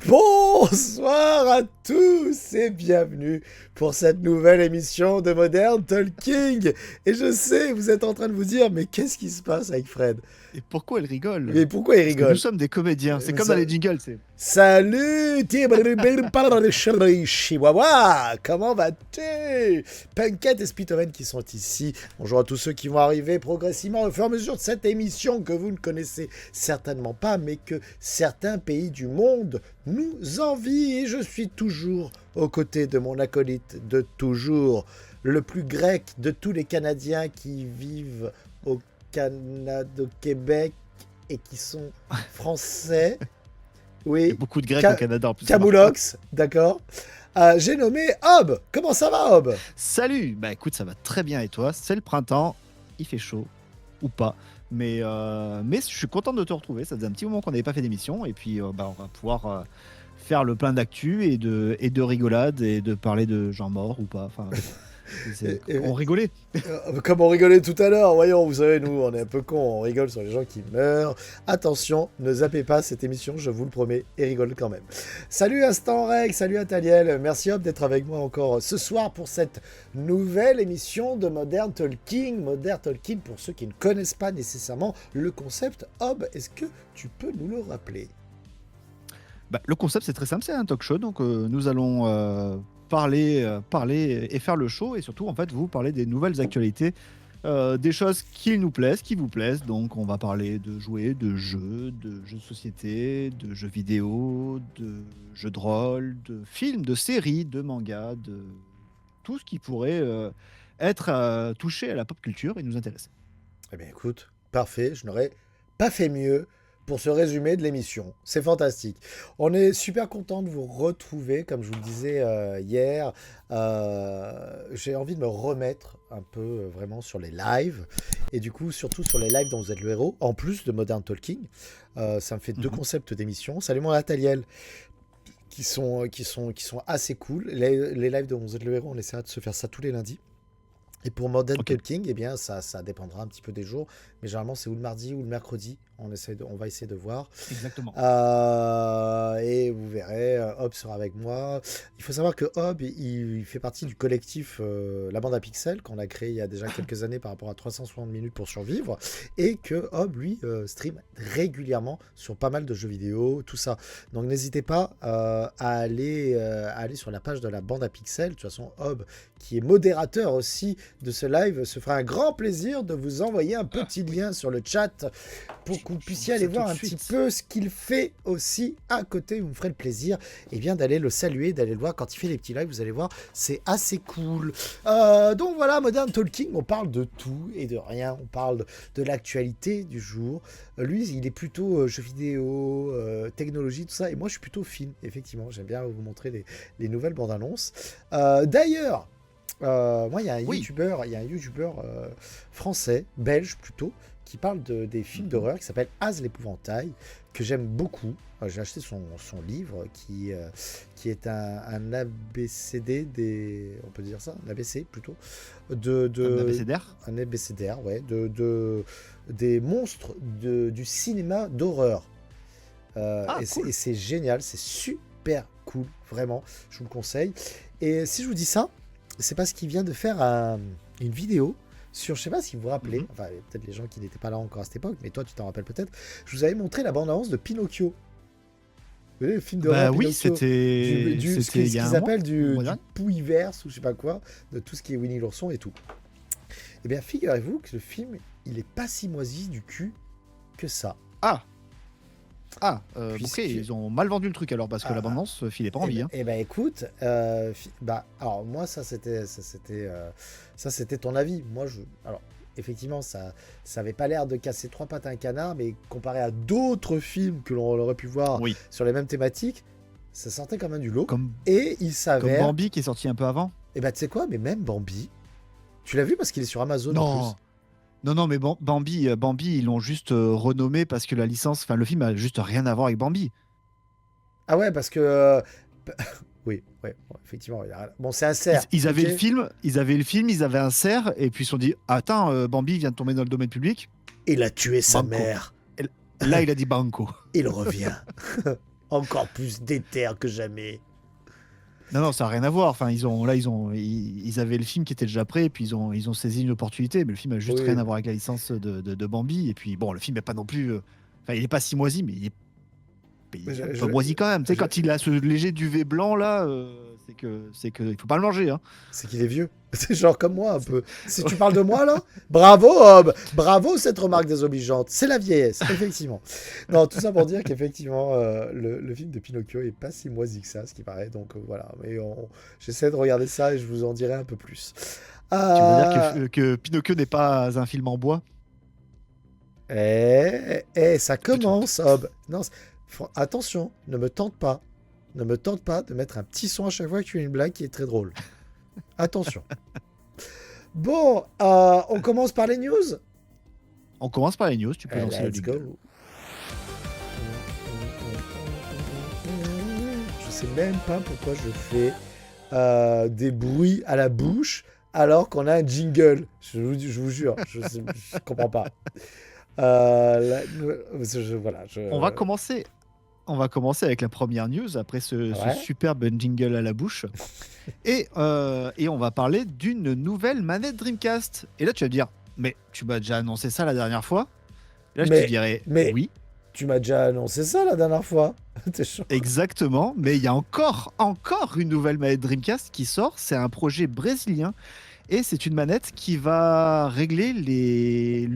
Bonsoir à tous et bienvenue pour cette nouvelle émission de Modern Talking. Et je sais, vous êtes en train de vous dire, mais qu'est-ce qui se passe avec Fred? Et pourquoi elle rigole? Mais pourquoi il Parce que nous rigole? sommes des comédiens. C'est comme dans Ça- les jingles, c'est. Salut, Chihuahua, comment vas-tu? Punkette et Spitoven qui sont ici. Bonjour à tous ceux qui vont arriver progressivement au fur et à mesure de cette émission que vous ne connaissez certainement pas, mais que certains pays du monde nous envient. Et je suis toujours aux côtés de mon acolyte de toujours, le plus grec de tous les Canadiens qui vivent au Canada, au Québec et qui sont français. Il y Oui, a beaucoup de Grecs au Canada en plus. Camoulox, d'accord. J'ai nommé Hob. Comment ça va, Hob? Salut! Bah écoute, ça va très bien et toi? C'est le printemps, il fait chaud, ou pas. Mais je suis content de te retrouver. Ça faisait un petit moment qu'on n'avait pas fait d'émission. Et puis on va pouvoir faire le plein d'actu et de rigolade et de parler de gens morts ou pas. Enfin, on rigolait. Comme on rigolait tout à l'heure, voyons, vous savez, nous, on est un peu cons, on rigole sur les gens qui meurent. Attention, ne zappez pas cette émission, je vous le promets, et rigole quand même. Salut Instant Reg, salut Ataliel, merci Hob d'être avec moi encore ce soir pour cette nouvelle émission de Modern Talking. Modern Talking, pour ceux qui ne connaissent pas nécessairement le concept, Hob, est-ce que tu peux nous le rappeler? Bah, le concept, c'est très simple, c'est un talk show. Donc nous allons parler et faire le show. Et surtout, en fait, vous parler des nouvelles actualités. Des choses qui nous plaisent, qui vous plaisent. Donc, on va parler de jouets, de jeux de société, de jeux vidéo, de jeux de rôle, de films, de séries, de mangas, de tout ce qui pourrait être touché à la pop culture et nous intéresser. Eh bien écoute, parfait, je n'aurais pas fait mieux pour ce résumé de l'émission. C'est fantastique. On est super content de vous retrouver, comme je vous le disais hier. J'ai envie de me remettre un peu vraiment sur les lives, et du coup surtout sur les lives dont vous êtes le héros, en plus de Modern Talking. Ça me fait deux concepts d'émission. Salut mon Ataliel, qui sont assez cool. Les lives dont vous êtes le héros, on essaiera de se faire ça tous les lundis. Et pour Modern Talking, eh bien, ça dépendra un petit peu des jours. Mais généralement, c'est ou le mardi ou le mercredi. On va essayer de voir. Exactement. Et vous verrez, Hob sera avec moi. Il faut savoir que Hob, il fait partie du collectif La Bande à Pixels, qu'on a créé il y a déjà quelques années par rapport à 360 minutes pour survivre. Et que Hob, lui, stream régulièrement sur pas mal de jeux vidéo, tout ça. Donc n'hésitez pas à aller sur la page de La Bande à Pixels. De toute façon, Hob, qui est modérateur aussi de ce live, se fera un grand plaisir de vous envoyer un petit lien sur le chat pour que vous puissiez aller voir un petit peu ce qu'il fait aussi à côté. Vous me ferez le plaisir d'aller le saluer, d'aller le voir quand il fait les petits lives. Vous allez voir, c'est assez cool. Donc voilà, Modern Talking, on parle de tout et de rien. On parle de l'actualité du jour. Lui, il est plutôt jeux vidéo, technologie, tout ça. Et moi, je suis plutôt film, effectivement. J'aime bien vous montrer les nouvelles bandes annonces. D'ailleurs, moi, il y a un YouTuber français, belge plutôt, qui parle des films d'horreur, qui s'appelle Az l'épouvantail, que j'aime beaucoup. J'ai acheté son livre qui est un ABCD on peut dire ça, un ABC plutôt, Un abécédaire. un ABCDR, ouais, des monstres du cinéma d'horreur. Cool. Et c'est génial, c'est super cool, vraiment, je vous le conseille. Et si je vous dis ça, c'est parce qu'il vient de faire une vidéo sur, je sais pas si vous vous rappelez, enfin peut-être les gens qui n'étaient pas là encore à cette époque, mais toi tu t'en rappelles peut-être, je vous avais montré la bande-annonce de Pinocchio. Vous voyez, le film d'horreur Oui, Pinocchio, c'était ce qu'ils appellent du mois. Pouiverse ou je sais pas quoi, de tout ce qui est Winnie l'ourson et tout. Eh bien figurez-vous que le film, il est pas si moisi du cul que ça. Ok, ils ont mal vendu le truc alors parce que l'abondance filait pas envie. Écoute, alors moi ça c'était ton avis. Moi alors effectivement ça avait pas l'air de casser trois pattes à un canard, mais comparé à d'autres films que l'on aurait pu voir sur les mêmes thématiques, ça sortait quand même du lot. Et il s'avère comme Bambi qui est sorti un peu avant. Et tu sais quoi, mais même Bambi, tu l'as vu parce qu'il est sur Amazon en plus. Non, mais Bambi, ils l'ont juste renommé parce que la licence, enfin le film a juste rien à voir avec Bambi. Ah ouais, parce que oui, effectivement. Bon, c'est un cerf. Ils avaient le film, ils avaient un cerf et puis ils se sont dit attends, Bambi vient de tomber dans le domaine public. Il a tué sa Banco. mère. Là, il a dit banco. Il revient. Encore plus déter que jamais. Non, ça n'a rien à voir. Enfin, ils avaient le film qui était déjà prêt, et puis ils ont saisi une opportunité, mais le film a juste Oui. rien à voir avec la licence de Bambi. Et puis bon, le film n'est pas non plus. Enfin, il est pas si moisi, mais il est un peu moisi quand même. Tu sais, quand il a ce léger duvet blanc là, c'est que il faut pas le manger. Hein. C'est qu'il est vieux. C'est genre comme moi un peu. Si tu parles de moi là, bravo Hob, bravo cette remarque désobligeante. C'est la vieillesse, effectivement. Non, tout ça pour dire qu'effectivement le film de Pinocchio est pas si moisi que ça, ce qui paraît. Donc voilà. Mais j'essaie de regarder ça et je vous en dirai un peu plus. Tu veux dire que Pinocchio n'est pas un film en bois? Ça commence Hob. Non, attention, ne me tente pas. Ne me tente pas de mettre un petit son à chaque fois que tu as une blague qui est très drôle. Attention. Bon, on commence par les news. On commence par les news, tu peux lancer le Let's jingle. go. Je sais même pas pourquoi je fais des bruits à la bouche alors qu'on a un jingle. Je vous jure, je comprends pas. Voilà. On va commencer avec la première news après ce superbe jingle à la bouche. et on va parler d'une nouvelle manette Dreamcast. Et là, tu vas me dire, mais tu m'as déjà annoncé ça la dernière fois? Là, je te dirais oui. Tu m'as déjà annoncé ça la dernière fois. T'es chaud. Exactement, mais il y a encore une nouvelle manette Dreamcast qui sort. C'est un projet brésilien. Et c'est une manette qui va régler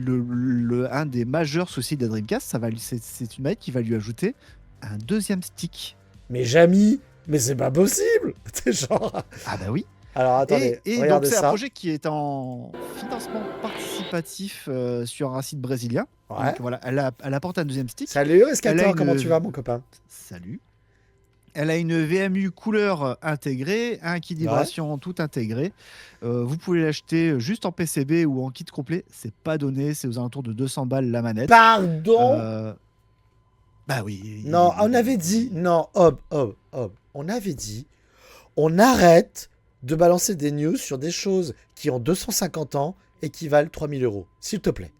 un des majeurs soucis de la Dreamcast. C'est une manette qui va lui ajouter un deuxième stick. Mais Jamy, mais c'est pas possible. T'es genre. Ah bah oui. Alors attendez, et donc c'est un projet qui est en financement participatif sur un site brésilien. Ouais. Donc voilà, elle apporte un deuxième stick. Salut Rescator, comment tu vas mon copain? Salut. Elle a une VMU couleur intégrée, un kit vibration tout intégré. Vous pouvez l'acheter juste en PCB ou en kit complet. C'est pas donné, c'est aux alentours de 200 balles la manette. Pardon. Bah oui. Non, on avait dit... Non, Hob. On avait dit... On arrête de balancer des news sur des choses qui ont 250 ans et qui valent 3000 €. S'il te plaît.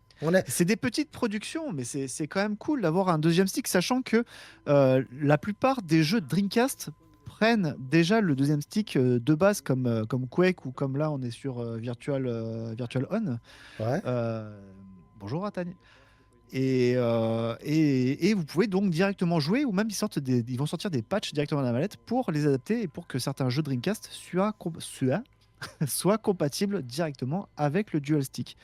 C'est des petites productions, mais c'est quand même cool d'avoir un deuxième stick, sachant que la plupart des jeux de Dreamcast prennent déjà le deuxième stick de base, comme Quake ou comme là, on est sur Virtual On. Ouais. Bonjour, Atagne. Et vous pouvez donc directement jouer, ou même ils vont sortir des patchs directement dans la manette pour les adapter et pour que certains jeux Dreamcast soient compatibles directement avec le Dual Stick.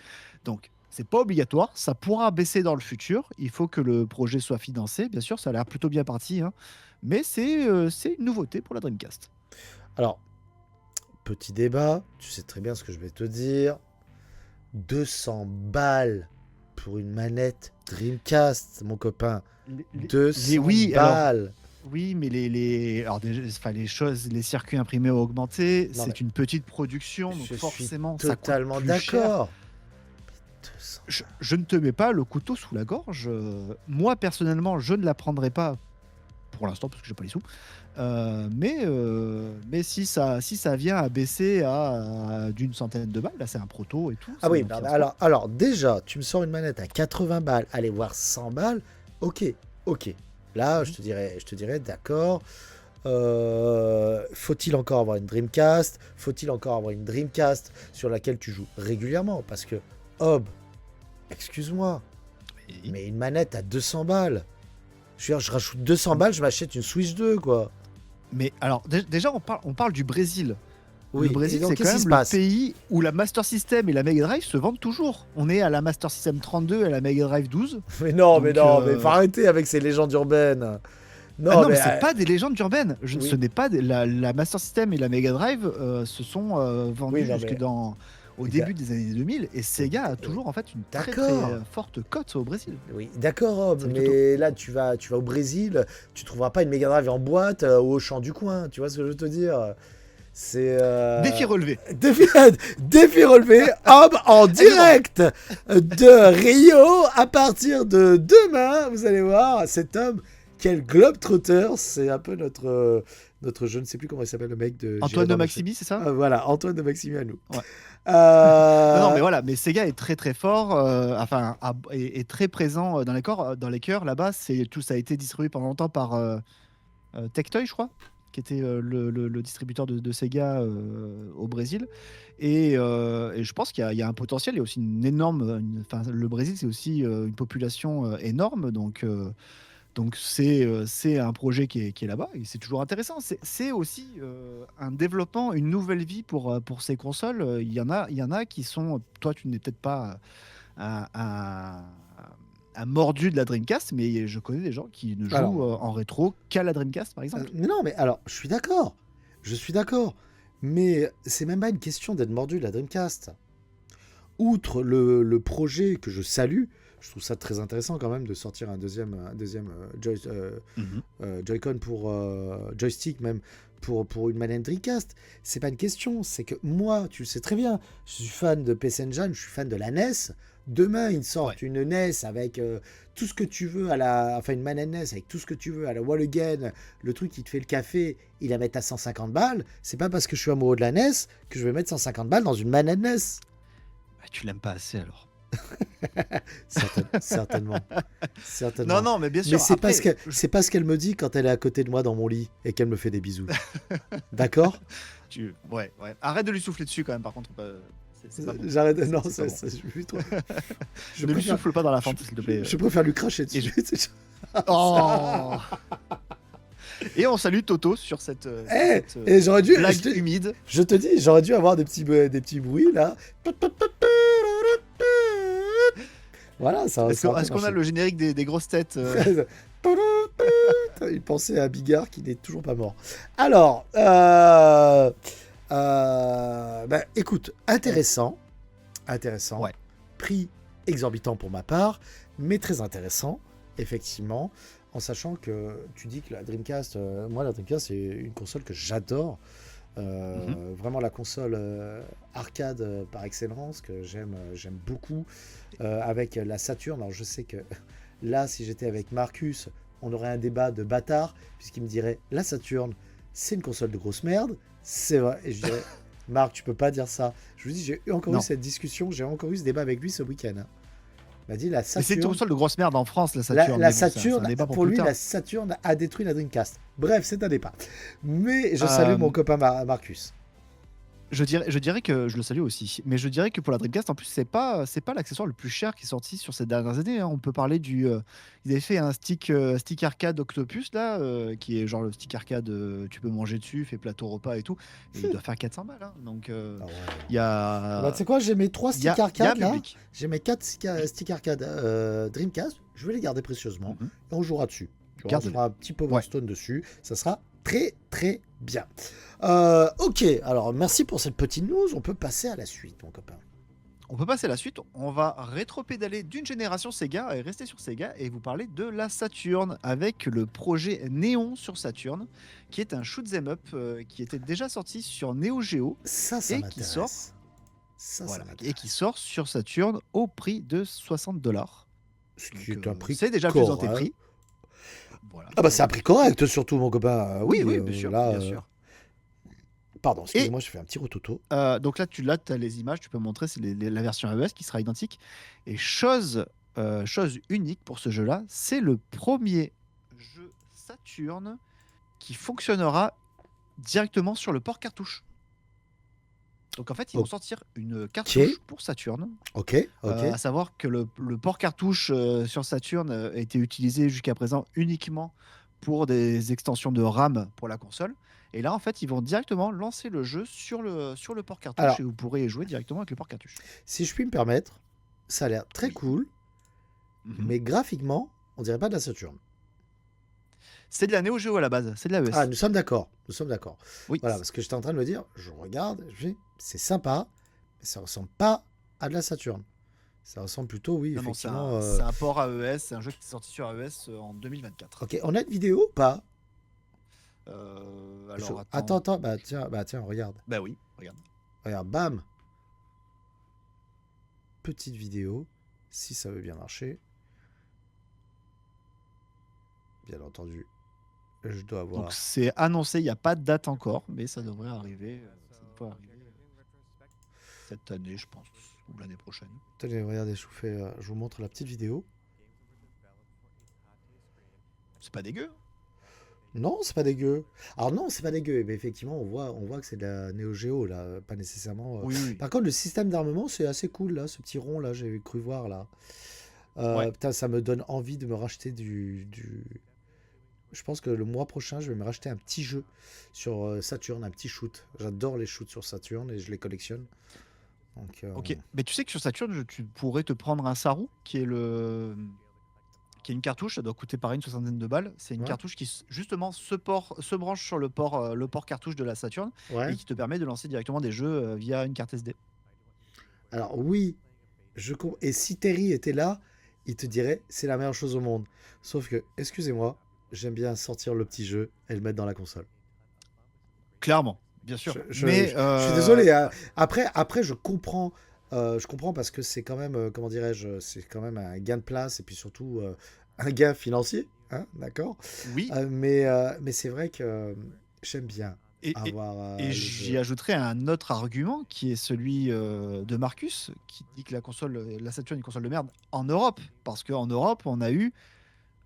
Donc, c'est pas obligatoire, ça pourra baisser dans le futur. Il faut que le projet soit financé, bien sûr, ça a l'air plutôt bien parti, hein. Mais c'est une nouveauté pour la Dreamcast. Alors, petit débat, tu sais très bien ce que je vais te dire. 200 balles pour une manette Dreamcast, mon copain. 200 balles. Oui, mais les circuits imprimés ont augmenté. C'est une petite production, donc forcément, ça coûte totalement d'accord. Je ne te mets pas le couteau sous la gorge. Moi, personnellement, je ne la prendrai pas pour l'instant parce que j'ai pas les sous. Mais si ça vient à baisser à d'une centaine de balles, là c'est un proto et tout. Ah oui, alors déjà, tu me sors une manette à 80 balles, allez voir 100 balles, ok. Là, je te dirais d'accord. Faut-il encore avoir une Dreamcast? Faut-il encore avoir une Dreamcast sur laquelle tu joues régulièrement? Parce que, Hob, excuse-moi, mais une manette à 200 balles. Je rajoute 200 balles, je m'achète une Switch 2, quoi. Mais alors, déjà, on parle du Brésil. Oui, le Brésil, c'est quand même le pays où la Master System et la Mega Drive se vendent toujours. On est à la Master System 32 et à la Mega Drive 12. Mais non, mais faut arrêter avec ces légendes urbaines. Non, mais c'est pas des légendes urbaines. Ce n'est pas la Master System et la Mega Drive se sont vendues au début des années 2000 et Sega a toujours en fait une très forte cote au Brésil. Oui, d'accord, mais là tu vas au Brésil, tu trouveras pas une Mega Drive en boîte au champ du coin, tu vois ce que je veux te dire? C'est défi relevé. Défi relevé, Hob en direct de Rio à partir de demain, vous allez voir cet homme, quel globetrotter, c'est un peu notre je ne sais plus comment il s'appelle le mec de Antoine de Maximi, c'est ça? Voilà, Antoine de Maximi à nous. Ouais. Non mais voilà, mais Sega est très très fort, est très présent dans les cœurs là-bas. Tout ça a été distribué pendant longtemps par Tectoy, je crois, qui était le distributeur de Sega au Brésil. Et je pense qu'il y a un potentiel. Il y a aussi une énorme. Le Brésil, c'est aussi une population énorme. Donc c'est un projet qui est là-bas. Et c'est toujours intéressant. C'est aussi un développement, une nouvelle vie pour ces consoles. Il y en a qui sont. Toi, tu n'es peut-être pas un, un- un mordu de la Dreamcast, mais je connais des gens qui ne jouent Alors, en rétro qu'à la Dreamcast, par exemple. mais non, mais alors, je suis d'accord. Je suis d'accord. Mais c'est même pas une question d'être mordu de la Dreamcast. Outre le projet que je salue, je trouve ça très intéressant quand même de sortir un deuxième Mhm. Joy-Con pour joystick même pour une manette Dreamcast. C'est pas une question, c'est que moi, tu le sais très bien, je suis fan de PC Engine, je suis fan de la NES. Demain, ils sortent Ouais. une NES avec tout ce que tu veux enfin une manette NES avec tout ce que tu veux à la wall again, le truc qui te fait le café, il la met à 150 balles. C'est pas parce que je suis amoureux de la NES que je vais mettre 150 balles dans une manette NES. Bah, tu l'aimes pas assez alors. Certainement. Non, Certainement. non, mais bien Mais sûr. Après, c'est pas ce qu'elle me dit quand elle est à côté de moi dans mon lit et qu'elle me fait des bisous. D'accord? ouais, ouais. Arrête de lui souffler dessus quand même. Par contre, c'est pas bon. J'arrête. C'est Non, c'est pas bon. je suis trop. Je Ne lui préfère, souffle pas dans la je, fente, s'il te plaît. je préfère lui cracher Et dessus. Oh. Et on salue Toto sur cette, Eh, et j'aurais dû. blague humide. Je te dis, j'aurais dû avoir des petits bruits là. Voilà, ça Est-ce aurait est-ce qu'on a marché. le générique des grosses têtes Il pensait à Bigard qui n'est toujours pas mort. Alors, écoute, intéressant. Ouais. Prix exorbitant pour ma part, mais très intéressant, effectivement, en sachant que tu dis que la Dreamcast, moi la Dreamcast c'est une console que j'adore. Mhm. Vraiment la console arcade par excellence que j'aime beaucoup avec la Saturn. Alors je sais que là si j'étais avec Marcus on aurait un débat de bâtard puisqu'il me dirait la Saturn c'est une console de grosse merde, c'est vrai, et je dirais Marc tu peux pas dire ça. Je vous dis j'ai encore eu Non. cette discussion, j'ai encore eu ce débat avec lui ce week-end, hein. Il m'a dit la Mais c'est une Saturn console de grosse merde en France, la Saturn. la Mais bon, c'est un Saturn, débat pour pour plus lui, tard. la Saturn a détruit la Dreamcast. Bref, c'est un débat. Mais je salue Euh, mon copain Marcus. je dirais que je le salue aussi, mais je dirais que pour la Dreamcast, en plus, c'est pas l'accessoire le plus cher qui est sorti sur ces dernières années, hein. On peut parler ils avaient fait un stick arcade Octopus là, qui est genre le stick arcade, tu peux manger dessus, fait plateau repas et tout, et il doit faire 400 balles, hein. Donc Ah ouais. il y Bah, tu a, sais quoi, j'ai mes 3 il y sticks a, il y a un arcade là. public. J'ai mes 4 sticks arcade Dreamcast. Je vais les garder précieusement. Mhm. Et on jouera dessus. Tu vois, on Garde-les. fera un petit Power Ouais. Stone dessus. Ça sera très très bien. Ok, alors merci pour cette petite news. On peut passer à la suite, mon copain. On peut passer à la suite. On va rétro-pédaler d'une génération Sega et rester sur Sega et vous parler de la Saturn avec le projet Néon sur Saturn, qui est un shoot 'em up qui était déjà sorti sur Neo Geo Ça et qui sort, m'intéresse. Ça voilà, et m'intéresse. qui sort sur Saturn au prix de 60 $. Ce Donc qui est un prix c'est déjà plus dans tes correct. prix. Voilà. Ah bah c'est un prix correct surtout, mon copain. Oui, oui, bien sûr, là, bien sûr. pardon, Et excusez-moi, je fais un petit rototo. donc là, tu as les images, tu peux montrer, c'est la version iOS qui sera identique. Et chose unique pour ce jeu-là, c'est le premier jeu Saturn qui fonctionnera directement sur le port cartouche. Donc en fait, ils vont sortir une cartouche pour Saturn. Ok, ok. À savoir que le port cartouche sur Saturn a été utilisé jusqu'à présent uniquement pour des extensions de RAM pour la console. Et là, en fait, ils vont directement lancer le jeu sur le port cartouche Alors, et vous pourrez y jouer directement avec le port cartouche. si je puis me permettre, ça a l'air très Oui. cool, Mhm. mais graphiquement, on dirait pas de la Saturn. C'est de la Neo Geo à la base, c'est de la Ah, ES. nous sommes d'accord. Nous sommes d'accord. Oui. Voilà, parce que j'étais en train de me dire, je regarde, je dis, c'est sympa, mais ça ressemble pas à de la Saturn. Ça ressemble plutôt, oui, Non, c'est effectivement. un port AES, c'est un jeu qui est sorti sur AES en 2024. Ok, on a une vidéo ou pas? Alors, Attends, bah tiens, regarde. Bah oui, regarde. Regarde, bam. Petite vidéo, si ça veut bien marcher. Bien entendu, je dois avoir. Donc c'est annoncé, il n'y a pas de date encore, mais ça devrait arriver. Ça devrait arriver cette année, je pense, ou l'année prochaine. Tenez, regardez, je vous montre la petite vidéo. C'est pas dégueu. Non, c'est pas dégueu. Alors non, c'est pas dégueu, mais effectivement, on voit que c'est de la Neo Geo, là, pas nécessairement. Oui, oui. Par contre, le système d'armement, c'est assez cool, là, ce petit rond, là, j'ai cru voir, là. Ouais. Putain, ça me donne envie de me racheter Je pense que le mois prochain, je vais me racheter un petit jeu sur Saturn, un petit shoot. J'adore les shoots sur Saturn et je les collectionne. Donc, Ok. Mais tu sais que sur Saturn, tu pourrais te prendre un Saru qui est une cartouche, ça doit coûter pareil une soixantaine de balles. C'est une ouais, cartouche qui justement se branche sur le port cartouche de la Saturn ouais. et qui te permet de lancer directement des jeux via une carte SD. Alors oui, et si Terry était là, il te dirait c'est la meilleure chose au monde. Sauf que, excusez-moi, j'aime bien sortir le petit jeu et le mettre dans la console. Clairement, bien Je, sûr. je- Mais je- je suis désolé, hein. Après, je comprends parce que c'est quand même, comment dirais-je, c'est quand même un gain de place et puis surtout un gain financier, hein, d'accord? oui, Mais c'est vrai que j'aime bien et, et, avoir et le j'y jeu. ajouterai un autre argument qui est celui de Marcus, qui dit que la Saturn est une console de merde en Europe. Parce qu'en Europe, on a eu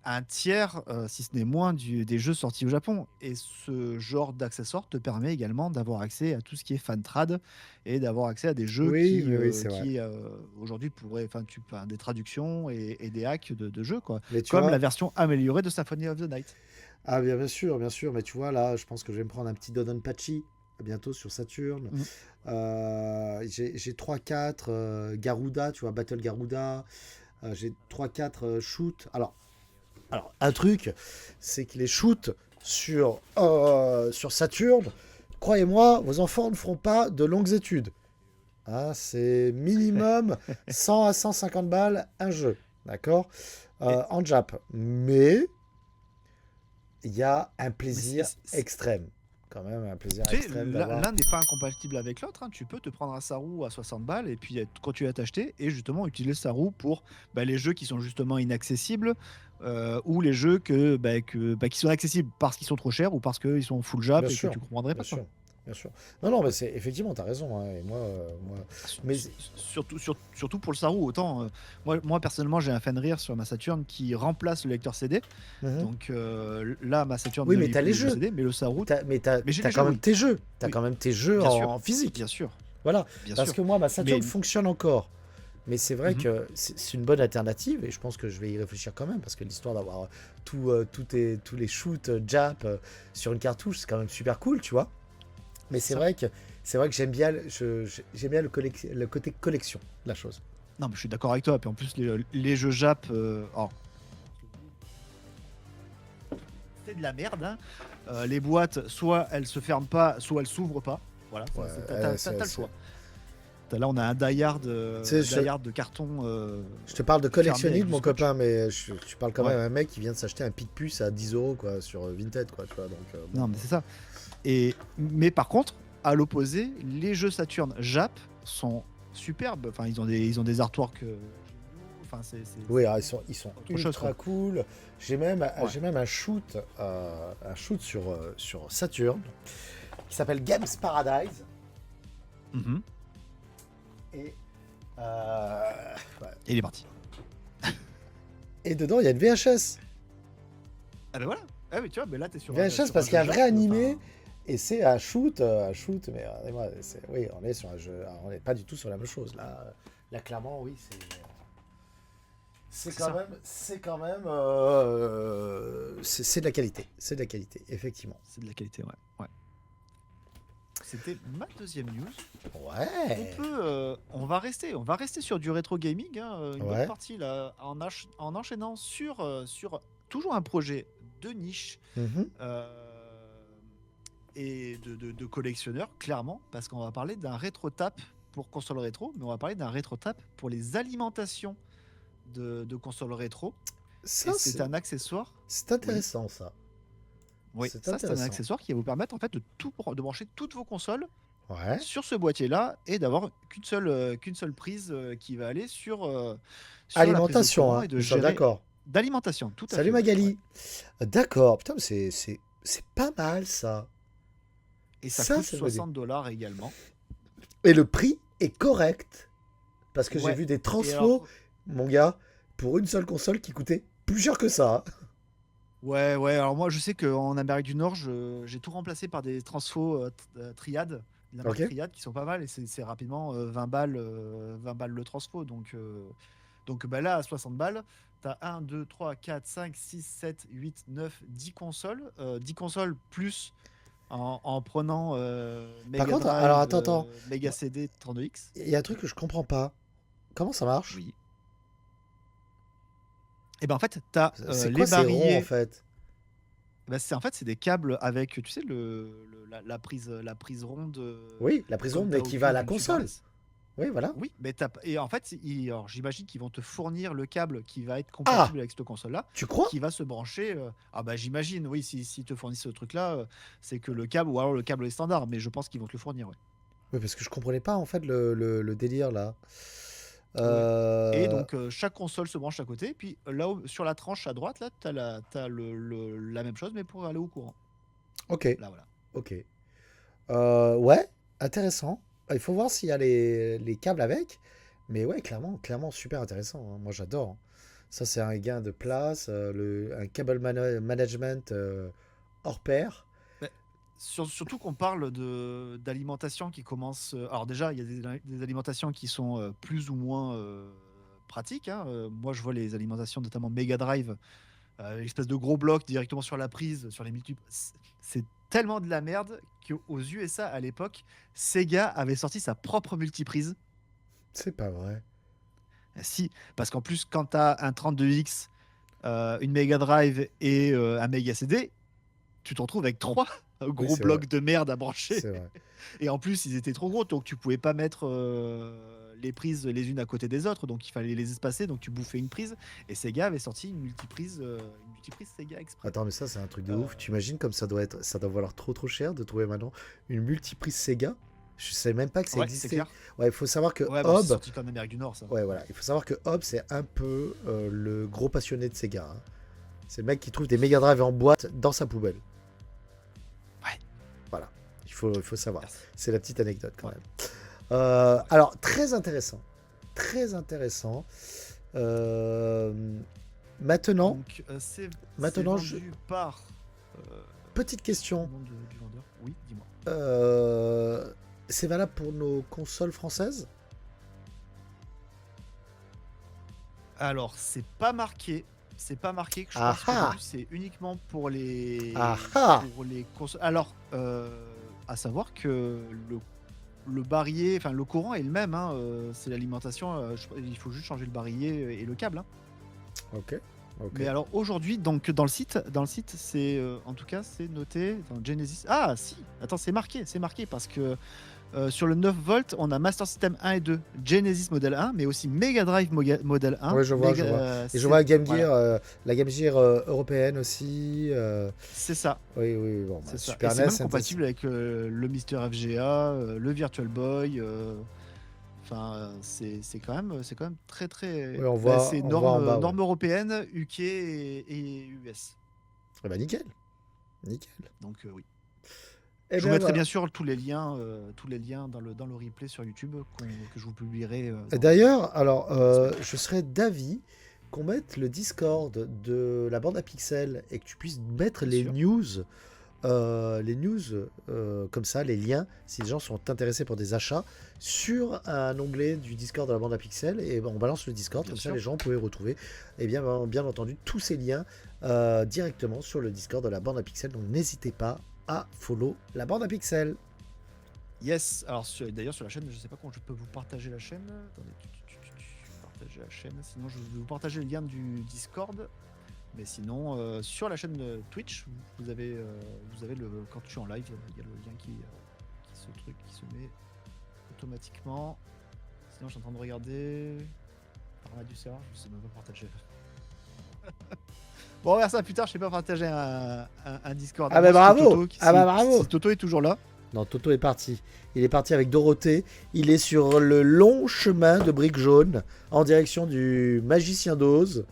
un tiers, si ce n'est moins, des jeux sortis au Japon. Et ce genre d'accessoire te permet également d'avoir accès à tout ce qui est fan trad et d'avoir accès à des jeux Oui, qui, oui, oui, c'est vrai. aujourd'hui pourraient, des traductions et des hacks de jeux, quoi. Mais tu Comme la vois, version améliorée de Symphony of the Night. ah bien sûr, mais tu vois, là, je pense que je vais me prendre un petit Dodonpachi bientôt sur Saturn. Mm. J'ai 3-4 Garuda, tu vois, Battle Garuda. J'ai 3-4 shoots. Alors, un truc, c'est que les shoots sur Saturn, croyez-moi, vos enfants ne feront pas de longues études. Hein, c'est minimum 100 à 150 balles un jeu. D'accord? Et, En Jap. Mais il y a un mais plaisir extrême. Quand même, un plaisir tu sais, extrême d'avoir. l'un n'est pas incompatible avec l'autre, hein. Tu peux te prendre un Saru à 60 balles et puis continuer à t'acheter et justement utiliser le Saru pour les jeux qui sont justement inaccessibles ou les jeux qui sont accessibles parce qu'ils sont trop chers ou parce qu'ils sont full Bien Jap et que sûr, tu comprendrais bien pas, quoi. sûr, bien sûr. Non, non, mais c'est effectivement, t'as raison, hein, et moi. Mais Surtout pour le Saru, autant moi personnellement j'ai un Fenrir sur ma Saturn qui remplace le lecteur CD. mhm. Donc là ma Saturn Oui, ne mais lit t'as plus les les jeux jeux. CD, mais le Saru, Mais j'ai t'as les jeux, quand même oui. tes jeux. T'as Oui, quand même tes jeux bien sûr, en physique. bien sûr, Voilà. bien Parce sûr. que moi, ma Mais Saturn fonctionne encore. Mais c'est vrai mhm. que c'est une bonne alternative et je pense que je vais y réfléchir quand même parce que l'histoire d'avoir tous les shoots Jap sur une cartouche, c'est quand même super cool, tu vois. Mais C'est ça. c'est vrai que j'aime bien, j'aime bien le côté collection de la chose. Non, mais je suis d'accord avec toi. Puis en plus, les jeux Jap, alors, c'est de la merde, hein. Les boîtes, soit elles se ferment pas, soit elles s'ouvrent pas. Voilà, Ouais, t'as le choix. Là, on a un Tu sais, Die Hard de carton je te parle de fermé avec collectionniste, du mon scotch. copain, mais tu parles quand Ouais. même à un mec qui vient de s'acheter un pic-puce à 10 euros quoi, sur Vinted, quoi, tu vois. Donc, bon. Non, mais c'est ça. Mais par contre, à l'opposé, les jeux Saturn Jap sont superbes. Enfin, ils ont des artworks géniaux. Enfin, Oui, c'est alors, ils sont autre chose, ultra quoi. cool. J'ai même, Ouais. j'ai même un shoot sur Saturn qui s'appelle Games Paradise. Mhm. Et, ouais. Et il est parti. Et dedans, il y a une VHS. Ah ben voilà. Ah oui, tu vois, mais là, t'es sur VHS sur parce qu'il y a un jeu vrai Jap, animé. enfin, Et c'est un shoot, mais moi, oui, on est sur un jeu, alors, on n'est pas du tout sur la même chose. Là clairement, oui, c'est ça. c'est quand même, c'est de la qualité, c'est de la qualité, effectivement. C'est de la qualité, ouais. Ouais. C'était ma deuxième news. Ouais, On va rester sur du rétro gaming, hein, une bonne ouais. partie là, en enchaînant sur toujours un projet de niche Mhm. et de collectionneur, clairement, parce qu'on va parler d'un rétro-tap pour console rétro, mais on va parler d'un rétro-tap pour les alimentations de consoles rétro. Ça, Et c'est un accessoire. c'est Oui, intéressant, ça. oui, C'est ça c'est un intéressant. accessoire qui va vous permettre en fait de brancher toutes vos consoles Ouais. sur ce boîtier-là et d'avoir qu'une seule prise qui va aller sur la prise de Alimentation, courant hein, et de nous sommes gérer d'accord. d'alimentation. Tout à Salut fait, ouais, ouais. Magali. D'accord, putain, mais c'est pas mal, ça. Et ça Ça, coûte c'est une bonne idée. 60 $ également. Et le prix est correct. Parce que j'ai Ouais. vu des Et transfos, alors, mon gars, pour une seule console qui coûtait plus cher que ça. Ouais, ouais. Alors moi, je sais qu'en Amérique du Nord, j'ai tout remplacé par des transfos triades, de la marque Ok. Triade, qui sont pas mal, et c'est rapidement 20 balles le transfo. Donc bah là, à 60 balles, tu as 1, 2, 3, 4, 5, 6, 7, 8, 9, 10 consoles. 10 consoles plus en prenant Par Mega contre, alors Drive, attends. Mega Moi, CD 32X. il y a un truc que je comprends pas. Comment ça marche? Oui. Et ben en fait, tu as C'est les quoi ces ronds en barillet. fait? Bah, en fait, c'est des câbles avec, tu sais, la prise ronde, Oui, la prise comme ronde, tu as mais au qui va à cul la d'une Super console. NES. Oui, voilà. Oui, mais et en fait, alors, j'imagine qu'ils vont te fournir le câble qui va être Ah, compatible avec cette console-là, tu crois? qui va se brancher. Ah bah j'imagine, oui, si te fournissent ce truc-là, c'est que le câble, ou alors le câble est standard, mais je pense qu'ils vont te le fournir, ouais. Oui, parce que je comprenais pas en fait le délire là. Ouais. Et Euh, donc, chaque console se branche à côté, puis là, sur la tranche à droite, là, t'as la même chose, mais pour aller au courant. ok, Là, voilà. ok. Ouais, intéressant. Il faut voir s'il y a les câbles avec. Mais ouais, clairement, clairement, super intéressant, hein. Moi, j'adore, hein. Ça, c'est un gain de place, un cable management hors pair. Mais surtout qu'on parle d'alimentation qui commence. Alors déjà, il y a des alimentations qui sont plus ou moins pratiques, hein. Moi, je vois les alimentations, notamment Mega Drive, l'espèce de gros bloc directement sur la prise, sur les multiples. C'est tellement de la merde qu'aux USA, à l'époque, Sega avait sorti sa propre multiprise. C'est pas vrai. Si, parce qu'en plus, quand tu as un 32X, une Mega Drive et un Mega CD, tu te retrouves avec trois Oui, gros c'est vrai. blocs de merde à brancher. C'est vrai. Et en plus, ils étaient trop gros, donc tu pouvais pas mettre les prises les unes à côté des autres, donc il fallait les espacer, donc tu bouffais une prise. Et Sega avait sorti une multiprise Sega exprès. Attends, mais ça, c'est un truc de Euh, ouf. Tu imagines comme ça doit être, ça doit valoir trop trop cher de trouver maintenant une multiprise Sega. Je savais même pas que ça ouais, c'est existait. clair. Ouais, il faut savoir que Ouais, bon, c'est Hob, sorti qu'en Amérique du Nord, ça. ouais, voilà, il faut savoir que Hob, c'est un peu le gros passionné de Sega, hein. C'est le mec qui trouve des Mega Drive en boîte dans sa poubelle. Ouais, Voilà, il faut savoir. merci. C'est la petite anecdote quand Ouais, même. ouais. Alors, très intéressant. Très intéressant. Euh, maintenant, Donc, c'est maintenant vendu par. petite Le question. nom du vendeur. Oui, dis-moi. Euh, c'est valable pour nos consoles françaises? Alors, c'est pas marqué. C'est pas marqué. Je Ah pense qu'au ah! début, c'est uniquement Ah ah! pour les consoles. Alors, à savoir que le barillet, enfin le courant est le même, hein, c'est l'alimentation. Il faut juste changer le barillet et le câble, hein. Ok, ok. Mais alors aujourd'hui, donc dans le site, c'est en tout cas c'est noté dans Genesis. Ah si, attends, c'est marqué parce que sur le 9 volts, on a Master System 1 et 2, Genesis modèle 1, mais aussi Mega Drive modèle 1, Ouais, je vois, je vois. Et je vois Game voilà, Gear, la Game Gear européenne aussi. c'est ça. Oui, oui, bon, bah, C'est ça. Et Super c'est NES, même compatible avec le Mister FGA, le Virtual Boy. Enfin, c'est quand même très très. oui, Bah, c'est on voit en bas, ouais. norme européenne, UK et US. Eh ben, nickel, nickel. Donc oui. Eh Je vous bien, mettrai voilà. bien sûr tous les liens dans le replay sur YouTube que je vous publierai D'ailleurs, alors, dans la semaine. je serais d'avis qu'on mette le Discord de la bande à pixels et que tu puisses mettre Bien sûr. les news comme ça, les liens, si les gens sont intéressés pour des achats, sur un onglet du Discord de la bande à pixels, et ben, on balance le Discord, Bien comme ça sûr. les gens pouvaient retrouver, et bien entendu, tous ces liens directement sur le Discord de la bande à pixels, donc n'hésitez pas à follow la bande à pixels. Yes. Alors d'ailleurs sur la chaîne, je sais pas comment je peux vous partager la chaîne. Attendez, partager la chaîne. Sinon, je vais vous partager le lien du Discord. Mais sinon, sur la chaîne Twitch, vous avez quand je suis en live, il y a le lien qui se met automatiquement. Sinon, je suis en train de regarder par là du serveur, je sais même pas partager. Bon, on va faire ça plus tard, je sais pas partager un Discord. Ah Moi, bah c'était bravo! Toto, Ah bah bravo! si Toto est toujours là. Non, Toto est parti. Il est parti avec Dorothée. Il est sur le long chemin de briques jaunes en direction du magicien d'Oz.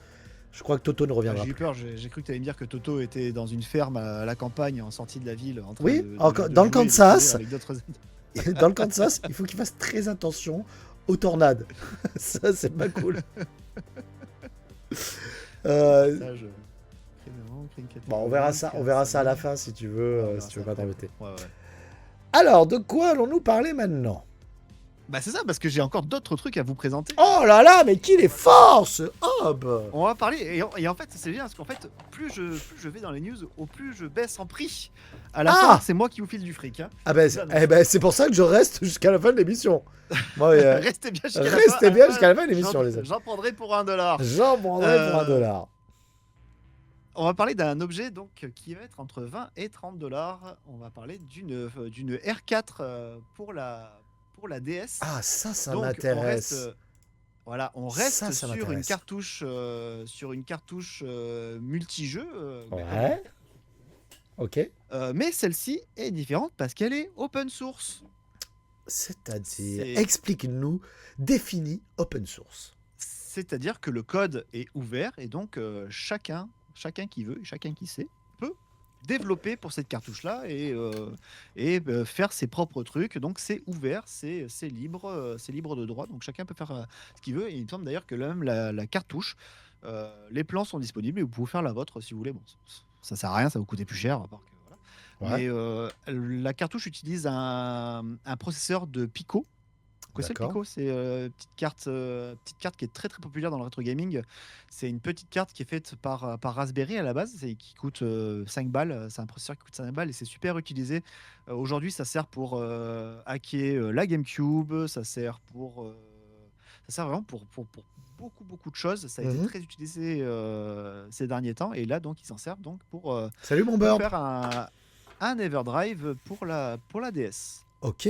Je crois que Toto ne reviendra J'ai eu plus. peur, j'ai cru que tu allais me dire que Toto était dans une ferme à la campagne, en sortie de la ville, en train Oui, de dans le jouer et de courir Kansas, avec d'autres. dans le Kansas, il faut qu'il fasse très attention aux tornades. Ça, c'est pas cool. Euh, Message, Bon, on verra ça à la fin si tu veux, si tu veux pas t'embêter. Ouais. Alors, de quoi allons-nous parler maintenant? Bah c'est ça, parce que j'ai encore d'autres trucs à vous présenter. Oh là là, mais qu'il est fort ce Hob! On va parler, et en fait c'est bien, parce qu'en fait plus je vais dans les news, au plus je baisse en prix. À la fin, c'est moi qui vous file du fric. Hein. Ah ben, c'est pour ça que je reste jusqu'à la fin de l'émission. Restez bien jusqu'à la fin de l'émission, les amis. J'en prendrai pour $1. J'en prendrai pour $1. On va parler d'un objet donc qui va être entre 20 et $30. On va parler d'une R4 pour la DS. Ah, ça donc, m'intéresse. On reste sur une cartouche multijeu. Ouais. Ok. Mais celle-ci est différente parce qu'elle est open source. C'est-à-dire, explique-nous, définis open source. C'est-à-dire que le code est ouvert et donc chacun qui veut, chacun qui sait, peut développer pour cette cartouche-là et faire ses propres trucs. Donc c'est ouvert, c'est libre de droit. Donc chacun peut faire ce qu'il veut. Et il me semble d'ailleurs que même la cartouche, les plans sont disponibles et vous pouvez faire la vôtre si vous voulez. Bon, ça sert à rien, ça va vous coûter plus cher. À part que, voilà. Ouais. Mais la cartouche utilise un processeur de Pico. C'est le Pico, c'est petite carte qui est très très populaire dans le rétro gaming. C'est une petite carte qui est faite par Raspberry à la base, qui coûte 5 balles. C'est un processeur qui coûte 5 balles et c'est super utilisé. Aujourd'hui, ça sert pour hacker la GameCube, ça sert vraiment pour beaucoup de choses. Ça a été très utilisé ces derniers temps et là donc ils s'en servent donc pour Salut mon beurre. faire un Everdrive pour la DS. Ok,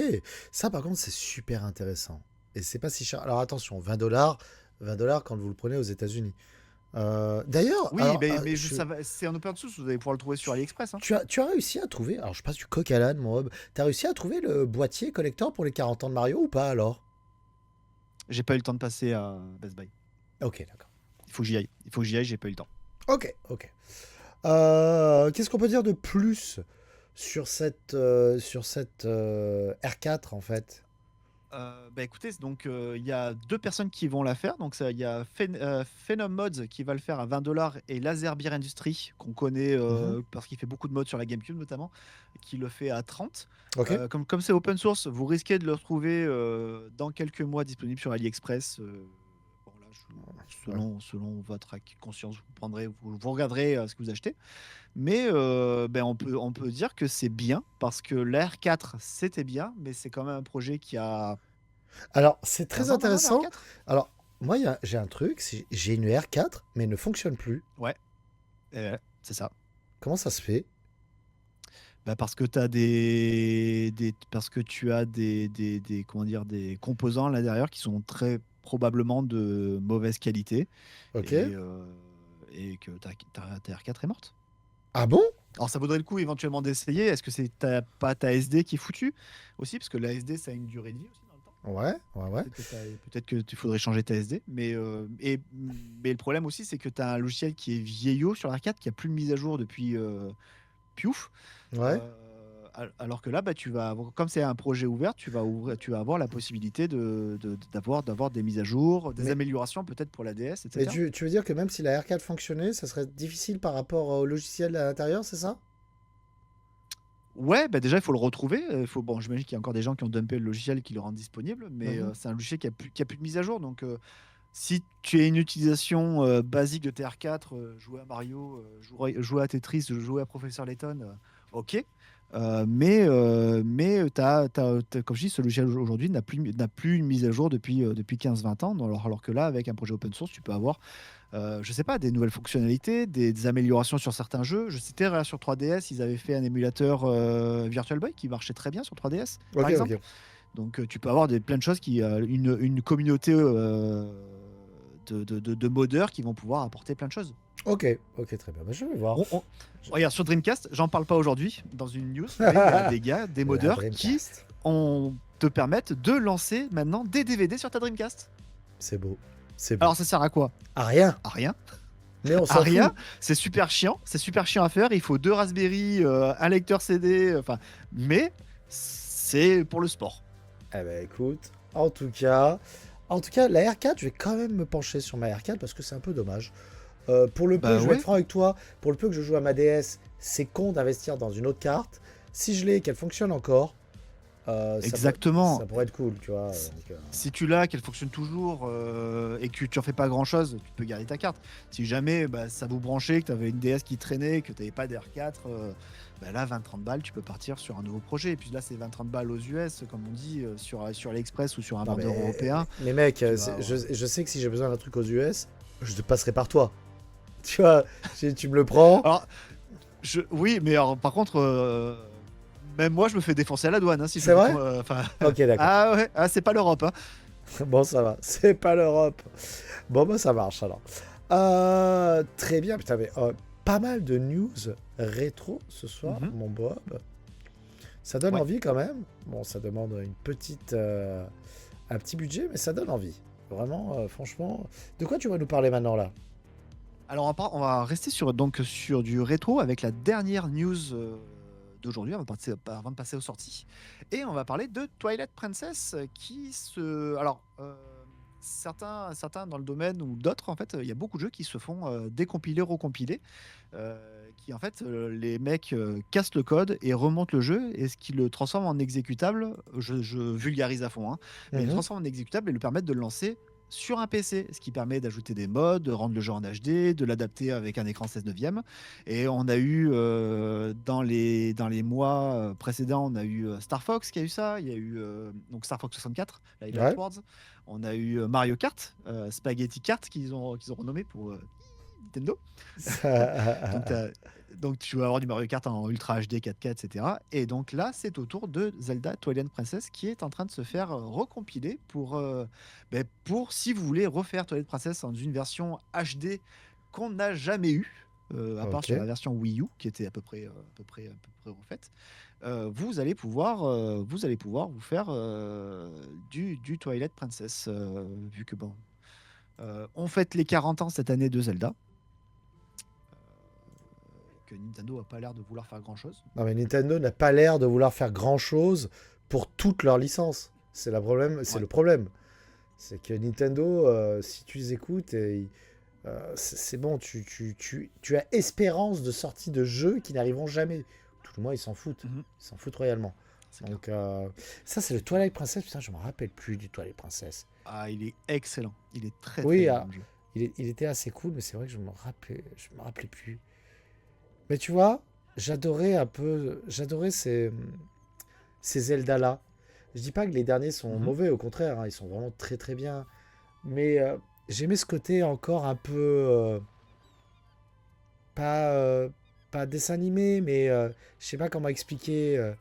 ça par contre c'est super intéressant. Et c'est pas si cher. Alors attention, $20 quand vous le prenez aux États-Unis. D'ailleurs, oui, mais c'est en open source, vous allez pouvoir le trouver sur AliExpress. Hein. Tu as réussi à trouver, alors je passe du coq à l'âne, mon Hob, tu as réussi à trouver le boîtier collector pour les 40 ans de Mario ou pas alors? J'ai pas eu le temps de passer à Best Buy. Ok, d'accord. Il faut que j'y aille, j'ai pas eu le temps. Ok. Qu'est-ce qu'on peut dire de plus sur cette R4 en fait? Écoutez, donc il y a 2 personnes qui vont la faire. Donc il y a Phenom Mods qui va le faire à $20 et Laser Beer Industry qu'on connaît parce qu'il fait beaucoup de mods sur la GameCube notamment, qui le fait à 30. Ok. Comme c'est open source, vous risquez de le retrouver dans quelques mois disponible sur AliExpress. Selon votre conscience, vous regarderez ce que vous achetez. Mais on peut dire que c'est bien parce que la R4 c'était bien, mais c'est quand même un projet qui a. Alors c'est très intéressant. Alors moi j'ai un truc, j'ai une R4 mais elle ne fonctionne plus. Ouais, c'est ça. Comment ça se fait? Parce que tu as des composants à l'intérieur qui sont très probablement de mauvaise qualité. Ok. Et que ta R4 est morte. Ah bon? Alors ça vaudrait le coup éventuellement d'essayer. Est-ce que c'est pas ta SD qui est foutue aussi? Parce que la SD ça a une durée de vie aussi dans le temps. Ouais. Peut-être que tu faudrait changer ta SD. Mais le problème aussi c'est que tu as un logiciel qui est vieillot sur la R4 qui a plus de mise à jour depuis piouf. Ouais. Alors que là, comme c'est un projet ouvert, tu vas avoir la possibilité d'avoir des mises à jour, des améliorations peut-être pour la DS, etc. Mais tu veux dire que même si la R4 fonctionnait, ça serait difficile par rapport au logiciel à l'intérieur, c'est ça? Ouais, déjà il faut le retrouver. J'imagine qu'il y a encore des gens qui ont dumpé le logiciel et qui le rendent disponible, mais c'est un logiciel qui a plus de mise à jour. Donc si tu as une utilisation basique de TR4, jouer à Mario, jouer à Tetris, jouer à Professeur Layton, ok. Mais comme je dis, ce logiciel aujourd'hui n'a plus une mise à jour depuis 15-20 ans. Alors que là, avec un projet open source, tu peux avoir, je sais pas, des nouvelles fonctionnalités, des améliorations sur certains jeux. Je citais sur 3DS, ils avaient fait un émulateur Virtual Boy qui marchait très bien sur 3DS, par exemple. Okay. Donc tu peux avoir plein de choses une communauté de modeurs qui vont pouvoir apporter plein de choses. Ok, très bien. Je vais voir. Regarde, sur Dreamcast, j'en parle pas aujourd'hui dans une news, mais il y a des gars, des modeurs qui te permettent de lancer maintenant des DVD sur ta Dreamcast. C'est beau. Alors ça sert à quoi? À rien. Mais on s'en fout. C'est super chiant à faire. Il faut 2 Raspberry, un lecteur CD, mais c'est pour le sport. Eh ben écoute, en tout cas, la R4, je vais quand même me pencher sur ma R4 parce que c'est un peu dommage. Pour le peu, Bah je vais ouais. être franc avec toi, pour le peu que je joue à ma DS, c'est con d'investir dans une autre carte. Si je l'ai et qu'elle fonctionne encore, Exactement. ça pourrait être cool, tu vois. Si Donc, si tu l'as, qu'elle fonctionne toujours et que tu en fais pas grand chose, tu peux garder ta carte. Si jamais bah, ça vous branchait, que tu avais une DS qui traînait, que tu n'avais pas d'R4, bah là 20-30 balles, tu peux partir sur un nouveau projet. Et puis là, c'est 20-30 balles aux US, comme on dit, sur AliExpress ou sur un non, vendeur européen. mais mec, Tu vas avoir- je sais que si j'ai besoin d'un truc aux US, je te passerai par toi. Tu vois, tu me le prends. Alors, oui, mais alors, par contre, même moi, je me fais défoncer à la douane hein, si je C'est le fais. vrai? Enfin, Ok, d'accord. ah ouais, ah, c'est pas l'Europe. Hein. Bon, ça va. C'est pas l'Europe. Bon, bah, ça marche alors. Très bien. Putain, mais pas mal de news rétro ce soir, Mhm. mon Bob. Ça donne Ouais. envie quand même. Bon, ça demande un petit budget, mais ça donne envie. Vraiment, franchement. De quoi tu vas nous parler maintenant là? Alors on va rester sur du rétro avec la dernière news d'aujourd'hui avant de passer aux sorties. Et on va parler de Twilight Princess qui se... Alors, certains dans le domaine ou d'autres, en fait, il y a beaucoup de jeux qui se font décompiler, recompiler. Qui en fait, les mecs cassent le code et remontent le jeu et ce qui le transforme en exécutable, je vulgarise à fond, hein, mais le Mhm. transforme en exécutable et le permettent de le lancer sur un PC, ce qui permet d'ajouter des mods, de rendre le jeu en HD, de l'adapter avec un écran 16 neuvième. Et on a eu dans les mois précédents, on a eu Star Fox qui a eu ça, il y a eu donc Star Fox 64, là, il Ouais. Wars. On a eu Mario Kart, Spaghetti Kart qu'ils ont renommé pour Nintendo. Donc, donc tu vas avoir du Mario Kart en Ultra HD 4K, etc. Et donc là, c'est au tour de Zelda Twilight Princess qui est en train de se faire recompiler pour, si vous voulez refaire Twilight Princess dans une version HD qu'on n'a jamais eue, à part sur la Ok. version Wii U, qui était à peu près refaite. Vous allez pouvoir vous faire du Twilight Princess, vu que bon, on fête les 40 ans cette année de Zelda, que Nintendo a pas l'air de vouloir faire grand chose. Non, mais Nintendo n'a pas l'air de vouloir faire grand-chose pour toutes leurs licences. C'est Ouais. le problème. C'est que Nintendo, si tu les écoutes, c'est bon, tu as espérance de sortie de jeux qui n'arriveront jamais. Tout le moins, ils s'en foutent. Mhm. Ils s'en foutent royalement. C'est clair. Donc, ça, c'est le Twilight Princess. Putain, je me rappelle plus du Twilight Princess. Ah, il est excellent. Il est très très Oui, bien comme jeu. il était assez cool, mais c'est vrai que je me rappelais plus. Mais tu vois, j'adorais ces Zelda-là. Je dis pas que les derniers sont Mhm. mauvais, au contraire, hein, ils sont vraiment très très bien. Mais j'aimais ce côté encore un peu pas pas dessin animé, mais je sais pas comment expliquer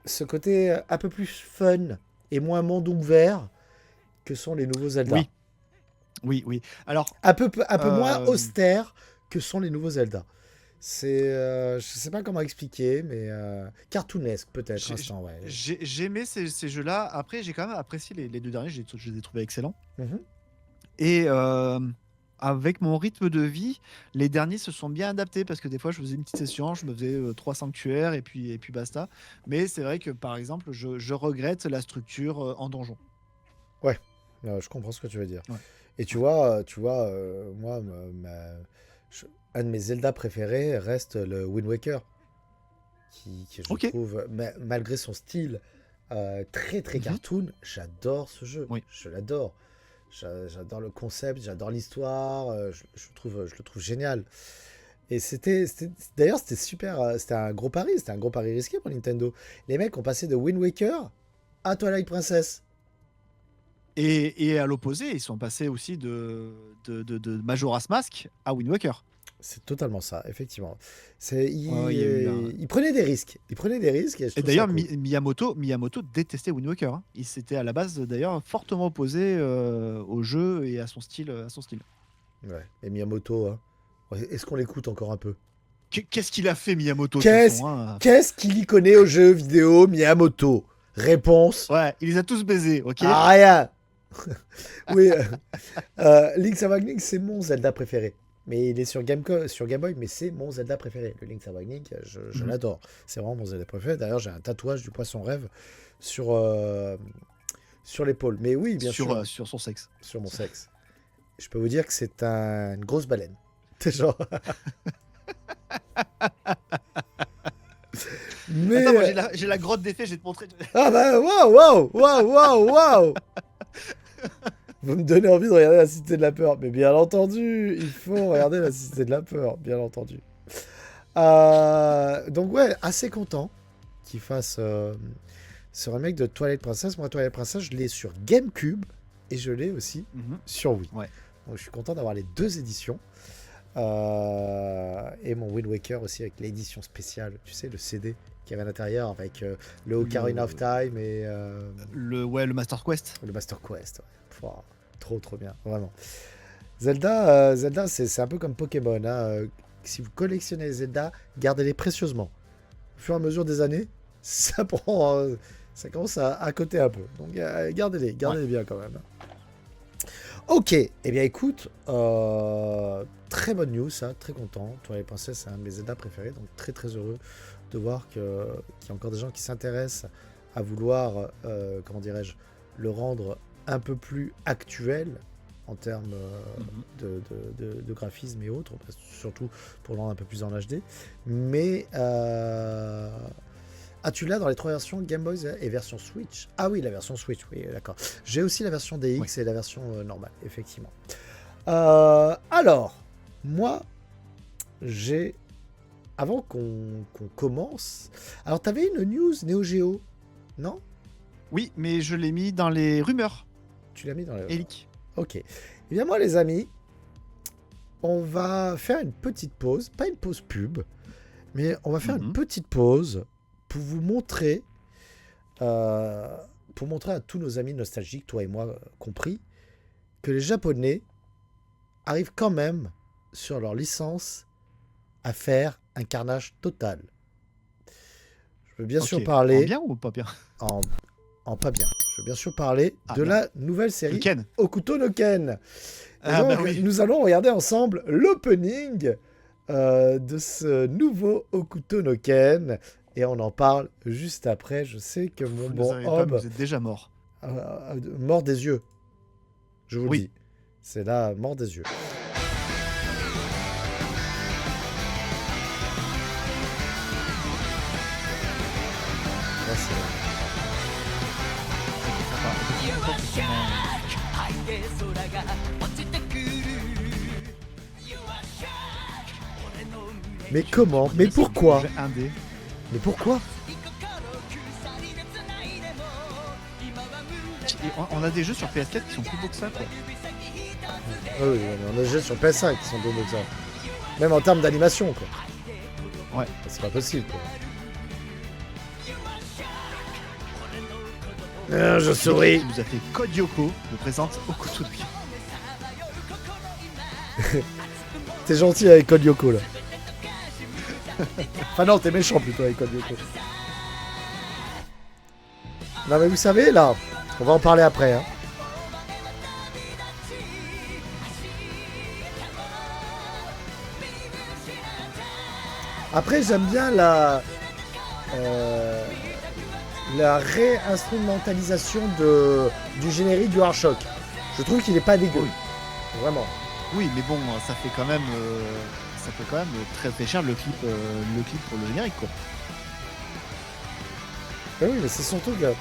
ce côté un peu plus fun et moins monde ouvert que sont les nouveaux Zelda. Oui, oui, oui. Alors, Un peu moins euh, austère que sont les nouveaux Zelda. C'est, je sais pas comment expliquer, mais cartoonesque peut-être, j'ai instant, ouais. j'ai aimé ces jeux-là. Après, j'ai quand même apprécié les deux derniers. Je les ai trouvés excellents. Mhm. Et avec mon rythme de vie, les derniers se sont bien adaptés parce que des fois, je faisais une petite session, je me faisais 3 sanctuaires et puis basta. Mais c'est vrai que par exemple, je regrette la structure en donjon. Ouais, je comprends ce que tu veux dire. Ouais, Et ouais. tu vois, moi, je- un de mes Zelda préférés reste le Wind Waker, qui je Ok. trouve, malgré son style très très Mhm. cartoon, j'adore ce jeu. Oui. Je l'adore. J'adore le concept, j'adore l'histoire, je le trouve génial. Et d'ailleurs, c'était super, c'était un gros pari risqué pour Nintendo. Les mecs ont passé de Wind Waker à Twilight Princess. Et à l'opposé, ils sont passés aussi de Majora's Mask à Wind Waker. C'est totalement ça, effectivement. Ouais, ouais, il y a eu un... Il prenait des risques. Il prenait des risques et je Et trouve ça d'ailleurs, cool. Miyamoto détestait Wind Waker. Hein. Il s'était à la base d'ailleurs fortement opposé au jeu et à son style. Ouais. Et Miyamoto, hein. Ouais, est-ce qu'on l'écoute encore un peu? Qu'est-ce qu'il a fait Miyamoto de toute Qu'est-ce façon hein. qu'est-ce qu'il y connaît aux jeux vidéo, Miyamoto? Réponse, Ouais, il les a tous baisés, ok. rien. Oui, Link's Awakening, c'est mon Zelda préféré. Mais il est sur Game Boy, mais c'est mon Zelda préféré. Le Link's Awakening, je Mhm. l'adore. C'est vraiment mon Zelda préféré. D'ailleurs, j'ai un tatouage du poisson rêve sur, sur l'épaule. Mais oui, bien sûr, Sur son sexe. sur mon sexe. je peux vous dire que c'est une grosse baleine. C'est genre... Mais... Attends, moi j'ai la grotte des fées, je vais te montrer. Ah bah waouh. Vous me donnez envie de regarder la Cité de la Peur. Mais bien entendu, il faut regarder la Cité de la Peur, bien entendu. Donc ouais, assez content qu'il fasse ce remake de Twilight Princess. Moi, Twilight Princess, je l'ai sur GameCube et je l'ai aussi sur Wii. Ouais. Donc je suis content d'avoir les deux éditions. Et mon Wind Waker aussi avec l'édition spéciale, tu sais, le CD qui avait à l'intérieur avec le Ocarina of Time et le Master Quest. le Master Quest. Ouais. Pouah, trop bien, vraiment. Zelda, c'est un peu comme Pokémon. Hein. Si vous collectionnez Zelda, gardez-les précieusement. Au fur et à mesure des années, ça commence à coter un peu. Donc gardez-les bien quand même. Ok, eh bien écoute, très bonne news, ça, très content. Twilight Princess, c'est un de mes Zelda préférés, donc très heureux de voir qu'il y a encore des gens qui s'intéressent à vouloir, comment dirais-je, le rendre un peu plus actuel en termes de graphisme et autres, surtout pour le rendre un peu plus en HD. Mais tu l'as dans les 3 versions Game Boy et version Switch? Ah oui, la version Switch, oui, d'accord. J'ai aussi la version DX et la version normale, effectivement. Alors, moi, avant qu'on commence... Alors, t'avais une news Neo Geo, non? Oui, mais je l'ai mis dans les rumeurs. Tu l'as mis dans les... Elic. Ok. Eh bien, moi, les amis, on va faire une petite pause. Pas une pause pub, mais on va faire une petite pause pour vous montrer, pour montrer à tous nos amis nostalgiques, toi et moi compris, que les Japonais arrivent quand même, sur leur licence, à faire un carnage total. Je veux bien sûr parler... En bien ou pas bien? En pas bien. Je veux bien sûr parler de la nouvelle série Hokuto no Ken. Nous allons regarder ensemble l'opening de ce nouveau Hokuto no Ken. Et on en parle juste après. Je sais que mon bon Hob... Vous êtes déjà mort. Mort des yeux. Je vous le dis. C'est la mort des yeux. Mais comment? Mais pourquoi? Mais pourquoi? On a des jeux sur PS4 qui sont plus beaux que ça, quoi. Oui, on a des jeux sur PS5 qui sont plus beaux que ça. Même en termes d'animation, quoi. Ouais. C'est pas possible, quoi. Je souris. Qui nous a fait Code Yoko nous présente Hokuto no Ken. T'es gentil avec Code Yoko, là. Enfin non, t'es méchant plutôt avec Code Yoko. Non mais vous savez, là, on va en parler après. Hein. Après, j'aime bien la réinstrumentalisation du générique du Hard-Shock. Je trouve qu'il est pas dégueu. Vraiment. Oui, mais bon, ça fait quand même très cher le clip pour le générique, quoi. Ben oui, mais c'est surtout que...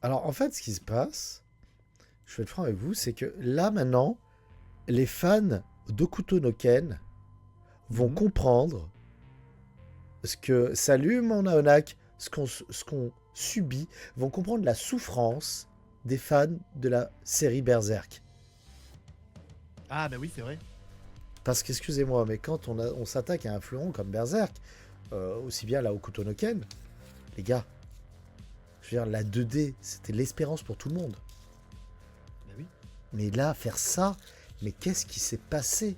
Alors, en fait, ce qui se passe, je vais être franc avec vous, c'est que là, maintenant, les fans d'Hokuto no Ken vont comprendre ce que... Salut, mon Naonak, ce qu'on subit, vont comprendre la souffrance des fans de la série Berserk. Ah, bah oui, c'est vrai. Parce qu'excusez-moi, mais quand on s'attaque à un fleuron comme Berserk, aussi bien la Hokuto no Ken, les gars, je veux dire, la 2D, c'était l'espérance pour tout le monde. Bah oui. Mais là, faire ça, mais qu'est-ce qui s'est passé?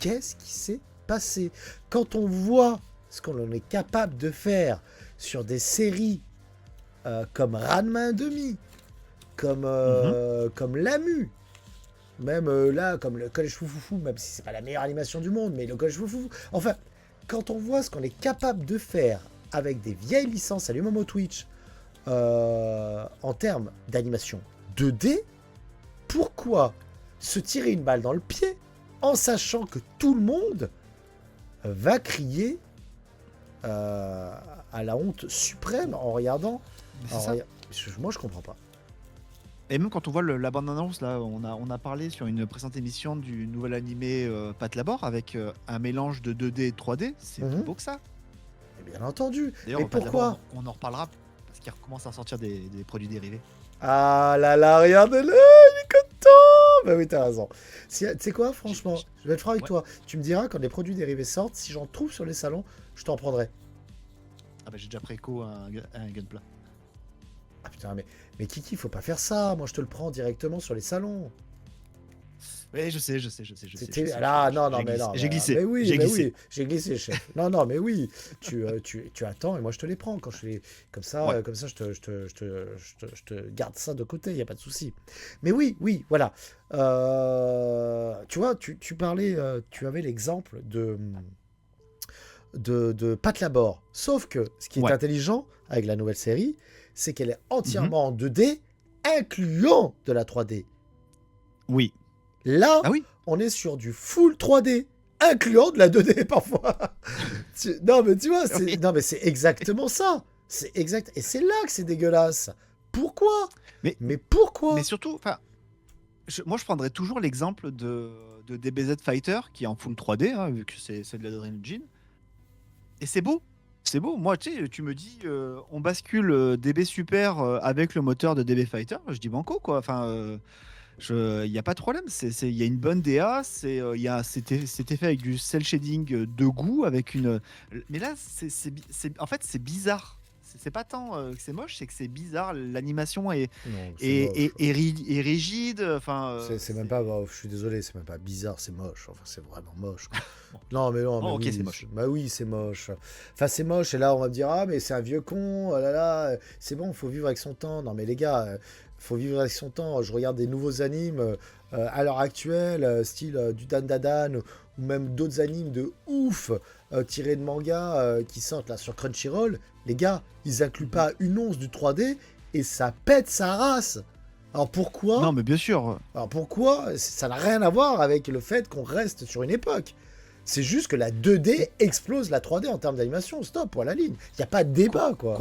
Qu'est-ce qui s'est passé? Quand on voit ce qu'on est capable de faire sur des séries comme Ranma 1,5, comme Lamu, même là, comme le Collège Foufoufou, même si c'est pas la meilleure animation du monde, mais le Collège Foufoufou. Enfin, quand on voit ce qu'on est capable de faire avec des vieilles licences, salut Momo Twitch, en termes d'animation 2D, pourquoi se tirer une balle dans le pied en sachant que tout le monde va crier à la honte suprême en regardant. Mais c'est ça. Moi, je comprends pas. Et même quand on voit la bande-annonce, là, on a parlé sur une précédente émission du nouvel animé Pat Labor avec un mélange de 2D et 3D. C'est plus beau que ça. Et bien entendu. D'ailleurs, Mais Pat pourquoi Labor, on en reparlera parce qu'il recommence à sortir des produits dérivés. Ah là là, regardez-le, il est content. Bah oui, t'as raison. Tu sais quoi, franchement, je vais être franc avec toi. Tu me diras quand les produits dérivés sortent, si j'en trouve sur les salons, je t'en prendrai. Ah bah j'ai déjà préco un Gunpla. Ah putain, mais Kiki, faut pas faire ça. Moi, je te le prends directement sur les salons. Oui, je sais. Là, non, mais non. J'ai glissé. Mais oui, j'ai mais glissé. oui, j'ai glissé, chef. Non, mais oui. Tu attends et moi, je te les prends. Quand je les... Comme ça, Ouais. je te garde ça de côté, il n'y a pas de souci. Mais oui, voilà. Tu vois, tu parlais, tu avais l'exemple de Pat Labor. Sauf que ce qui est Ouais. intelligent avec la nouvelle série, c'est qu'elle est entièrement en 2D, incluant de la 3D. Oui. Là, Ah oui. on est sur du full 3D, incluant de la 2D parfois. Non, mais tu vois, Oui. non, mais c'est exactement ça. C'est exact. Et c'est là que c'est dégueulasse. Pourquoi Mais pourquoi Mais surtout, enfin, moi je prendrais toujours l'exemple de DBZ Fighter qui est en full 3D, hein, vu que c'est de l'Adrenaline Gene. Et c'est beau. C'est beau. Moi, tu sais, tu me dis, on bascule DB Super avec le moteur de DB Fighter. Je dis banco, quoi. Enfin, il n'y a pas de problème. Il y a une bonne DA. C'était fait avec du cel shading de goût, avec une. Mais là, en fait, c'est bizarre. C'est pas tant que c'est moche, c'est que c'est bizarre. L'animation est Non, c'est moche. est rigide. Enfin, C'est même pas. Je suis désolé, c'est même pas bizarre, c'est moche. Enfin, c'est vraiment moche. Quoi. Non, mais non, mais ok, oui, c'est moche. Bah oui, c'est moche. Enfin, c'est moche. Et là, on va me dire, ah, mais c'est un vieux con. Oh là là, c'est bon, faut vivre avec son temps. Non, mais les gars, faut vivre avec son temps. Je regarde des nouveaux animes à l'heure actuelle, style du Dan Dadan, ou même d'autres animes de ouf tirés de manga qui sortent là sur Crunchyroll. Les gars, ils incluent pas une once du 3D et ça pète sa race. Alors pourquoi Non, mais bien sûr. Alors pourquoi ça n'a rien à voir avec le fait qu'on reste sur une époque. C'est juste que la 2D explose la 3D en termes d'animation. Stop, à la ligne. Il n'y a pas de débat, quoi.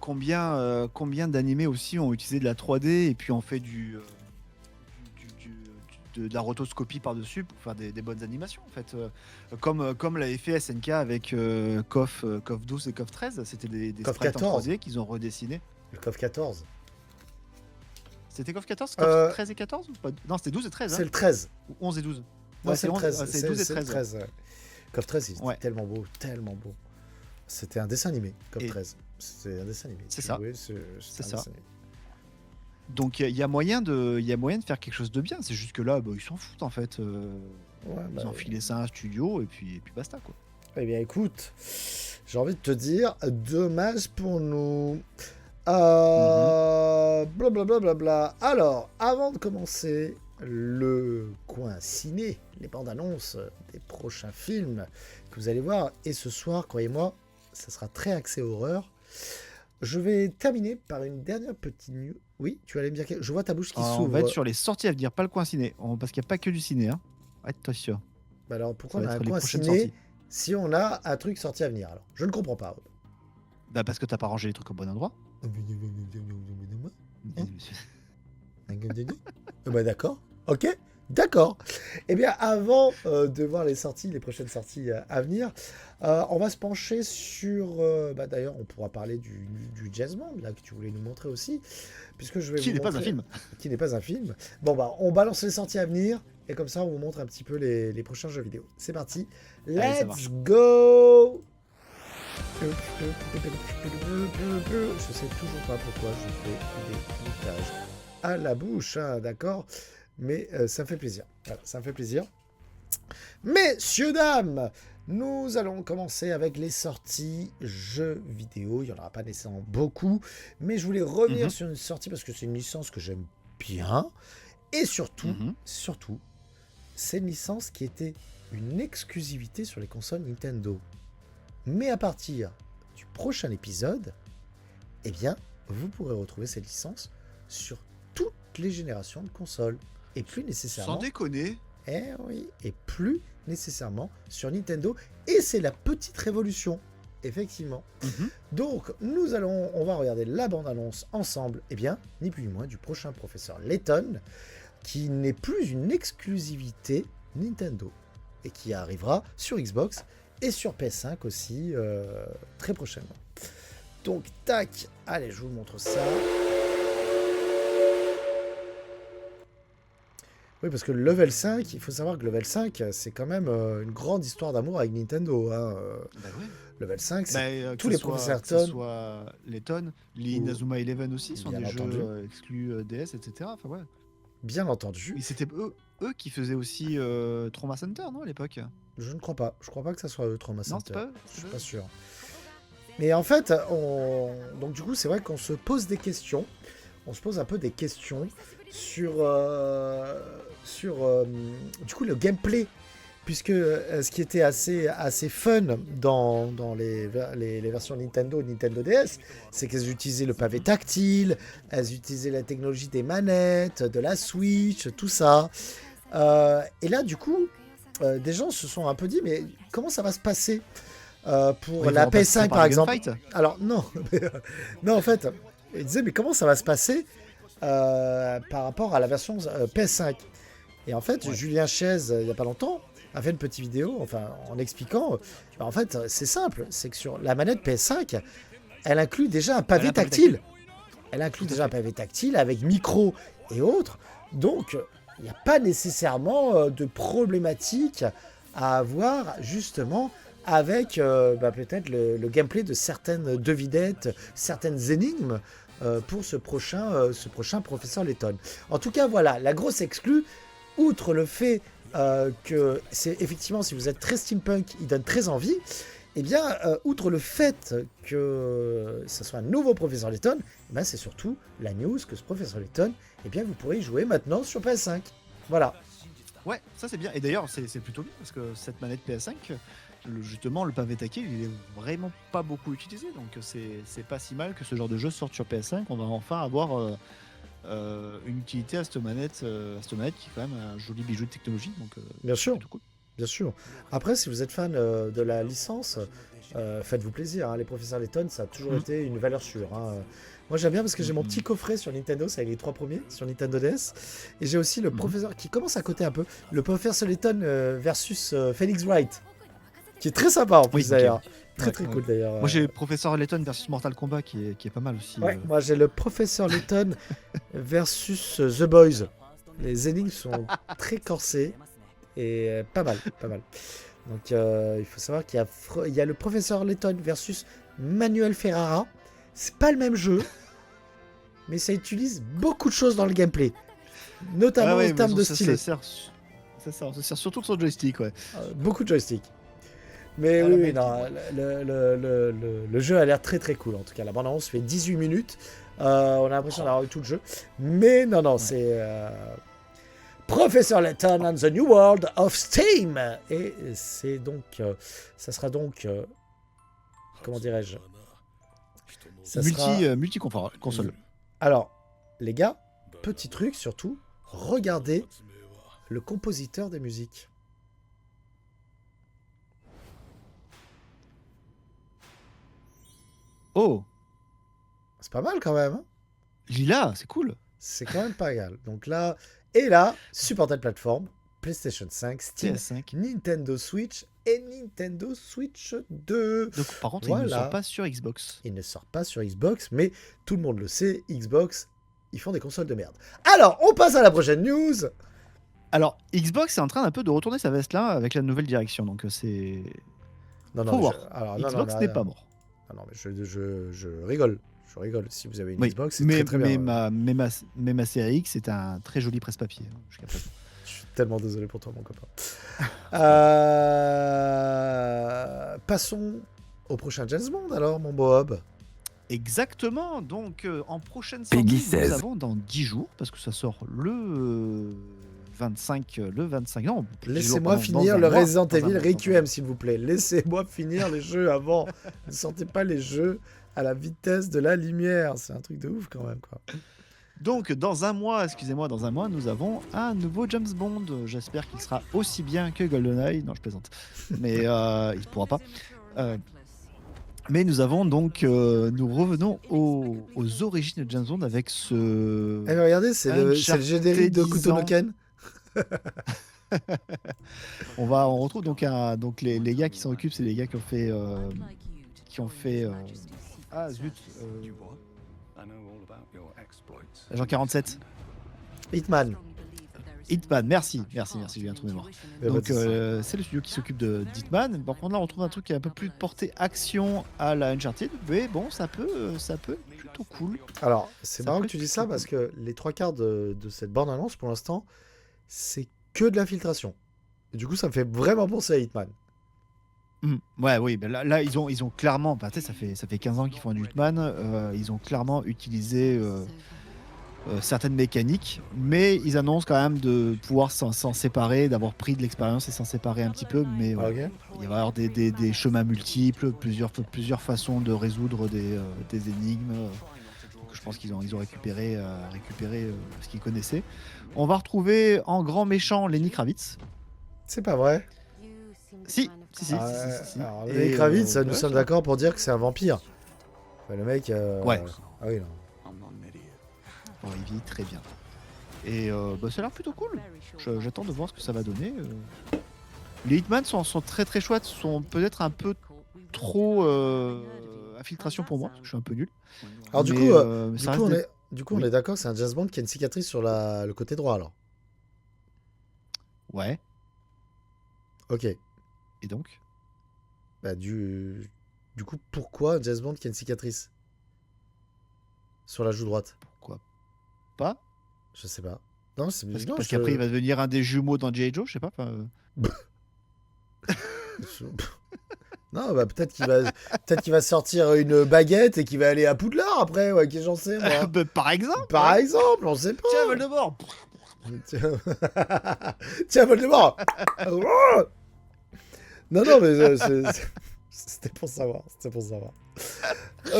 Combien d'animés aussi ont utilisé de la 3D et puis ont fait de la rotoscopie par-dessus pour faire des bonnes animations, en fait. Comme l'avait fait SNK avec KOF 12 et KOF 13. C'était des KOF sprites en 14. 3D qu'ils ont redessiné. Le KOF 14. C'était KOF 14 KOF 13 et 14 ou pas? Non, c'était 12 et 13. C'est le 13. Ou 11 et 12. Ouais, c'est le 13. C'est 12 et 13. Ouais. KOF 13, il était Ouais. tellement beau, tellement beau. C'était un dessin animé, KOF Et 13. C'était un dessin animé. C'est ça. C'est ça. Donc il y a moyen de faire quelque chose de bien. C'est juste que là, ils s'en foutent en fait. Ils ont filé ça à un studio et puis basta, quoi. Eh bien écoute, j'ai envie de te dire, dommage pour nous. Blablabla. Alors, avant de commencer le coin ciné, les bandes annonces des prochains films que vous allez voir, et ce soir, croyez-moi, ça sera très axé horreur. Je vais terminer par une dernière petite news. Oui, tu allais me dire que je vois ta bouche qui s'ouvre. On va être sur les sorties à venir, pas le coin ciné, parce qu'il n'y a pas que du ciné. Hein. Attention. Bah alors pourquoi Ça on va a un être les coin prochaines ciné sorties. si on a un truc sorti à venir alors? Je ne comprends pas. Bah parce que t'as pas rangé les trucs au bon endroit. Bah d'accord, ok, d'accord. Eh bien, avant de voir les prochaines sorties à venir, on va se pencher sur. D'ailleurs, on pourra parler du Jazz Band là que tu voulais nous montrer aussi, puisque je vais Qui vous n'est pas un montrer- film. Qui n'est pas un film. Bon on balance les sorties à venir et comme ça, on vous montre un petit peu les prochains jeux vidéo. C'est parti, ça let's marche. go. Je sais toujours pas pourquoi je fais des montages à la bouche, hein, d'accord, mais ça me fait plaisir. Voilà, ça me fait plaisir. Messieurs, dames, nous allons commencer avec les sorties jeux vidéo. Il n'y en aura pas nécessairement beaucoup, mais je voulais revenir sur une sortie parce que c'est une licence que j'aime bien. Et surtout, c'est une licence qui était une exclusivité sur les consoles Nintendo. Mais à partir du prochain épisode, eh bien, vous pourrez retrouver cette licence sur toutes les générations de consoles. Et plus nécessairement... Sans déconner. Eh oui, et plus nécessairement sur Nintendo. Et c'est la petite révolution, effectivement. Donc, on va regarder la bande-annonce ensemble, eh bien, ni plus ni moins du prochain professeur Layton, qui n'est plus une exclusivité Nintendo, et qui arrivera sur Xbox et sur PS5 aussi, très prochainement. Donc, tac, allez, je vous montre ça. Oui, parce que le level 5, il faut savoir que le level 5, c'est quand même une grande histoire d'amour avec Nintendo. Hein. Bah ouais. Level 5, c'est Bah, tous les professeurs Layton. Que ce soit Layton, l'Inazuma Eleven aussi sont Bien des entendu. jeux exclus DS, etc. Enfin, ouais. Bien entendu. Et c'était eux qui faisaient aussi Trauma Center, non, à l'époque? Je ne crois pas. Je crois pas que ça soit eux, Trauma Non, Center. c'est pas eux. Je suis pas sûr. Mais en fait, donc du coup, c'est vrai qu'on se pose des questions. On se pose un peu des questions sur du coup le gameplay, puisque ce qui était assez fun dans les versions Nintendo et Nintendo DS, c'est qu'elles utilisaient le pavé tactile, elles utilisaient la technologie des manettes, de la Switch, tout ça. Et là, du coup, des gens se sont un peu dit, mais comment ça va se passer pour Ouais, la ils vont PS5 repasser par par exemple? Gunfight. Alors non, non en fait, ils disaient mais comment ça va se passer par rapport à la version PS5? Et en fait, Ouais. Julien Chaise, il n'y a pas longtemps, a fait une petite vidéo, enfin en expliquant, bah, en fait c'est simple, c'est que sur la manette PS5, elle inclut déjà un pavé tactile. Elle inclut déjà un pavé tactile avec micro et autres, donc il n'y a pas nécessairement de problématique à avoir justement avec peut-être le gameplay de certaines devinettes, certaines énigmes pour ce prochain professeur Layton. En tout cas, voilà, la grosse exclue, outre le fait que c'est effectivement, si vous êtes très steampunk, il donne très envie, eh bien, outre le fait que ce soit un nouveau professeur Layton, eh bien, c'est surtout la news que ce professeur Layton, eh bien, vous pourrez y jouer maintenant sur PS5. Voilà. Ouais, ça c'est bien. Et d'ailleurs, c'est plutôt bien parce que cette manette PS5, justement, le pavé tactile, il est vraiment pas beaucoup utilisé. Donc c'est pas si mal que ce genre de jeu sorte sur PS5. On va enfin avoir une utilité à cette manette qui est quand même un joli bijou de technologie. Donc, Bien sûr. plutôt cool. Bien sûr. Après, si vous êtes fan de la licence, faites-vous plaisir. Hein. Les professeurs Layton, ça a toujours été une valeur sûre. Hein. Moi, j'aime bien parce que j'ai mon petit coffret sur Nintendo, c'est avec les 3 premiers sur Nintendo DS. Et j'ai aussi le professeur qui commence à coter un peu. Le professeur Layton versus Phoenix Wright, qui est très sympa en plus Oui, d'ailleurs. ok. Très très cool d'ailleurs. Moi j'ai Professeur Layton versus Mortal Kombat qui est pas mal aussi. Ouais, moi j'ai le professeur Layton versus The Boys. Les énigmes sont très corsées et pas mal, pas mal. Donc il faut savoir qu'il y a le professeur Layton versus Manuel Ferrara. C'est pas le même jeu, mais ça utilise beaucoup de choses dans le gameplay, notamment en termes de stylet. Ça sert surtout de son joystick, ouais. Beaucoup de joystick. Mais oui, non, le jeu a l'air très très cool en tout cas. La bande-annonce fait 18 minutes. On a l'impression d'avoir eu tout le jeu. Mais non, c'est Professor Layton and the New World of Steam. Et c'est donc, ça sera donc, comment dirais-je, ça sera... multi-console. Alors, les gars, petit truc surtout, regardez le compositeur des musiques. Oh, C'est pas mal quand même. Hein, Lila, c'est cool. c'est quand même pas mal. Donc là, et là, supported plateforme, PlayStation 5, Steam, PS5. Nintendo Switch et Nintendo Switch 2. Donc, par contre, il Voilà. ne sort pas sur Xbox. Il ne sort pas sur Xbox, mais tout le monde le sait, Xbox, ils font des consoles de merde. Alors, on passe à la prochaine news. Alors, Xbox est en train un peu de retourner sa veste là avec la nouvelle direction. Donc, c'est. Non, Faut mais voir. alors, Xbox non, n'est pas mort. Non, mais je rigole. Je rigole. Si vous avez une Oui, Xbox, c'est mais, très bien. mais ma série X, c'est un très joli presse-papier. Jusqu'à présent. Je suis tellement désolé pour toi, mon copain. Passons au prochain James Bond, alors, mon Bob. Exactement. Donc, en prochaine Peggy sortie, nous 16. avons dans 10 jours, parce que ça sort le 25. Non, 10 jours, Laissez-moi pardon, finir dans le un mois. Resident Dans un Evil mois, Requiem, s'il vous plaît. Laissez-moi finir les jeux avant. Ne sortez pas les jeux à la vitesse de la lumière. C'est un truc de ouf quand même, quoi. Donc, dans un mois, nous avons un nouveau James Bond. J'espère qu'il sera aussi bien que GoldenEye. Non, je plaisante. Mais il ne pourra pas. Mais nous avons donc, nous revenons aux origines de James Bond avec ce. Eh, regardez, c'est le générique de 10 Kuto no ans. Ken. On retrouve donc les gars qui s'en occupent, c'est les gars qui ont fait ah zut, Agent 47. Hitman. Hitman, merci, j'ai eu un trou de mémoire. Donc c'est le studio qui s'occupe d'Hitman. Par contre là on retrouve un truc qui est un peu plus porté action à la Uncharted, mais bon ça peut être plutôt cool. Alors c'est Ça marrant peut que tu être dis ça plutôt parce que les 3/4 de cette bande-annonce pour l'instant, c'est que de l'infiltration. Et du coup ça me fait vraiment penser à Hitman. Ouais, oui, ben là ils ont clairement, bah, tu sais, ça fait 15 ans qu'ils font du Hitman, ils ont clairement utilisé certaines mécaniques, mais ils annoncent quand même de pouvoir s'en séparer, d'avoir pris de l'expérience et s'en séparer un petit peu, mais Ah, ouais, ok. il va y avoir des chemins multiples, plusieurs façons de résoudre des énigmes. Donc je pense qu'ils ont récupéré ce qu'ils connaissaient. On va retrouver en grand méchant Lenny Kravitz. C'est pas vrai. Si. Alors, Et, Lenny Kravitz, nous ouais, sommes ça- d'accord pour dire que c'est un vampire. Enfin, le mec. Ouais. Ah oui, non. Oh, il vit très bien. Et bah, ça a l'air plutôt cool. J'attends de voir ce que ça va donner. Les Hitman sont très très chouettes, sont peut-être un peu trop infiltration pour moi, parce que je suis un peu nul. Alors du Mais, coup, ça reste des- on Oui. est d'accord que c'est un James Bond qui a une cicatrice sur le côté droit alors. Ouais, Ok. et donc Bah du coup, pourquoi un James Bond qui a une cicatrice sur la joue droite? pourquoi pas? Je sais pas. Non, c'est non, Parce qu'après il va devenir un des jumeaux dans G.I. Joe, je sais pas. je- Non, bah peut-être qu'il va sortir une baguette et qu'il va aller à Poudlard après, ouais, qu'est-ce que j'en sais moi. Bah, par exemple. Par ouais. exemple, on sait pas. Tiens, Voldemort. Tiens, Voldemort. Non, mais c'était pour savoir.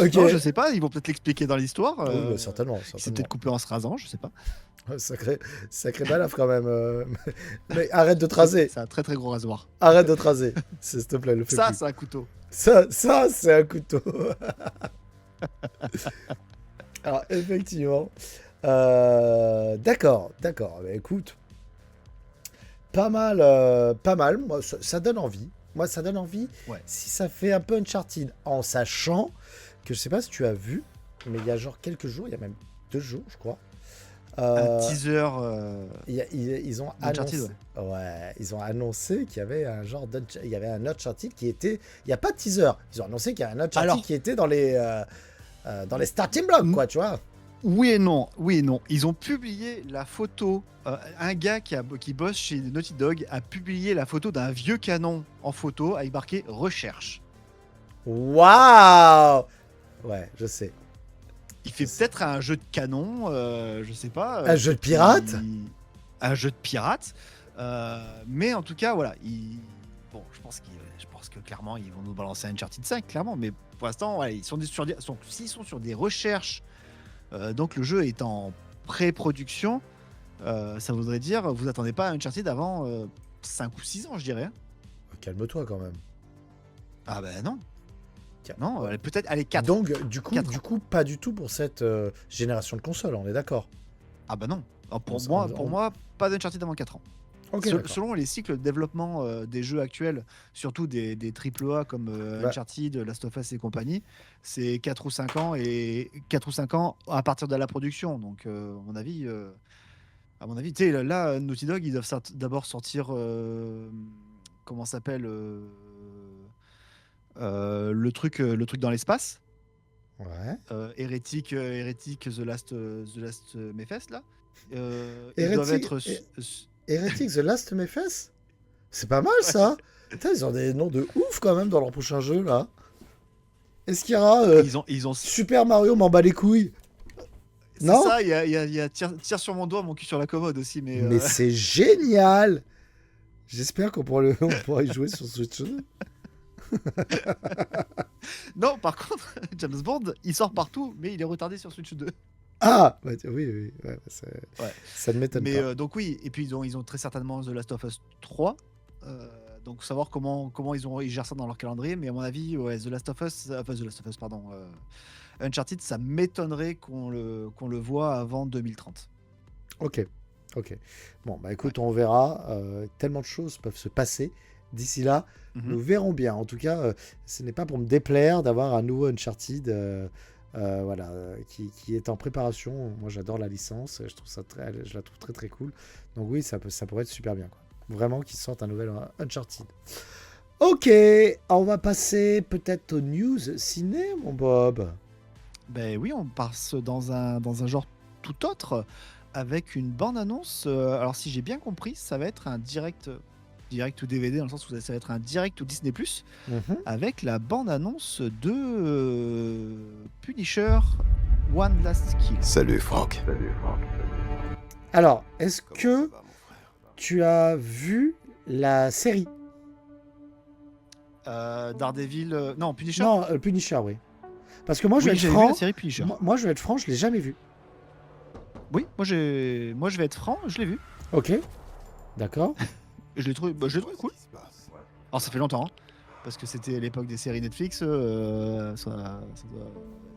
Ok. Non, je sais pas. Ils vont peut-être l'expliquer dans l'histoire. Oui, bah, certainement. C'est peut-être coupé en se rasant, je sais pas. Sacré balafre quand même. Mais arrête de te raser. C'est un très très gros rasoir. Arrête de te raser. S'il te plaît, le fais Ça, plus. c'est un couteau. Ça c'est un couteau. Alors, effectivement. D'accord. Bah, écoute. Pas mal. Moi, ça donne envie. Ça donne envie. Ouais. Si ça fait un peu Uncharted, en sachant que je sais pas si tu as vu, mais il y a genre quelques jours, il y a même 2 jours, je crois. Un teaser. Ils ont d'Uncharted, annoncé, ils ont annoncé qu'il y avait un genre il y avait un Uncharted qui était, il y a pas de teaser, ils ont annoncé qu'il y a un Uncharted Alors. qui était dans les starting blocks, quoi, tu vois. Oui et non. Ils ont publié la photo. Un gars qui bosse chez Naughty Dog a publié la photo d'un vieux canon en photo avec marqué recherche. Waouh. Ouais, je sais. Il fait peut-être un jeu de canon, je sais pas. Un jeu de pirate. Un jeu de pirate. Mais en tout cas, voilà. Bon, je pense que clairement, ils vont nous balancer Uncharted 5, clairement. Mais pour l'instant, voilà, s'ils sont sur des recherches, donc le jeu est en pré-production, ça voudrait dire, vous attendez pas Uncharted avant 5 ou 6 ans, je dirais. Calme-toi quand même. Ah ben non. Non, peut-être, allez, 4. Donc, du coup, pas du tout pour cette génération de consoles, on est d'accord. Ah bah non. Alors, pour On- moi, pas d'Uncharted avant 4 ans. Ok, d'accord. Selon les cycles de développement des jeux actuels, surtout des AAA comme Bah. Uncharted, Last of Us et compagnie, c'est 4 ou 5 ans et 4 ou 5 ans à partir de la production. Donc, à mon avis, tu sais, là, Naughty Dog, ils doivent d'abord sortir, comment ça s'appelle, le truc dans l'espace. Ouais. Hérétique, The Last Mayfest, là. Ils Hérétique- doivent être. Heretic The Last Mayfest. C'est pas mal ça. Putain, ils ont des noms de ouf quand même dans leur prochain jeu là. Est-ce qu'il y aura Ils ont. Super Mario m'en bat les couilles? C'est Non. ça, il y a tire sur mon doigt, mon cul sur la commode aussi, mais. Mais c'est génial. J'espère qu'on pourra y jouer sur Switch 2. Non, par contre, James Bond, il sort partout, mais il est retardé sur Switch 2. Ah oui, oui, ouais, Ouais. ça ne m'étonne Mais pas. donc oui, et puis ils ont très certainement The Last of Us 3. Donc savoir comment ils gèrent ça dans leur calendrier. Mais à mon avis, ouais, The Last of Us, pardon. Uncharted, ça m'étonnerait qu'on le voit avant 2030. Ok, ok. Bon, bah Ouais. écoute, on verra. Tellement de choses peuvent se passer. D'ici là, nous verrons bien. En tout cas, ce n'est pas pour me déplaire d'avoir un nouveau Uncharted voilà, qui est en préparation. Moi, j'adore la licence. Je la trouve très très cool. Donc oui, ça pourrait être super bien, quoi. Vraiment qu'ils sortent un nouvel Uncharted. Ok, on va passer peut-être aux news ciné, mon Bob. Ben oui, on passe dans un genre tout autre avec une bande-annonce. Alors si j'ai bien compris, ça va être un direct ou DVD dans le sens où ça va être un direct ou Disney+, Mhm. avec la bande-annonce de Punisher One Last Kill. Salut Franck. Alors, est-ce Comment que ça va, mon frère? tu as vu la série? Daredevil... non, Punisher. Non, Punisher, oui. Parce que moi, je vais Oui, être j'avais vu la franc. série Punisher. Moi, je vais être franc, je l'ai jamais vu. Oui, moi je vais être franc, je l'ai vu. Ok, d'accord. Et je l'ai trouvé cool. Qu'est-ce qui se passe? Alors ça fait longtemps, hein, parce que c'était à l'époque des séries Netflix,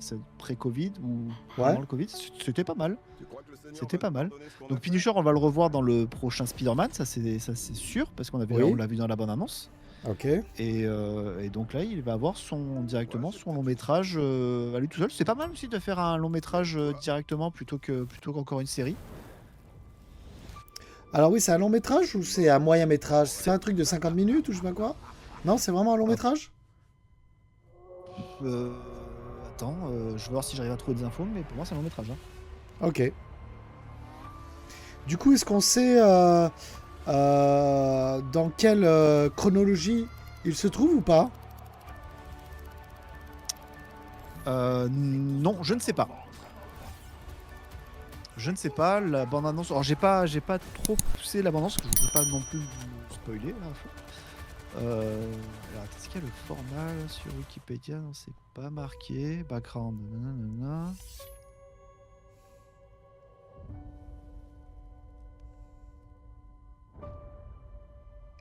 c'est pré-Covid ou Ouais. pendant le Covid, c'était pas mal. Tu crois que le Seigneur C'était va pas nous mal. pardonner ce qu'on a Donc fait? Punisher, on va le revoir dans le prochain Spider-Man, ça c'est sûr, parce qu'on Oui. l'a vu dans la bande-annonce. Ok. Et donc là, il va avoir directement son long métrage à lui tout seul. C'est pas mal aussi de faire un long métrage directement plutôt qu'encore une série. Alors oui, c'est un long métrage ou c'est un moyen métrage? C'est un truc de 50 minutes ou je sais pas quoi? Non, c'est vraiment un long Ah. métrage? Attends, je vais voir si j'arrive à trouver des infos, mais pour moi c'est un long métrage, hein. Ok. Du coup, est-ce qu'on sait dans quelle chronologie il se trouve ou pas? Non, je ne sais pas. Je ne sais pas, la bande-annonce... Alors j'ai pas trop poussé la bande-annonce, parce que je ne veux pas non plus vous spoiler, là, en fait. Alors, qu'est-ce qu'il y a le format là, sur Wikipédia? Non, c'est pas marqué. Background, nanana.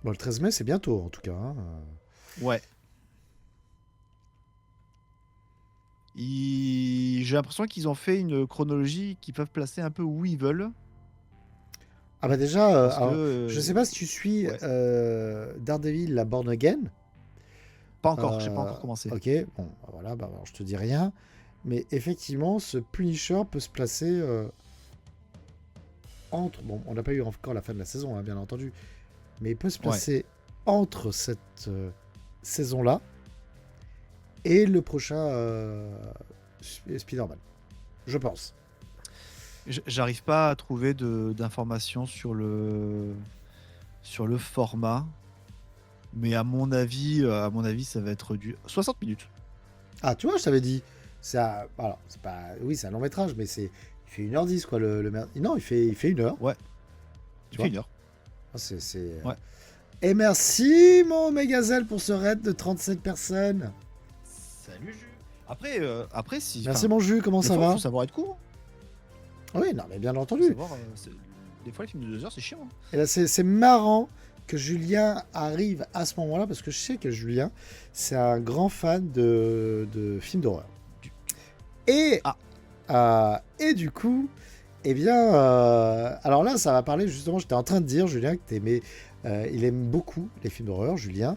Bon, le 13 mai, c'est bientôt en tout cas, hein. Ouais. J'ai l'impression qu'ils ont fait une chronologie qu'ils peuvent placer un peu où ils veulent. Ah bah déjà, Parce alors, que, je sais pas si tu suis ouais. Daredevil, la Born Again. Pas encore, j'ai pas encore commencé. Ok, bon, bah voilà, bah, alors, je te dis rien. Mais effectivement, ce Punisher peut se placer entre... Bon, on n'a pas eu encore la fin de la saison, hein, bien entendu. Mais il peut se placer entre cette saison-là et le prochain Spider-Man. Je pense. J'arrive pas à trouver d'informations sur le format. Mais à mon avis, ça va être du 60 minutes. Ah, tu vois, je t'avais dit. Alors, c'est pas... Oui, c'est un long métrage, mais il fait 1h10, quoi. Non, il fait 1h. Ouais. Tu Tu vois fais 1 heure. C'est... Ouais. Et merci, mon Mégazel, pour ce raid de 37 personnes. Salut Jus. Après si. Merci, mon jus, comment ça va? Faut savoir être court. Oui, non, mais bien Faut entendu. savoir, des fois les films de 2 heures c'est chiant, hein. Et là, c'est marrant que Julien arrive à ce moment-là, parce que je sais que Julien, c'est un grand fan de films d'horreur. Et, et du coup, eh bien, alors là, ça va parler justement, j'étais en train de dire, Julien, que il aime beaucoup les films d'horreur, Julien.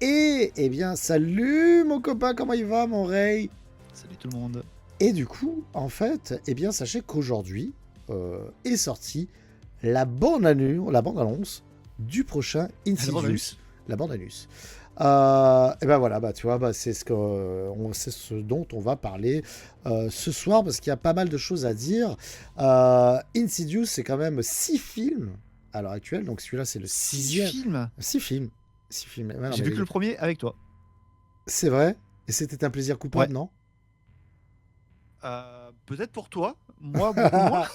Et, eh bien, salut mon copain, comment il va, mon Ray? Salut tout le monde. Et du coup, en fait, eh bien, sachez qu'aujourd'hui est sortie la bande-annonce du prochain Insidious. La bande-annonce. Et ben voilà, bah tu vois, bah, c'est ce dont on va parler ce soir, parce qu'il y a pas mal de choses à dire. Insidious, c'est quand même 6 films à l'heure actuelle, donc celui-là c'est le 6e. 6 films. 6 films. Ouais, J'ai vu que le premier avec toi. C'est vrai? Et c'était un plaisir coupable, non? Peut-être pour toi, moi beaucoup moins.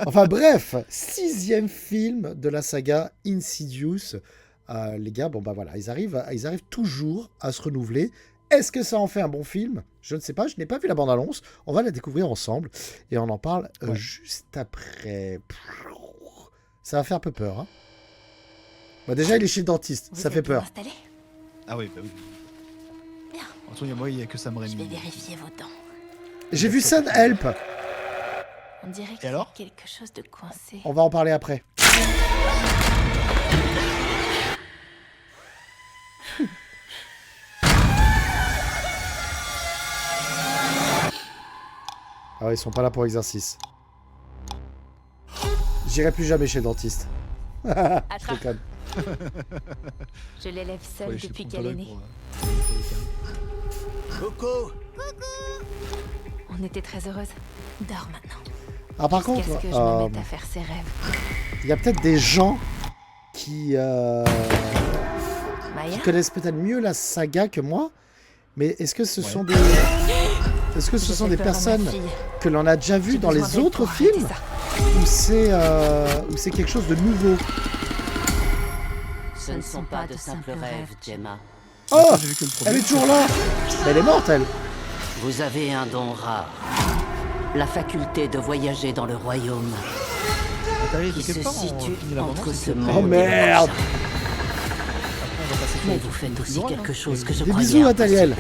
Enfin bref, 6e film de la saga Insidious. les gars, bon bah voilà, ils arrivent toujours à se renouveler. Est-ce que ça en fait un bon film? Je ne sais pas, je n'ai pas vu la bande-annonce. On va la découvrir ensemble et on en parle juste après. Ça va faire un peu peur. Hein. Bah déjà, il est chez le dentiste, ça fait peur. Installé? Ah oui, bah oui. Bien. En tout cas, moi, il n'y a que Sam Je Raimi. vais vérifier vos dents. J'ai vu Sun Help. On dirait qu'il y alors a quelque chose de coincé. On va en parler après. Ah ouais, ils sont pas là pour l'exercice. J'irai plus jamais chez le dentiste. Je Attrape. déconne. Je l'élève seule Ouais, je depuis suis qu'elle est content née. pour, On était très heureuses. Dors maintenant. Ah par contre, Qu'est-ce que je me mette à faire ses rêves? il y a peut-être des gens qui Maya? connaissent peut-être mieux la saga que moi, mais est-ce que ce Ouais. sont des est-ce que ce J'ai sont fait des peur à ma personnes fille. que l'on a déjà vu J'ai dans besoin les d'aide autres pour arrêter films ça. ou c'est quelque chose de nouveau? Ce ne sont pas de simples rêves, Gemma. Oh, j'ai vu que le elle premier. est toujours là. Mais elle est morte, elle. Vous avez un don rare. La faculté de voyager dans le royaume Attendez, qui quelque se part, on situe finit la entre bande-annonce, ce et puis monde après, Oh et merde. le prochain. on va passer sur Mais le vous truc faites plus aussi drôle, quelque hein. chose que je Des croyais bisous, impossible. Nathaniel.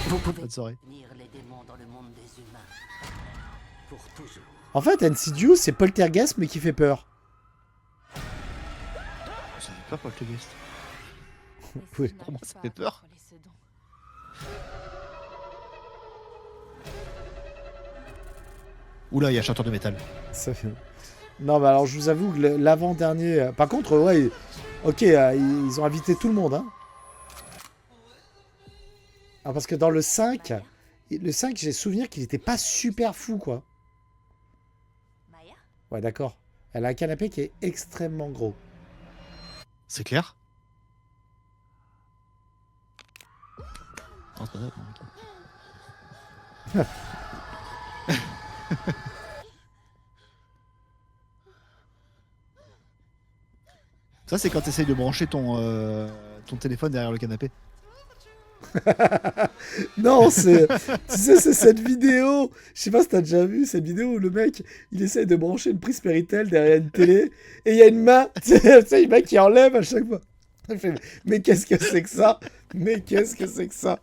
Vous pouvez Bonne soirée. tenir les démons dans le monde des humains. Pour toujours. En fait, Insidious, c'est Poltergeist, mais qui fait peur. Ça fait peur, Poltergeist. Oui. Pour moi, ça fait peur. Oula, il y a un chanteur de métal. Ça fait- Non, mais alors, je vous avoue que l'avant-dernier... Par contre, ouais, ok, ils ont invité tout le monde, hein. Ah, parce que dans le 5, j'ai souvenir qu'il était pas super fou, quoi. Maya? Ouais, d'accord. Elle a un canapé qui est extrêmement gros. C'est clair? Non, c'est pas ça, ok. Ça, c'est quand tu essayes de brancher ton téléphone derrière le canapé. Non, c'est... tu sais, c'est cette vidéo... Je sais pas si t'as déjà vu cette vidéo où le mec, il essaye de brancher une prise Péritel derrière une télé et il y a une main, tu sais, le mec qui enlève à chaque fois. Il fait, mais qu'est-ce que c'est que ça? Mais qu'est-ce que c'est que ça?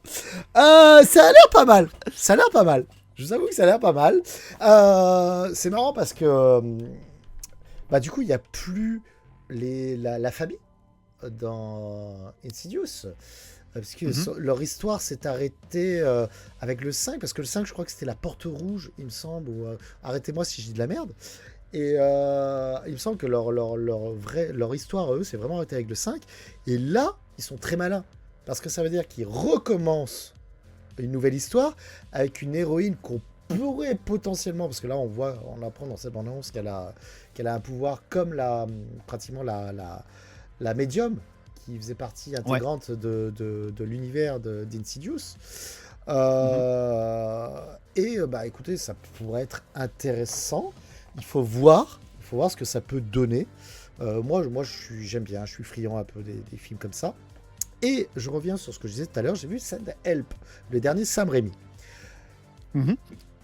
Ça a l'air pas mal. Ça a l'air pas mal. Je vous avoue que ça a l'air pas mal. C'est marrant parce que... bah du coup, il n'y a plus la famille dans Insidious. Parce que leur histoire s'est arrêtée avec le 5, parce que le 5, je crois que c'était la porte rouge, il me semble, ou arrêtez-moi si je dis de la merde. Et il me semble que leur histoire, eux, c'est vraiment arrêté avec le 5. Et là, ils sont très malins, parce que ça veut dire qu'ils recommencent une nouvelle histoire avec une héroïne qu'on pourrait potentiellement, parce que là, on apprend dans cette bande-annonce qu'elle a un pouvoir comme pratiquement la médium, qui faisait partie intégrante de l'univers d'Insidious. Et bah écoutez, ça pourrait être intéressant. Il faut voir ce que ça peut donner. Moi j'aime bien, je suis friand un peu des films comme ça. Et je reviens sur ce que je disais tout à l'heure, j'ai vu Send Help, le dernier Sam Raimi.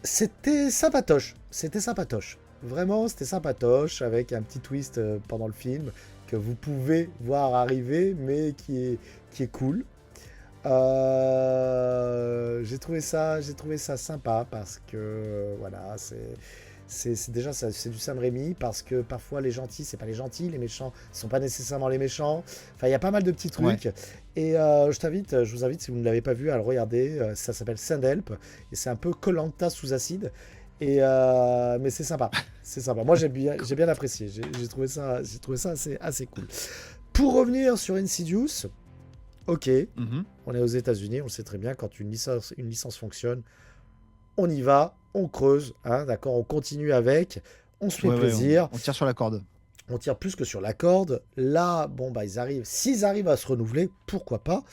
C'était sympatoche. Vraiment, c'était sympatoche, avec un petit twist pendant le film que vous pouvez voir arriver, mais qui est cool. J'ai trouvé ça sympa parce que voilà, c'est déjà c'est du Sam Raimi, parce que parfois les gentils c'est pas les gentils, les méchants sont pas nécessairement les méchants. Enfin, il y a pas mal de petits trucs. Ouais. Et je vous invite, si vous ne l'avez pas vu, à le regarder. Ça s'appelle Send Help et c'est un peu Koh-Lanta sous acide. Et mais c'est sympa. Moi j'ai bien apprécié. J'ai trouvé ça assez cool. Pour revenir sur Insidious, ok, on est aux États-Unis, on le sait très bien, quand une licence fonctionne, on y va, on creuse, hein, d'accord, on continue avec, on se fait plaisir. On tire sur la corde. On tire plus que sur la corde. Là, bon bah s'ils arrivent à se renouveler, pourquoi pas.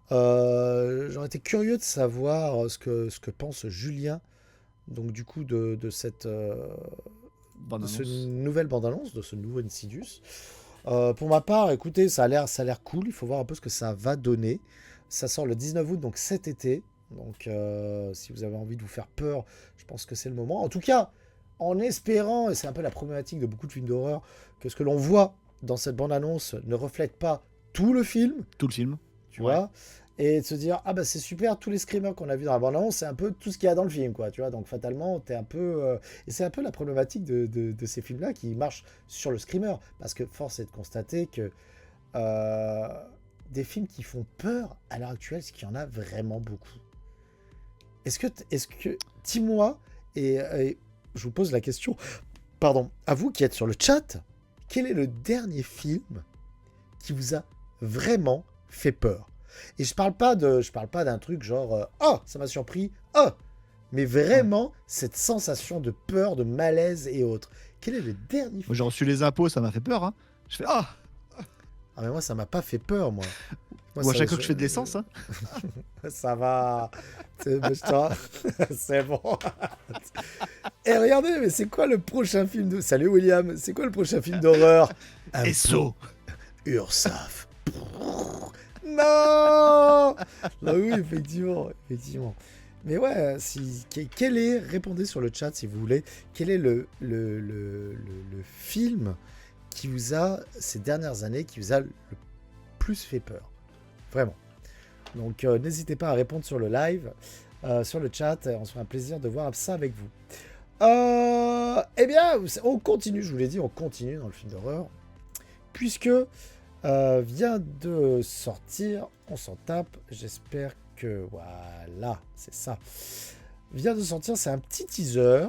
J'aurais été curieux de savoir ce que pense Julien. Donc du coup de cette nouvelle bande-annonce, de ce nouveau Insidious. Pour ma part, écoutez, ça a l'air cool. Il faut voir un peu ce que ça va donner. Ça sort le 19 août, donc cet été. Donc, si vous avez envie de vous faire peur, je pense que c'est le moment. En tout cas, en espérant, et c'est un peu la problématique de beaucoup de films d'horreur, que ce que l'on voit dans cette bande-annonce ne reflète pas tout le film, Tout le film. tu Ouais. vois, et de se dire, ah bah c'est super, tous les screamers qu'on a vus dans la bande-annonce, c'est un peu tout ce qu'il y a dans le film, quoi, tu vois. Donc, fatalement, t'es un peu. Et c'est un peu la problématique de ces films-là qui marchent sur le screamer. Parce que force est de constater que euh, des films qui font peur à l'heure actuelle, c'est qu'il y en a vraiment beaucoup. Dis-moi, et je vous pose la question, pardon, à vous qui êtes sur le chat, quel est le dernier film qui vous a vraiment fait peur? Et je parle pas d'un truc genre, oh, ça m'a surpris, oh, mais vraiment cette sensation de peur, de malaise et autres. Quel est le dernier Moi, film? j'ai reçu les impôts, ça m'a fait peur. Hein. Je fais ah. Ah, mais moi, ça m'a pas fait peur, moi. Moi, Ou à ça, chaque fois que je fais de l'essence. Hein. ça va. C'est bon. Et regardez, mais c'est quoi le prochain film de... Salut William, c'est quoi le prochain film d'horreur? Et saut. Ursaf. Non. Bah oui, effectivement. Mais ouais, quel est, répondez sur le chat si vous voulez, quel est le film qui vous a, ces dernières années, qui vous a le plus fait peur? Vraiment. Donc n'hésitez pas à répondre sur le live, sur le chat, on se fera un plaisir de voir ça avec vous. Eh bien, on continue, je vous l'ai dit, on continue dans le film d'horreur, puisque vient de sortir, on s'en tape, j'espère que, voilà, c'est ça, vient de sortir, c'est un petit teaser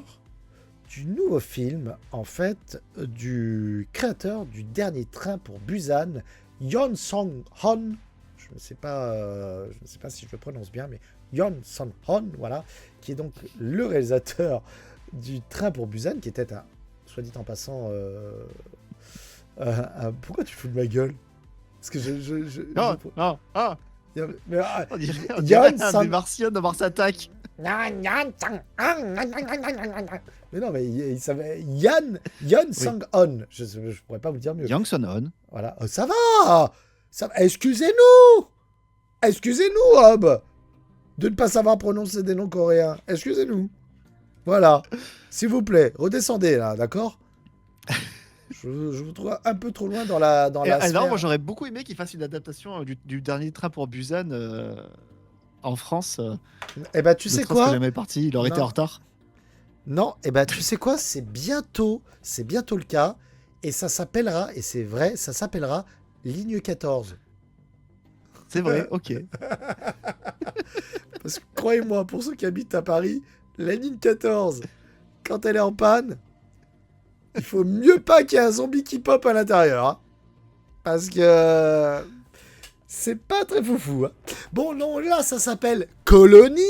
du nouveau film, en fait, du créateur du dernier train pour Busan, Yeon Sang-hun. Je ne sais pas si je le prononce bien, mais Yeon Sang-hun, voilà, qui est donc le réalisateur du train pour Busan, qui était un, soit dit en passant, pourquoi tu fous de ma gueule? Parce que Non, non, ah. mais, On dirait Yeon un Sang- des Martiens dans Mars Attack. Mais non, mais il s'appelle Yeon Sang-hun. Je pourrais pas vous dire mieux. Yang Son-on. Voilà. Ça va. Excusez-nous, Hob, de ne pas savoir prononcer des noms coréens. Excusez-nous. Voilà. S'il vous plaît, redescendez là, d'accord? je vous trouve un peu trop loin dans la Alors, sphère. moi, j'aurais beaucoup aimé qu'il fasse une adaptation du dernier train pour Busan en France. Eh ben, tu Le sais train serait quoi? jamais parti, il aurait été Non. en retard. Non, eh ben, tu sais quoi? C'est bientôt le cas. Et ça s'appellera, et c'est vrai, ça s'appellera Ligne 14. C'est vrai, ok. Parce que croyez-moi, pour ceux qui habitent à Paris, la ligne 14, quand elle est en panne, il faut mieux pas qu'il y ait un zombie qui pop à l'intérieur. Hein. Parce que c'est pas très foufou. Hein. Bon, non, là, ça s'appelle Colonie.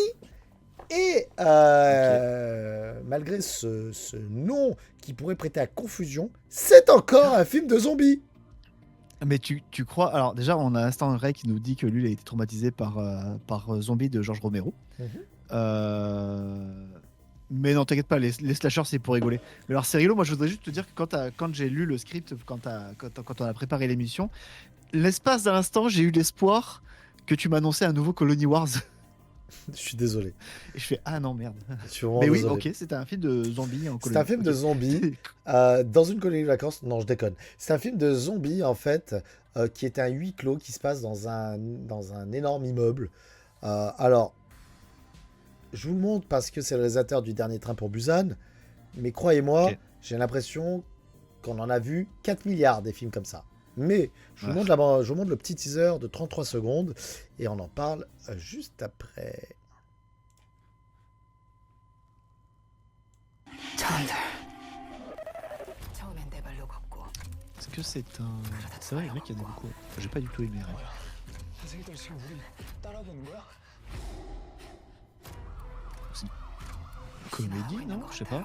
Et malgré ce nom qui pourrait prêter à confusion, c'est encore un film de zombies. Mais tu crois... Alors déjà, on a Instant Ray qui nous dit que lui, il a été traumatisé par Zombie de George Romero. Mais non, t'inquiète pas, les slashers, c'est pour rigoler. Mais alors, c'est rigolo, moi, je voudrais juste te dire que quand j'ai lu le script, quand on a préparé l'émission, l'espace d'un instant, j'ai eu l'espoir que tu m'annonçais un nouveau Colony Wars. Je suis désolé. Et je fais, ah non, merde. Je suis vraiment Mais oui, désolé. ok, c'était un film de zombies en colonie. C'est un film de zombies dans une colonie de vacances. Non, je déconne. C'est un film de zombies, en fait, qui est un huis clos qui se passe dans un énorme immeuble. Alors, je vous le montre parce que c'est le réalisateur du dernier train pour Busan. Mais croyez-moi, Ok. j'ai l'impression qu'on en a vu 4 milliards des films comme ça. Mais je vous, Ouais. montre je vous montre le petit teaser de 33 secondes et on en parle juste après. Est-ce que c'est un... C'est vrai, les mecs, il y en a beaucoup. J'ai pas du tout aimé. Ray. C'est une comédie, non? Je sais pas.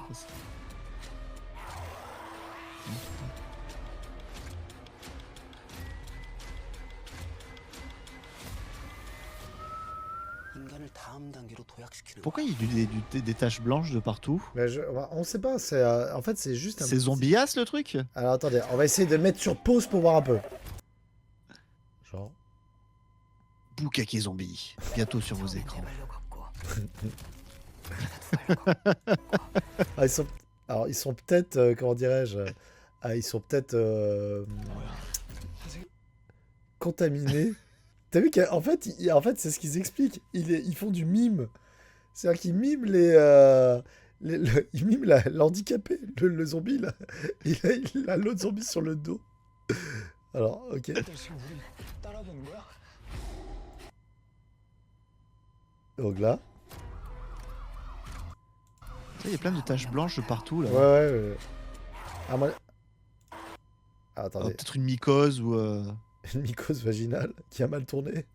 Pourquoi il y a des taches blanches de partout? Mais on sait pas, en fait c'est juste un C'est zombias le truc? Alors attendez, on va essayer de le mettre sur pause pour voir un peu. Genre... Bukake zombie, bientôt sur vos écrans. Alors ils sont peut-être, comment dirais-je, ils sont peut-être contaminés. T'as vu qu'en fait, c'est ce qu'ils expliquent. Ils font du mime. C'est-à-dire qu'ils miment ils miment l'handicapé, le zombie là. Il a l'autre zombie sur le dos. Alors, ok. Donc là. Il y a plein de taches blanches de partout là. Ouais. Ah, moi... Ah, Alors, attendez. peut-être une mycose ou. Une mycose vaginale qui a mal tourné.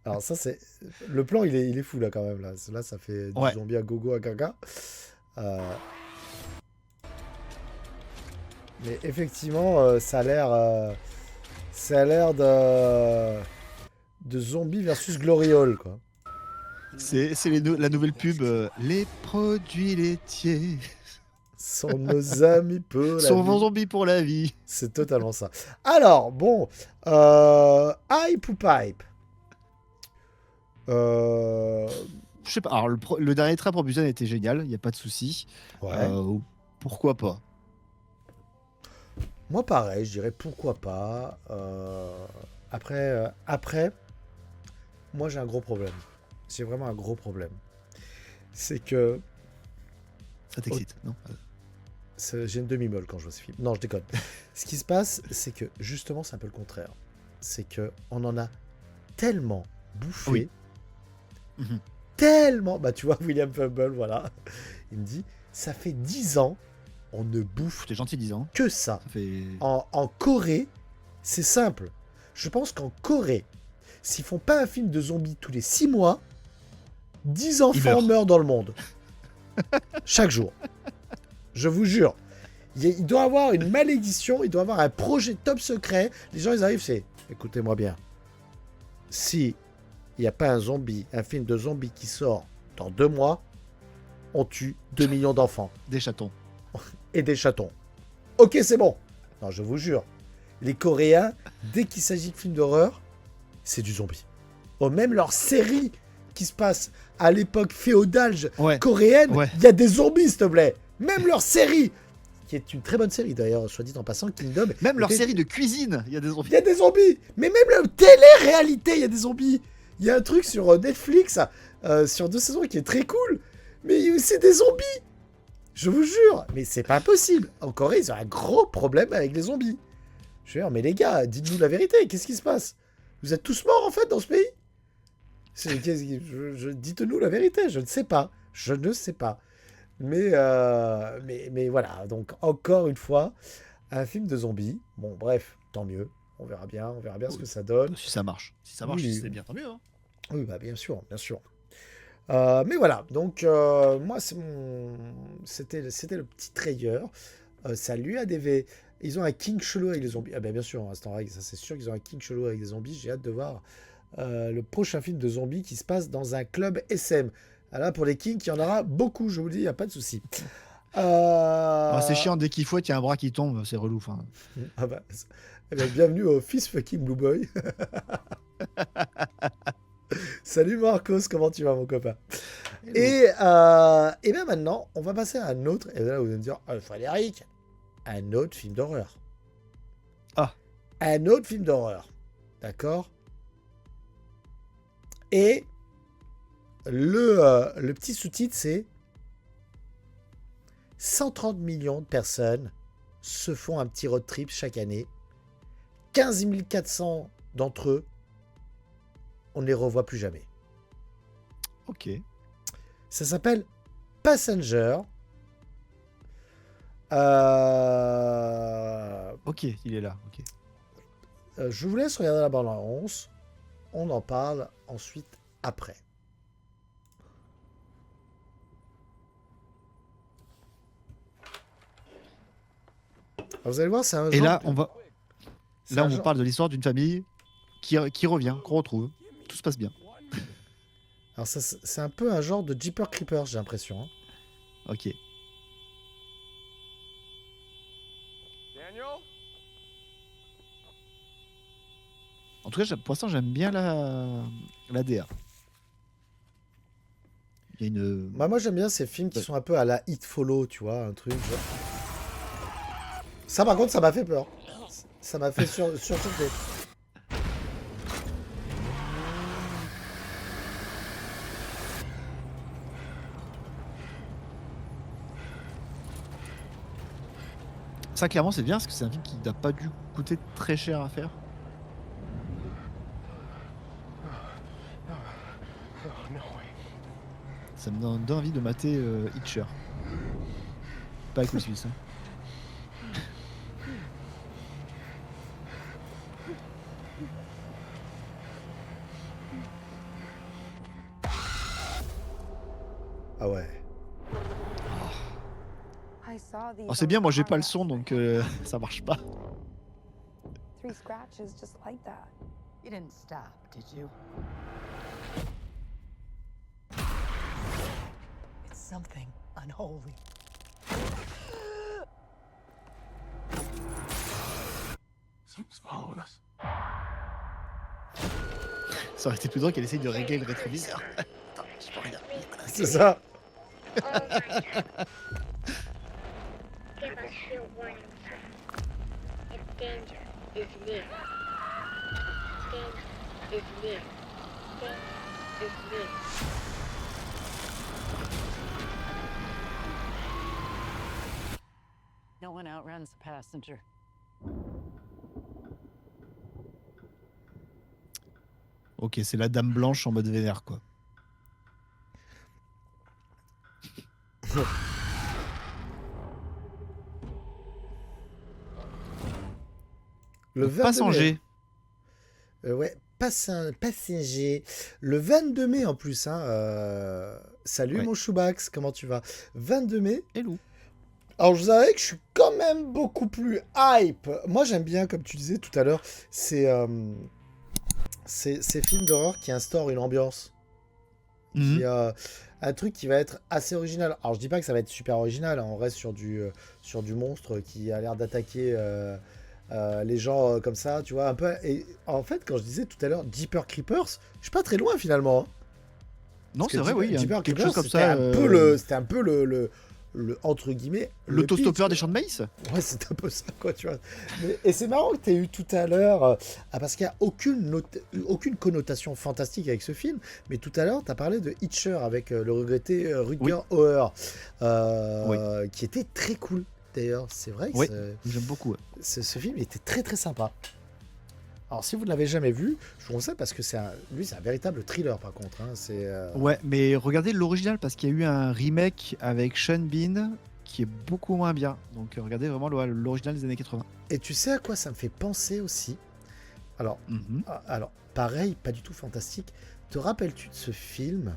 Alors ça c'est... Le plan il est fou là quand même. Là ça fait du zombie à gogo à gaga. Mais effectivement ça a l'air de zombie versus Gloriole quoi. C'est la nouvelle pub. Les produits laitiers sont nos amis pour la sont vie. vos zombies pour la vie. C'est totalement ça. Alors bon, hype ou pas hype? Je sais pas. Alors le dernier Train pour Busan était génial, il n'y a pas de souci. Ouais. Pourquoi pas? Moi pareil, je dirais pourquoi pas. Après, moi j'ai un gros problème. J'ai vraiment un gros problème. C'est que... Ça t'excite, non? J'ai une demi-molle quand je vois ce film. Non, je déconne. Ce qui se passe, c'est que justement, c'est un peu le contraire. C'est que on en a tellement bouffé. Oui. Tellement... Bah tu vois, William Fumble, voilà. Il me dit, ça fait 10 ans, on ne bouffe T'es gentil 10 ans. que ça. Ça fait... En Corée, c'est simple. Je pense qu'en Corée, s'ils font pas un film de zombies tous les 6 mois, 10 enfants meurent dans le monde. Chaque jour. Je vous jure. Il doit avoir une malédiction, il doit avoir un projet top secret. Les gens, ils arrivent, c'est... Écoutez-moi bien. Si il n'y a pas un film de zombies qui sort dans 2 mois, on tue 2 millions d'enfants. Des chatons. Et des chatons. Ok, c'est bon. Non, je vous jure. Les Coréens, dès qu'il s'agit de films d'horreur, c'est du zombie. Oh, même leur série qui se passe à l'époque féodale coréenne, il y a des zombies, s'il te plaît. Même leur série, qui est une très bonne série d'ailleurs, soit dit en passant, Kingdom. Même leur série de cuisine, il y a des zombies. Il y a des zombies. Mais même la télé-réalité, il y a des zombies. Il y a un truc sur Netflix, sur 2 saisons, qui est très cool. Mais c'est des zombies. Je vous jure. Mais c'est pas possible. En Corée, ils ont un gros problème avec les zombies. Je veux dire, mais les gars, dites-nous la vérité. Qu'est-ce qui se passe? Vous êtes tous morts, en fait, dans ce pays? Dites-nous la vérité. Je ne sais pas. Je ne sais pas. Mais voilà. Donc, encore une fois, un film de zombies. Bon, bref, tant mieux. On verra bien ce que ça donne. Si ça marche. Si ça marche, c'est bien, tant mieux. Hein. Oui, bah, bien sûr, bien sûr. Mais voilà, donc moi, c'était le petit trailer. Ça lui a des... Ils ont un king chelou avec les zombies. Ah ben bien sûr, Instant Reg, ça c'est sûr qu'ils ont un king chelou avec des zombies. J'ai hâte de voir le prochain film de zombies qui se passe dans un club SM. Là, pour les kings, il y en aura beaucoup, je vous le dis, il n'y a pas de souci. C'est chiant, dès qu'il faut, il y a un bras qui tombe, c'est relou. Ah bah, bienvenue au Fist Fucking Blue Boy. Salut Marcos, comment tu vas mon copain? Et bien maintenant, on va passer à un autre. Et là, vous allez me dire, Frédéric, un autre film d'horreur. Ah. Un autre film d'horreur. D'accord? Et le petit sous-titre, c'est 130 millions de personnes se font un petit road trip chaque année. 15 400 d'entre eux, on ne les revoit plus jamais. Ok. Ça s'appelle Passenger. Ok, il est là. Ok. Je vous laisse regarder la bande-annonce. On en parle ensuite après. Alors, vous allez voir, c'est un Et genre... là, on vous parle de l'histoire d'une famille qui revient, qu'on retrouve. Tout se passe bien. Alors ça, c'est un peu un genre de Jeepers Creepers, j'ai l'impression. Hein. Ok. En tout cas, pour l'instant, j'aime bien la DA. Il y a une... Bah, moi j'aime bien ces films qui sont un peu à la It Follow, tu vois, un truc. Genre... Ça par contre, ça m'a fait peur. Ça m'a fait surchoquer. Ça, clairement, c'est bien parce que c'est un film qui n'a pas dû coûter très cher à faire. Ça me donne envie de mater Hitcher. Pas avec le Suisse. Hein. Ah ouais. Alors c'est bien, moi j'ai pas le son donc ça marche pas. 3 scratches just like that. You didn't stop, did you? It's something unholy. Something's following us. Ça aurait été plus drôle qu'elle essaye de régler le rétroviseur. Attends, je peux rien. C'est ça. Give us your warning sign. If danger is near. Danger is near. Danger is near. No one outruns a passenger. Ok, c'est la dame blanche en mode vénère quoi. Le passager. Ouais, passager. Le 22 mai en plus. Hein, salut Ouais. mon Choubax, comment tu vas? 22 mai. Hello. Alors je vous avais que je suis quand même beaucoup plus hype. Moi j'aime bien, comme tu disais tout à l'heure, ces films d'horreur qui instaurent une ambiance. Qui un truc qui va être assez original. Alors je dis pas que ça va être super original, hein, on reste sur du monstre qui a l'air d'attaquer les gens comme ça, tu vois, un peu. Et en fait, quand je disais tout à l'heure Jeepers Creepers, je suis pas très loin finalement. Hein. Non, Parce c'est que vrai, oui. Il y a Jeepers quelque Creepers, chose comme c'était ça. c'était un peu le entre guillemets L'autostoppeur des pitch, champs de maïs. ouais, c'est un peu ça, quoi, tu vois. Et c'est marrant que tu aies eu tout à l'heure, parce qu'il n'y a aucune connotation fantastique avec ce film, mais tout à l'heure, tu as parlé de Hitcher avec le regretté Rutger Hauer, qui était très cool, d'ailleurs. C'est vrai que Oui, j'aime beaucoup. Ouais. ce film était très très sympa. Alors, si vous ne l'avez jamais vu, je vous conseille parce que lui, c'est un véritable thriller, par contre. Hein. Ouais, mais regardez l'original parce qu'il y a eu un remake avec Sean Bean qui est beaucoup moins bien. Donc regardez vraiment l'original des années 80. Et tu sais à quoi ça me fait penser aussi? Alors, pareil, pas du tout fantastique. Te rappelles-tu de ce film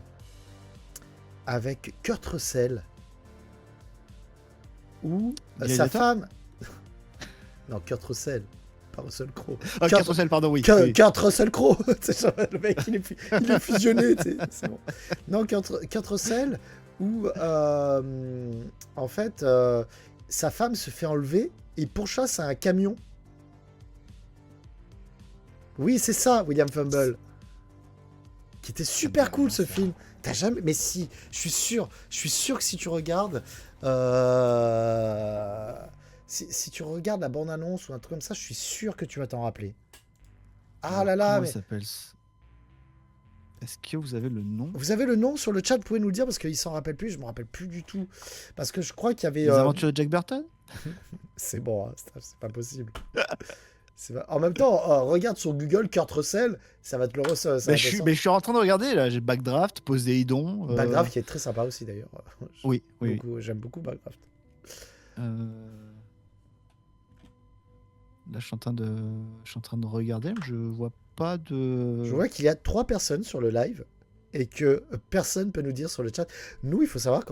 avec Kurt Russell où sa Gladiator femme... Non, Kurt Russell, pas Russell Crowe. Kurt Russell, pardon, oui. Kurt Russell Crowe. Le mec, il est fusionné. C'est bon. Non, Kurt Russell où, en fait, sa femme se fait enlever et il pourchasse à un camion. Oui, c'est ça, William Fumble. Qui était super cool, ce film. T'as jamais... Mais si, je suis sûr que si tu regardes... Si tu regardes la bande-annonce ou un truc comme ça, je suis sûr que tu vas t'en rappeler. Ah là là, Comment mais... il s'appelle? Est-ce que vous avez le nom? Vous avez le nom sur le chat, vous pouvez nous le dire parce qu'il s'en rappelle plus, je me rappelle plus du tout. Parce que je crois qu'il y avait... Les aventures de Jack Burton? C'est bon, hein, c'est pas possible. En même temps, regarde sur Google Kurt Russell, ça va te le ressortir. Mais je suis en train de regarder, là. J'ai Backdraft, Poséidon. Backdraft qui est très sympa aussi d'ailleurs. Oui. J'aime beaucoup Backdraft. Là, je suis en train de regarder, mais je vois pas de... Je vois qu'il y a 3 personnes sur le live et que personne peut nous dire sur le chat. Nous, il faut savoir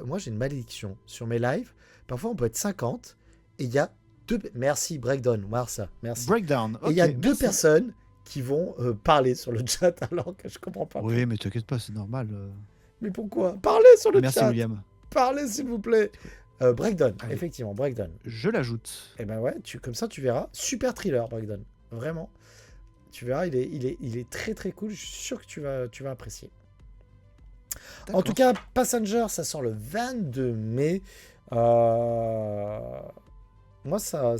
moi, j'ai une malédiction sur mes lives. Parfois, on peut être 50 et il y a 2... Merci, Breakdown, Marsa, merci. Breakdown, et il y a 2 personnes qui vont parler sur le chat alors que je comprends pas. Oui, mais t'inquiète pas, c'est normal. Mais pourquoi? Parlez sur le Merci chat. William. Parlez s'il vous plaît. Breakdown, Allez. effectivement, Breakdown. Je l'ajoute. Et ben ouais, comme ça tu verras. Super thriller, Breakdown. Vraiment. Tu verras, il est très très cool. Je suis sûr que tu vas apprécier. En tout cas, Passenger, ça sort le 22 mai. Moi, ça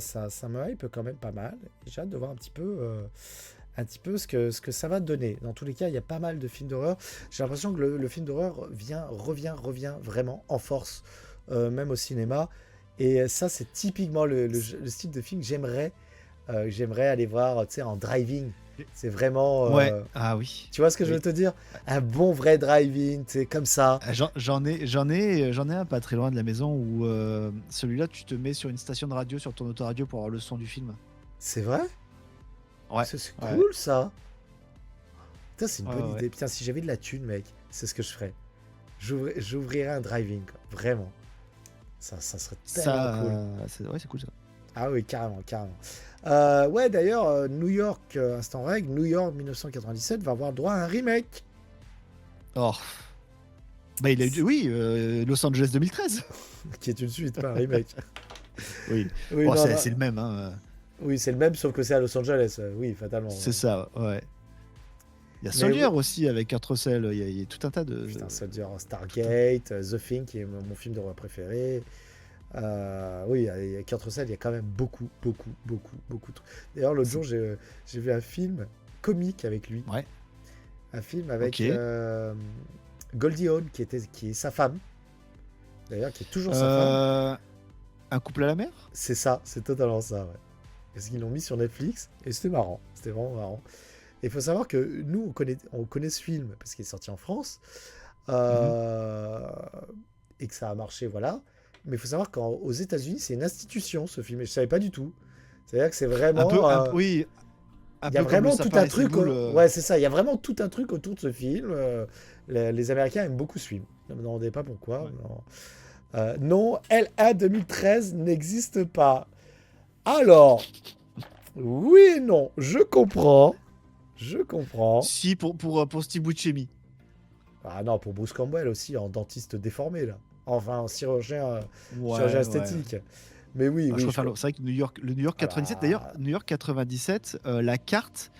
me hype quand même pas mal. J'ai hâte de voir un petit peu ce que ça va donner. Dans tous les cas, il y a pas mal de films d'horreur. J'ai l'impression que le film d'horreur revient vraiment en force, même au cinéma. Et ça, c'est typiquement le style de film que j'aimerais aller voir, tu sais, en driving. C'est vraiment... Ouais. Ah oui. Tu vois ce que je veux te dire? Un bon vrai driving, tu sais, comme ça. J'en ai un pas très loin de la maison où celui-là, tu te mets sur une station de radio, sur ton autoradio pour avoir le son du film. C'est vrai? Ouais. C'est Ouais. cool, ça. Putain, c'est une Ouais, bonne ouais. idée. Putain, si j'avais de la thune, mec, c'est ce que je ferais. J'ouvrirais un driving, quoi. Vraiment. Ça serait tellement cool. C'est cool ça. Ah oui, carrément. Ouais, d'ailleurs, New York, instant règle, New York 1997 va avoir droit à un remake. Oh. Bah, il a eu. Oui, Los Angeles 2013. Qui est une suite, pas un remake. Oui. Oui, Bon, non, non. c'est le même. Hein. Oui, c'est le même, sauf que c'est à Los Angeles. Oui, fatalement. C'est ça, ouais. Il y a Mais Soldier oui. aussi avec Kurt Russell. Il y a tout un tas de. Putain, Soldier, Stargate, The Thing, qui est mon film d'horreur préféré. Oui, il y a Kurt Russell, il y a quand même beaucoup de trucs. D'ailleurs, l'autre jour, j'ai vu un film comique avec lui. Ouais. Un film avec Ok. Goldie Hawn, qui est sa femme. D'ailleurs, qui est toujours sa femme. Un couple à la mer. C'est ça, c'est totalement ça, ouais. Parce qu'ils l'ont mis sur Netflix, et c'était marrant. C'était vraiment marrant. Et il faut savoir que nous, on connaît ce film, parce qu'il est sorti en France, et que ça a marché, voilà. Mais il faut savoir qu'aux États-Unis, c'est une institution, ce film. Et je savais pas du tout. C'est-à-dire que c'est vraiment. Oui. Il y a vraiment tout un truc. Ouais, c'est ça. Il y a vraiment tout un truc autour de ce film. Les Américains aiment beaucoup ce film. Ne me demandez pas pourquoi. Ouais. Non, LA 2013 n'existe pas. Alors, oui et non, je comprends. Si, pour Steve Buscemi. Ah non, pour Bruce Campbell aussi, en dentiste déformé, là. Enfin, en chirurgien Ouais, esthétique. Mais oui, Je oui. préfère c'est vrai que le New York 97, d'ailleurs, New York 97, la carte,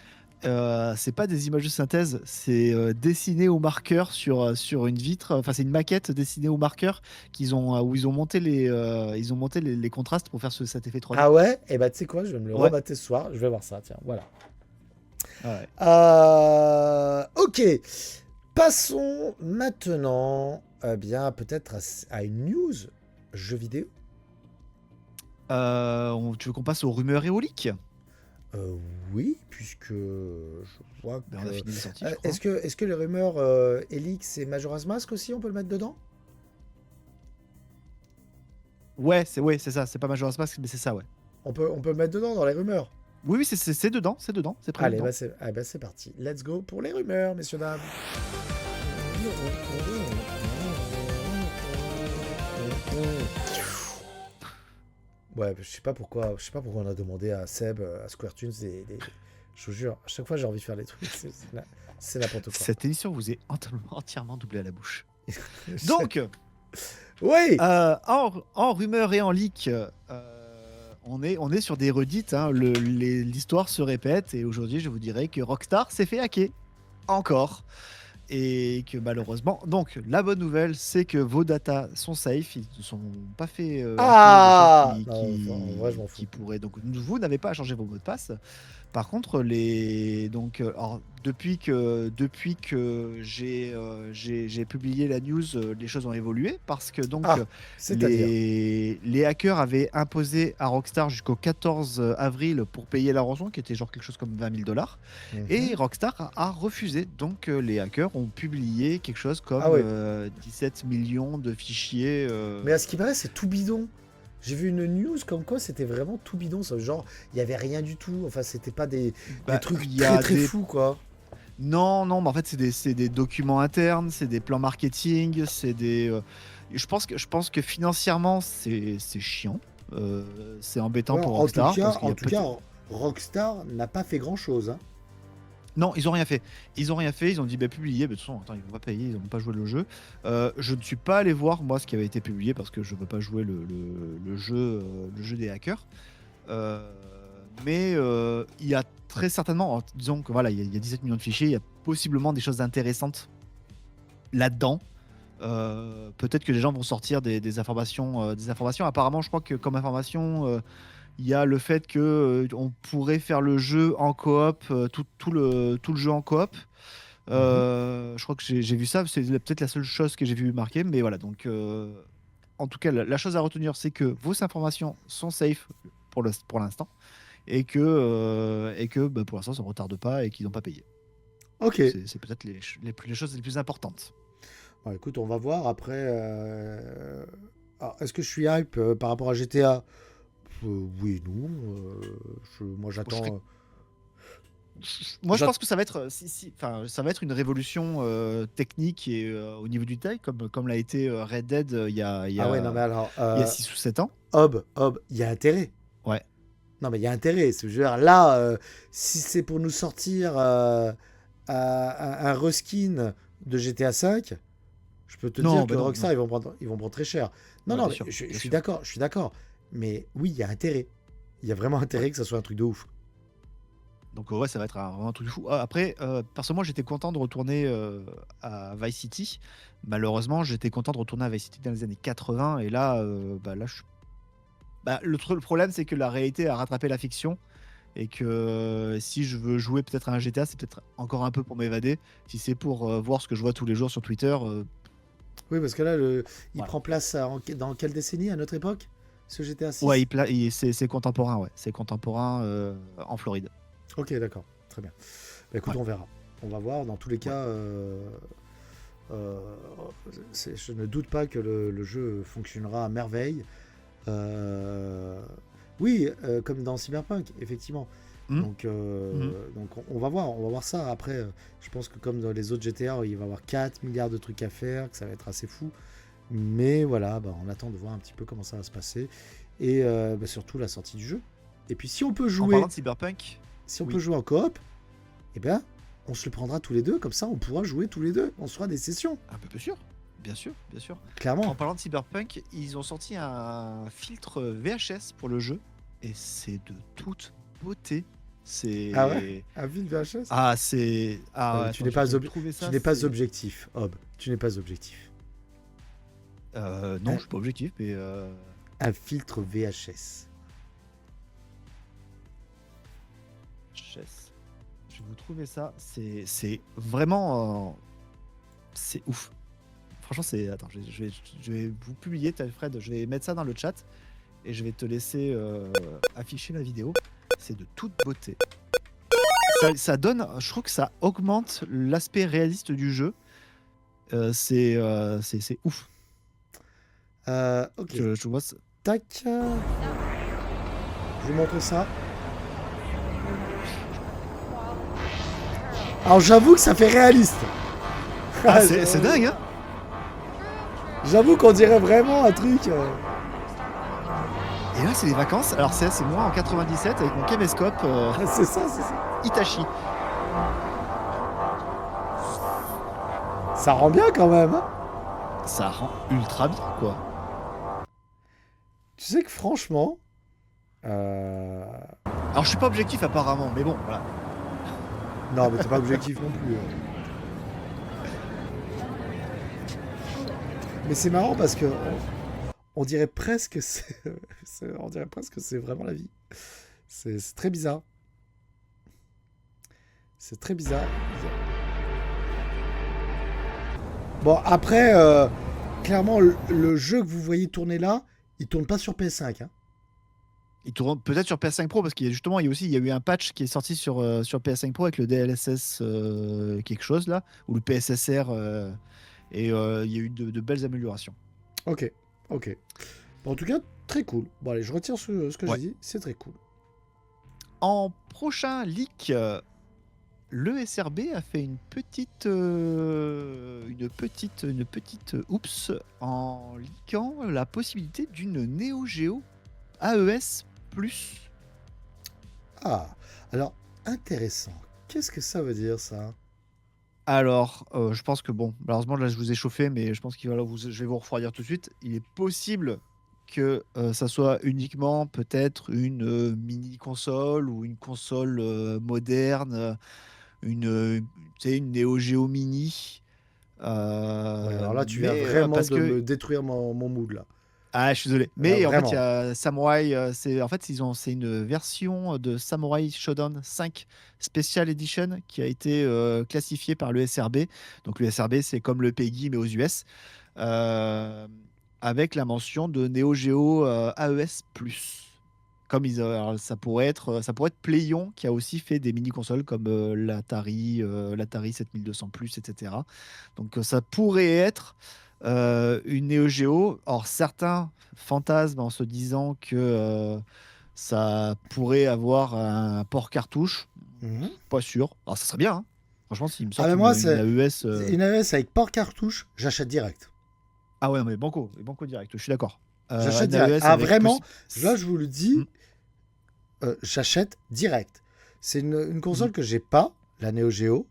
c'est pas des images de synthèse, c'est dessiné au marqueur sur une vitre. Enfin, c'est une maquette dessinée au marqueur où ils ont monté les contrastes pour faire cet effet 3D. Ah ouais? Et bah, tu sais quoi, je vais me le Ouais. remater ce soir. Je vais voir ça, tiens, voilà. Ouais. Ok. Passons maintenant, bien, peut-être à une news jeu vidéo. Tu veux qu'on passe aux rumeurs et aux leaks? Oui, puisque je vois que... On a fini les sorties, je crois. Est-ce que les rumeurs Elix et Majora's Mask aussi, on peut le mettre dedans? Ouais, c'est ça. C'est pas Majora's Mask, mais c'est ça, ouais. On peut le mettre dedans dans les rumeurs. Oui, c'est dedans, c'est prévu. Allez, dedans. c'est parti. Let's go pour les rumeurs, messieurs, dames. Ouais, je sais pas pourquoi on a demandé à Seb, à Square Tunes, je vous jure, à chaque fois j'ai envie de faire des trucs, c'est n'importe quoi. Cette émission vous est entièrement doublée à la bouche. Donc, oui. en rumeur et en leak, on est sur des redites. Hein. L'histoire se répète et aujourd'hui, je vous dirais que Rockstar s'est fait hacker encore. Et que malheureusement, donc la bonne nouvelle, c'est que vos datas sont safe, ils ne sont pas fait Ah des choses non, en vrai, je m'en fous. qui pourraient. Donc vous n'avez pas à changer vos mots de passe. Par contre, alors, depuis que j'ai publié la news, les choses ont évolué parce que donc c'est-à-dire les hackers avaient imposé à Rockstar jusqu'au 14 avril pour payer la rançon, qui était genre quelque chose comme $20 000. Et Rockstar a refusé. Donc les hackers ont publié quelque chose comme 17 millions de fichiers. Mais à ce qui paraît, c'est tout bidon. J'ai vu une news comme quoi c'était vraiment tout bidon. Ça. Genre, il n'y avait rien du tout. Enfin, c'était pas des trucs très fous, quoi. Non, mais en fait, c'est des documents internes, c'est des plans marketing, c'est des. Je pense que financièrement, c'est chiant. C'est embêtant pour Rockstar. En tout cas, Rockstar n'a pas fait grand-chose. Hein. Non, ils ont rien fait. Ils ont dit publier. De toute façon, attends, ils vont pas payer, ils n'ont pas joué le jeu. Je ne suis pas allé voir moi ce qui avait été publié parce que je veux pas jouer le jeu des hackers. Mais il y a très certainement, disons que voilà, il y a 17 millions de fichiers, il y a possiblement des choses intéressantes là-dedans. Peut-être que les gens vont sortir des informations. Apparemment, je crois que comme information, il y a le fait que on pourrait faire le jeu en coop, tout le jeu en coop. Je crois que j'ai vu ça, c'est peut-être la seule chose que j'ai vu marquer, mais voilà. Donc, en tout cas, la chose à retenir, c'est que vos informations sont safe pour l'instant, et que pour l'instant, ça ne retarde pas et qu'ils n'ont pas payé. Ok. C'est peut-être les choses les plus importantes. Bon, écoute, on va voir après. Alors, est-ce que je suis hype par rapport à GTA? Oui et non. Moi, j'attends. Moi, je pense que ça va être, ça va être une révolution technique et au niveau du détail, comme l'a été Red Dead il y a Ah ouais, non, mais alors. il y a 6 ou 7 ans. Hob, il y a intérêt. Ouais. Non, mais il y a intérêt. Je veux dire, là, si c'est pour nous sortir un reskin de GTA V, je peux te dire que Rockstar, ils vont prendre très cher. Non, Ouais, non, bien sûr, je bien suis sûr. d'accord, je suis d'accord. Mais oui, il y a intérêt. Il y a vraiment intérêt que ça soit un truc de ouf. Donc ouais, ça va être vraiment un truc de fou. Après, personnellement, j'étais content de retourner à Vice City. Malheureusement, j'étais content de retourner à Vice City dans les années 80. Et là, le problème, c'est que la réalité a rattrapé la fiction. Et que si je veux jouer peut-être à un GTA, c'est peut-être encore un peu pour m'évader. Si c'est pour voir ce que je vois tous les jours sur Twitter. Oui, parce que là, il Voilà. prend place dans quelle décennie, à notre époque, ce GTA 6? Ouais, c'est contemporain, ouais. C'est contemporain en Floride. Ok, d'accord, très bien. Bah, écoute, Ouais. on verra. On va voir. Dans tous les cas, je ne doute pas que le jeu fonctionnera à merveille. Oui, comme dans Cyberpunk, effectivement. Mhm. Donc on va voir ça. Après, je pense que comme dans les autres GTA, il va y avoir 4 milliards de trucs à faire, que ça va être assez fou. Mais voilà, on attend de voir un petit peu comment ça va se passer. Et surtout la sortie du jeu. Et puis si on peut En jouer, parlant de Cyberpunk, si on oui. peut jouer en coop, eh bien, on se le prendra tous les deux. Comme ça, on pourra jouer tous les deux. On se fera des sessions, un peu plus sûr. Bien sûr, bien sûr. En clairement. parlant de Cyberpunk, ils ont sorti un filtre VHS pour le jeu et c'est de toute beauté. C'est Ah ouais, à ville VHS. c'est Tu n'es pas objectif. objectif, Hob. Tu n'es pas objectif. Non, je suis pas objectif, mais Un filtre VHS. VHS. Je vais vous trouver ça. C'est vraiment c'est ouf. Franchement, c'est. Attends, je vais vous publier, Fred. Je vais mettre ça dans le chat et je vais te laisser afficher la vidéo. C'est de toute beauté. Ça donne. Je trouve que ça augmente l'aspect réaliste du jeu. C'est ouf. Ok. Je vois ça. Tac. Je vous montre ça. Alors j'avoue que ça fait réaliste. Ah, c'est dingue, hein. J'avoue qu'on dirait vraiment un truc. Et là, c'est les vacances. Alors, c'est moi en 97 avec mon caméscope C'est ça. Hitachi. Ça rend bien quand même. Hein. Ça rend ultra bien, quoi. Tu sais que franchement. Alors, je suis pas objectif apparemment, mais bon, voilà. Non, mais t'es pas objectif non plus. Mais c'est marrant parce que on dirait presque que c'est vraiment la vie. C'est très bizarre. C'est très bizarre. Bon, après, clairement, le jeu que vous voyez tourner là, il tourne pas sur PS5. Hein. Il tourne peut-être sur PS5 Pro parce qu'il y a justement, il y a eu un patch qui est sorti sur PS5 Pro avec le DLSS quelque chose là, ou le PSSR, et il y a eu de belles améliorations. Ok. Bon, en tout cas, très cool. Bon, allez, je retire ce que j'ai dit. C'est très cool. En prochain leak, le SRB a fait une petite oups en leakant la possibilité d'une Neo Geo AES+. Ah, alors, intéressant. Qu'est-ce que ça veut dire, ça? Alors, je pense que bon, malheureusement là je vous ai chauffé, mais je pense qu'il va je vais vous refroidir tout de suite. Il est possible que ça soit uniquement peut-être une mini console ou une console moderne, tu sais, une Neo Geo Mini. Ouais, alors là, tu viens Mais vraiment parce de que me détruire mon mood, là. ah, je suis désolé. Là, Mais en fait, il y vraiment. a Samurai. C'est une version de Samurai Shodown 5 Special Edition qui a été classifiée par le SRB. Donc le SRB, c'est comme le PEGI mais aux US, euh, avec la mention de Neo Geo AES+. Alors, ça pourrait être Playon qui a aussi fait des mini consoles comme l'Atari 7200 etc. Donc ça pourrait être une Neo Geo. Or certains fantasment en se disant que ça pourrait avoir un port cartouche. Mhm. Pas sûr. Alors ça serait bien, hein. Franchement, s'il me sort Ah, mais moi, une c'est AES. une AES avec port cartouche, j'achète direct. Ah ouais, non, mais banco direct, je suis d'accord. J'achète Une direct. AES Ah, avec vraiment, plus- là, je vous le dis, Mm. j'achète direct. C'est une console Mhm. que j'ai pas, la Neo Geo.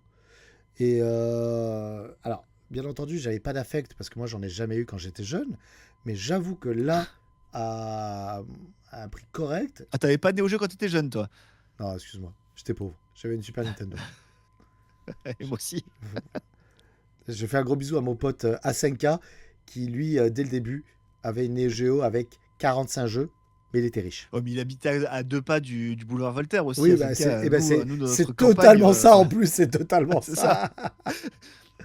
Et alors, bien entendu, j'avais pas d'affect parce que moi, j'en ai jamais eu quand j'étais jeune. Mais j'avoue que là, à un prix correct. Ah, t'avais pas de Neo Geo quand t'étais jeune, toi? Non, excuse-moi, j'étais pauvre. J'avais une Super Nintendo. Et moi aussi. Je fais un gros bisou à mon pote A5K qui, lui, dès le début, avait une Neo Geo avec 45 jeux, mais il était riche. Oh, mais il habitait à 2 pas du boulevard Voltaire aussi. Oui, à bah, Zenka. nous, Dans c'est notre campagne, totalement ça en plus, c'est totalement c'est ça.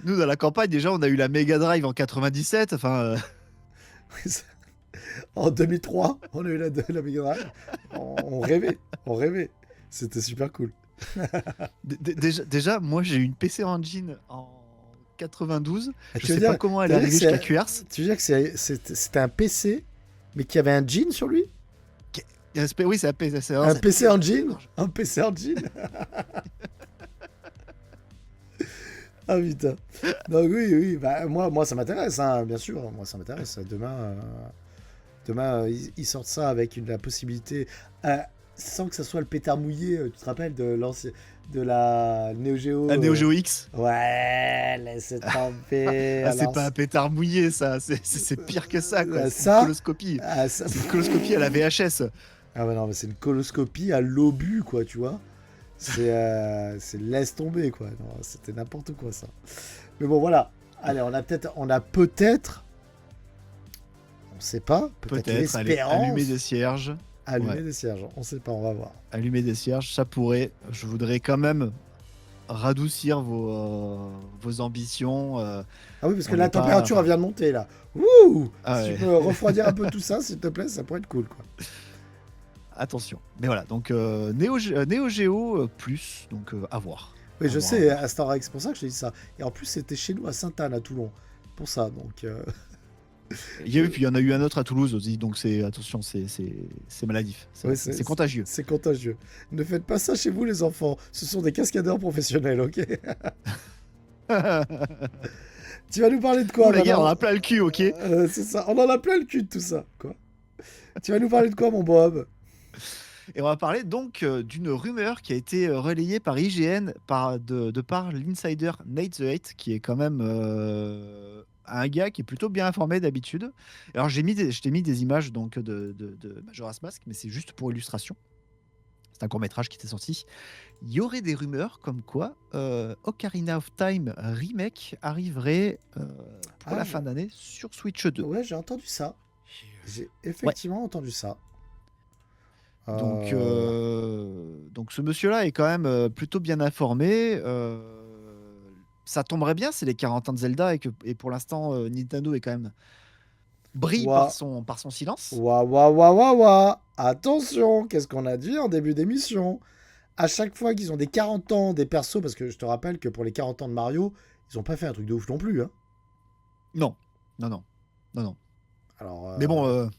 nous, dans la campagne, déjà, on a eu la Mega Drive en 97. Enfin, En 2003, on a eu la Mega Drive. On rêvait, on rêvait. C'était super cool. déjà, moi, j'ai eu une PC Engine en 92. Et Je tu veux sais dire- pas comment elle tu est veux arrivée dire jusqu'à que QRS. Tu veux dire que c'était un PC, mais qui avait un jean sur lui? Oui, c'est un PC. Un PC en jean? Un PC en jean? Ah putain. Donc oui, bah, moi ça m'intéresse, hein, bien sûr. Moi ça m'intéresse. Demain, ils sortent ça avec la possibilité, sans que ça soit le pétard mouillé, tu te rappelles de la Neo Geo. La Neo Geo X. Ouais, laissez tomber. Ah, c'est alors, pas un pétard mouillé, ça. C'est pire que ça, quoi. C'est ça une coloscopie. ah, ça- C'est une coloscopie à la VHS. Ah ouais, non, mais c'est une coloscopie à l'obus, quoi, tu vois. C'est laisse tomber, quoi. Non, c'était n'importe quoi, ça. Mais bon, voilà. Allez, on a peut-être, on sait pas, peut-être Peut-être, allez, l'espérance. allumer des cierges. Allumer Ouais. des cierges. On sait pas, on va voir. Allumer des cierges, ça pourrait. Je voudrais quand même radoucir vos ambitions. Ah oui, parce que On la n'est pas- température elle vient de monter, là. Ouh Ah Si ouais. tu peux refroidir un peu tout ça, s'il te plaît, ça pourrait être cool, quoi. Attention. Mais voilà, donc Neo Geo plus, donc à voir. Oui, À je voir, sais, à voir. à Star c'est pour ça que je t'ai dit ça. Et en plus, c'était chez nous à Sainte-Anne, à Toulon. Pour ça, donc... Puis il y en a eu un autre à Toulouse aussi, donc attention, c'est maladif. Ouais, C'est contagieux. C'est contagieux. Ne faites pas ça chez vous, les enfants. Ce sont des cascadeurs professionnels, ok? Tu vas nous parler de quoi, Oh, la guerre, on maintenant a plein le cul, ok. C'est ça, on en a plein le cul de tout ça, quoi. Tu vas nous parler de quoi, mon Bob? Et on va parler donc d'une rumeur qui a été relayée par IGN de par l'insider Nate the Eight, qui est quand même un gars qui est plutôt bien informé d'habitude. Alors je t'ai mis des images donc de Majora's Mask, mais c'est juste pour illustration. C'est un court-métrage qui était sorti. Il y aurait des rumeurs comme quoi Ocarina of Time Remake arriverait pour Ah, la fin d'année sur Switch 2. Ouais, j'ai entendu ça. J'ai effectivement entendu ça. Donc ce monsieur-là est quand même plutôt bien informé. Ça tomberait bien, c'est les 40 ans de Zelda et pour l'instant Nintendo est quand même brille Ouah. par son silence. Ouah. Attention, qu'est-ce qu'on a dit en début d'émission? À chaque fois qu'ils ont des 40 ans des persos, parce que je te rappelle que pour les 40 ans de Mario, ils ont pas fait un truc de ouf non plus, hein. Non. Alors, Mais bon,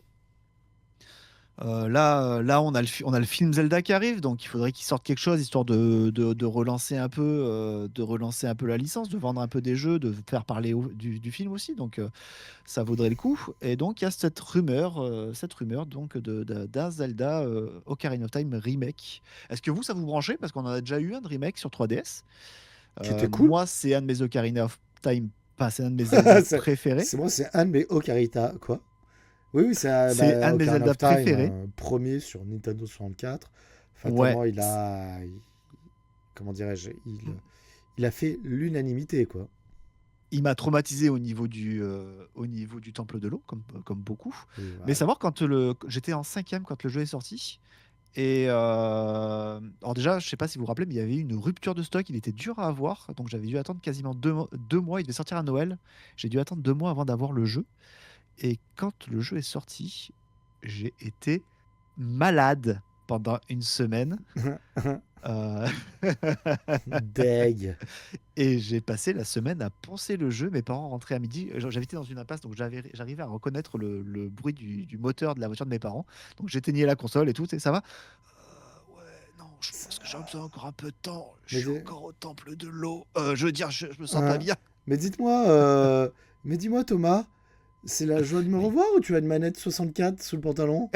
Là, on a on a le film Zelda qui arrive, donc il faudrait qu'il sorte quelque chose histoire de relancer un peu la licence, de vendre un peu des jeux, de faire parler du film aussi. Donc ça vaudrait le coup. Et donc il y a cette rumeur donc d'un Zelda Ocarina of Time remake. Est-ce que vous ça vous branchez parce qu'on en a déjà eu un de remake sur 3DS. Qui était cool. Moi, c'est un de mes Ocarina of Time, pas c'est un de mes Zelda C'est préférés. c'est un de mes Ocarina, quoi. Oui, c'est C'est un de mes Ocarina Zelda of Time, préférés. premier sur Nintendo 64. Ouais. Fatalement, comment dirais-je, il a fait l'unanimité, quoi. Il m'a traumatisé au niveau du temple de l'eau, comme beaucoup. Et Mais voilà. savoir quand j'étais en 5e quand le jeu est sorti. Et alors déjà, je sais pas si vous vous rappelez, mais il y avait eu une rupture de stock. Il était dur à avoir, donc j'avais dû attendre quasiment 2 mois. Il devait sortir à Noël. J'ai dû attendre 2 mois avant d'avoir le jeu. Et quand le jeu est sorti, j'ai été malade pendant une semaine. Euh, Deg. Et j'ai passé la semaine à poncer le jeu. Mes parents rentraient à midi. J'habitais dans une impasse, donc j'arrivais à reconnaître le bruit du moteur de la voiture de mes parents. Donc j'éteignais la console et tout, et ça va. Ouais, non, je pense que j'ai besoin encore un peu de temps. Je Mais suis dis- encore au temple de l'eau. Je veux dire, je me sens Hein. pas bien. Mais dis-moi Thomas, c'est la joie de me Oui. revoir ou tu as une manette 64 sous le pantalon?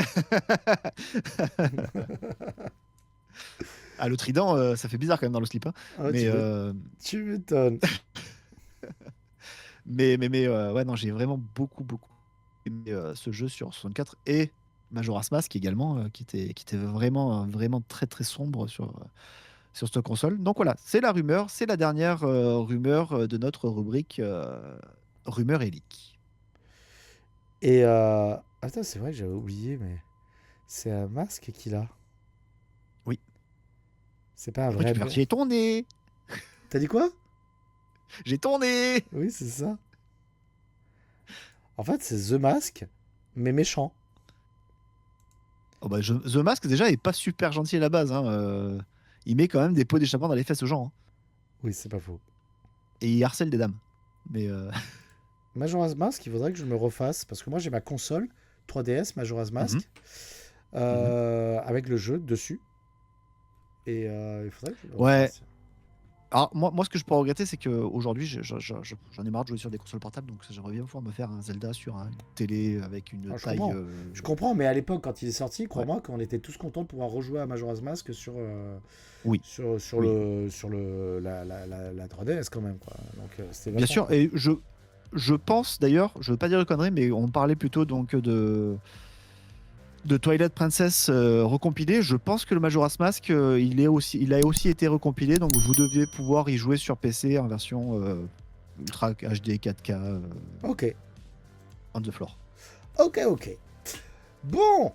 Ah, le trident, ça fait bizarre quand même dans le slip, hein. Ah, Mais, tu m'étonnes. ouais, non, j'ai vraiment beaucoup aimé ce jeu sur 64 et Majora's Mask également, qui était vraiment, vraiment très très sombre sur cette console. Donc voilà, c'est la rumeur, c'est la dernière rumeur de notre rubrique rumeur et leak. Et attends, c'est vrai que j'avais oublié, mais c'est un masque qu'il a. Oui. C'est pas un Après, vrai. tu peux faire, j'ai tourné, T'as dit quoi? j'ai tourné. Oui, c'est ça. En fait, c'est The Mask, mais méchant. Oh bah, The Mask déjà est pas super gentil à la base, hein. Il met quand même des pots d'échappement dans les fesses aux gens, hein. Oui, c'est pas faux. Et il harcèle des dames. Mais Majora's Mask, il faudrait que je me refasse, parce que moi j'ai ma console 3DS Majora's Mask, avec le jeu dessus. Et il faudrait que je le Ouais. refasse. Alors, moi, ce que je pourrais regretter, c'est qu'aujourd'hui, j'en ai marre de jouer sur des consoles portables, donc j'aimerais bien pouvoir me faire un Zelda sur une télé avec une Ah, je taille. comprends. Je comprends, mais à l'époque, quand il est sorti, crois-moi qu'on était tous contents de pouvoir rejouer à Majora's Mask sur, Oui. sur Oui. la 3DS quand même, quoi. Donc, c'était Bien vachement sûr, cool. et je pense d'ailleurs, je veux pas dire de conneries, mais on parlait plutôt donc de Twilight Princess recompilé. Je pense que le Majora's Mask, il a aussi été recompilé, donc vous deviez pouvoir y jouer sur PC en version Ultra HD 4K Ok, on the floor. ok. Bon,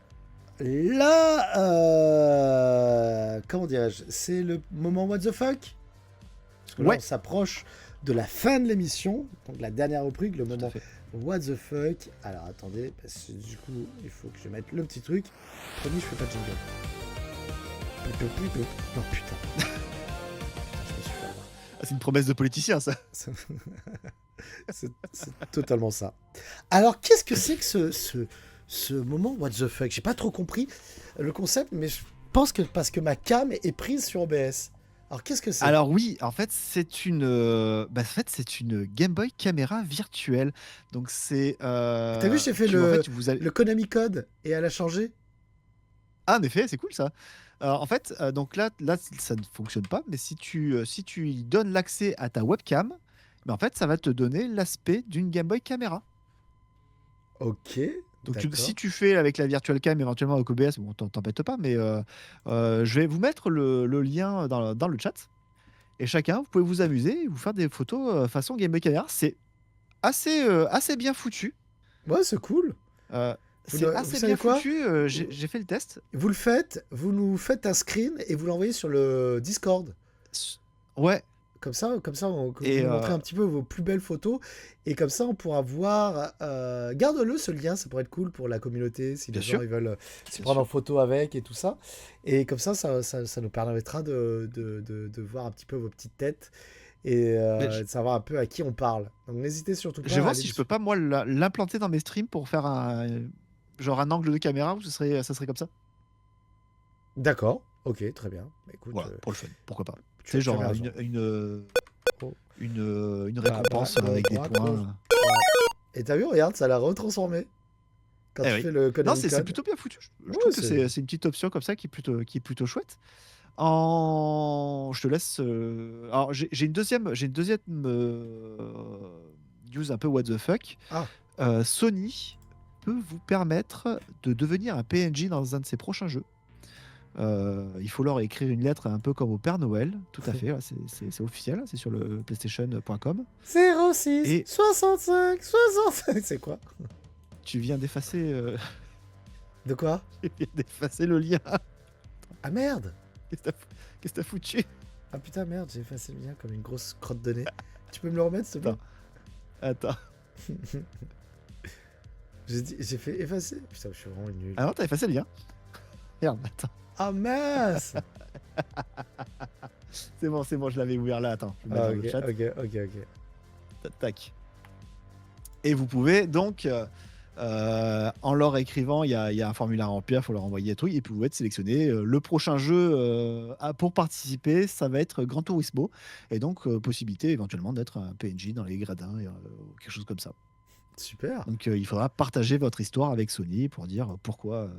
là, comment dirais-je, c'est le moment what the fuck? Parce que là, Ouais. on s'approche de la fin de l'émission, donc la dernière rubrique, le Tout à moment fait. what the fuck. Alors attendez, parce que du coup, il faut que je mette le petit truc. Promis, je fais pas de jingle. Non, putain. Putain, je me suis fait avoir. Ah, c'est une promesse de politicien, ça. C'est totalement ça. Alors, qu'est-ce que c'est que ce moment what the fuck? J'ai pas trop compris le concept, mais je pense que parce que ma cam est prise sur OBS. Alors, qu'est-ce que c'est? Alors oui, en fait, c'est une Game Boy caméra virtuelle. Donc c'est. T'as vu, j'ai fait en fait, vous allez... le Konami code et elle a changé. Ah, en effet, c'est cool ça. En fait, donc là, ça ne fonctionne pas. Mais si tu y donnes l'accès à ta webcam, mais en fait, ça va te donner l'aspect d'une Game Boy caméra. Ok. Donc D'accord. si tu fais avec la virtual cam éventuellement avec OBS, bon, t'embête pas, mais je vais vous mettre le lien dans le chat. Et chacun, vous pouvez vous amuser et vous faire des photos façon Game Boy Caméra. C'est assez bien foutu. Ouais, c'est cool. C'est vous assez savez bien quoi foutu. J'ai fait le test. Vous le faites, vous nous faites un screen et vous l'envoyez sur le Discord. Ouais. Comme ça, vous Et, nous montrez un petit peu vos plus belles photos. Et comme ça, on pourra voir. Garde-le, ce lien, ça pourrait être cool pour la communauté, si les Bien gens sûr. ils veulent se Bien prendre en sûr. photo avec et tout ça. Et comme ça nous permettra de voir un petit peu vos petites têtes et Mais de savoir un peu à qui on parle. Donc n'hésitez surtout pas je vais à voir aller si je dessus. peux pas, moi, l'implanter dans mes streams pour faire genre un angle de caméra où ça serait comme ça. D'accord, ok, très bien. Bah, écoute, Voilà, pour le fun, pourquoi pas. tu C'est as genre raison. une, Oh. une Bah, récompense bah, avec des droite, points. gauche. Et t'as vu, regarde, ça l'a retransformé. Quand Eh tu oui. fais le Non, Konami c'est Code. plutôt bien foutu. Je Ouais, trouve que c'est- c'est une petite option comme ça qui est plutôt chouette. Je te laisse. Alors, j'ai une deuxième news un peu what the fuck. Ah, Sony peut vous permettre de devenir un PNJ dans un de ses prochains jeux. Il faut leur écrire une lettre un peu comme au Père Noël. Tout à fait, là, c'est officiel, c'est sur le PlayStation.com. 06 Et- 65 65. C'est quoi? Tu viens d'effacer De quoi? le lien. Ah merde! Qu'est-ce que t'as foutu? Ah putain, merde, j'ai effacé le lien comme une grosse crotte de nez. Tu peux me le remettre, s'il te plaît? Attends. J'ai fait effacer. Putain, je suis vraiment nul. Ah non, t'as effacé le lien. Merde, attends. Ah mince! C'est bon, je l'avais ouvert là. Attends, je vais Ah, mettre dans ok, le chat. ok. Tac. Et vous pouvez donc, en leur écrivant, il y a un formulaire à remplir, il faut leur envoyer un truc, et puis vous êtes sélectionné. Le prochain jeu pour participer, ça va être Gran Turismo, et donc possibilité éventuellement d'être un PNJ dans les gradins, quelque chose comme ça. Super. Donc il faudra partager votre histoire avec Sony pour dire pourquoi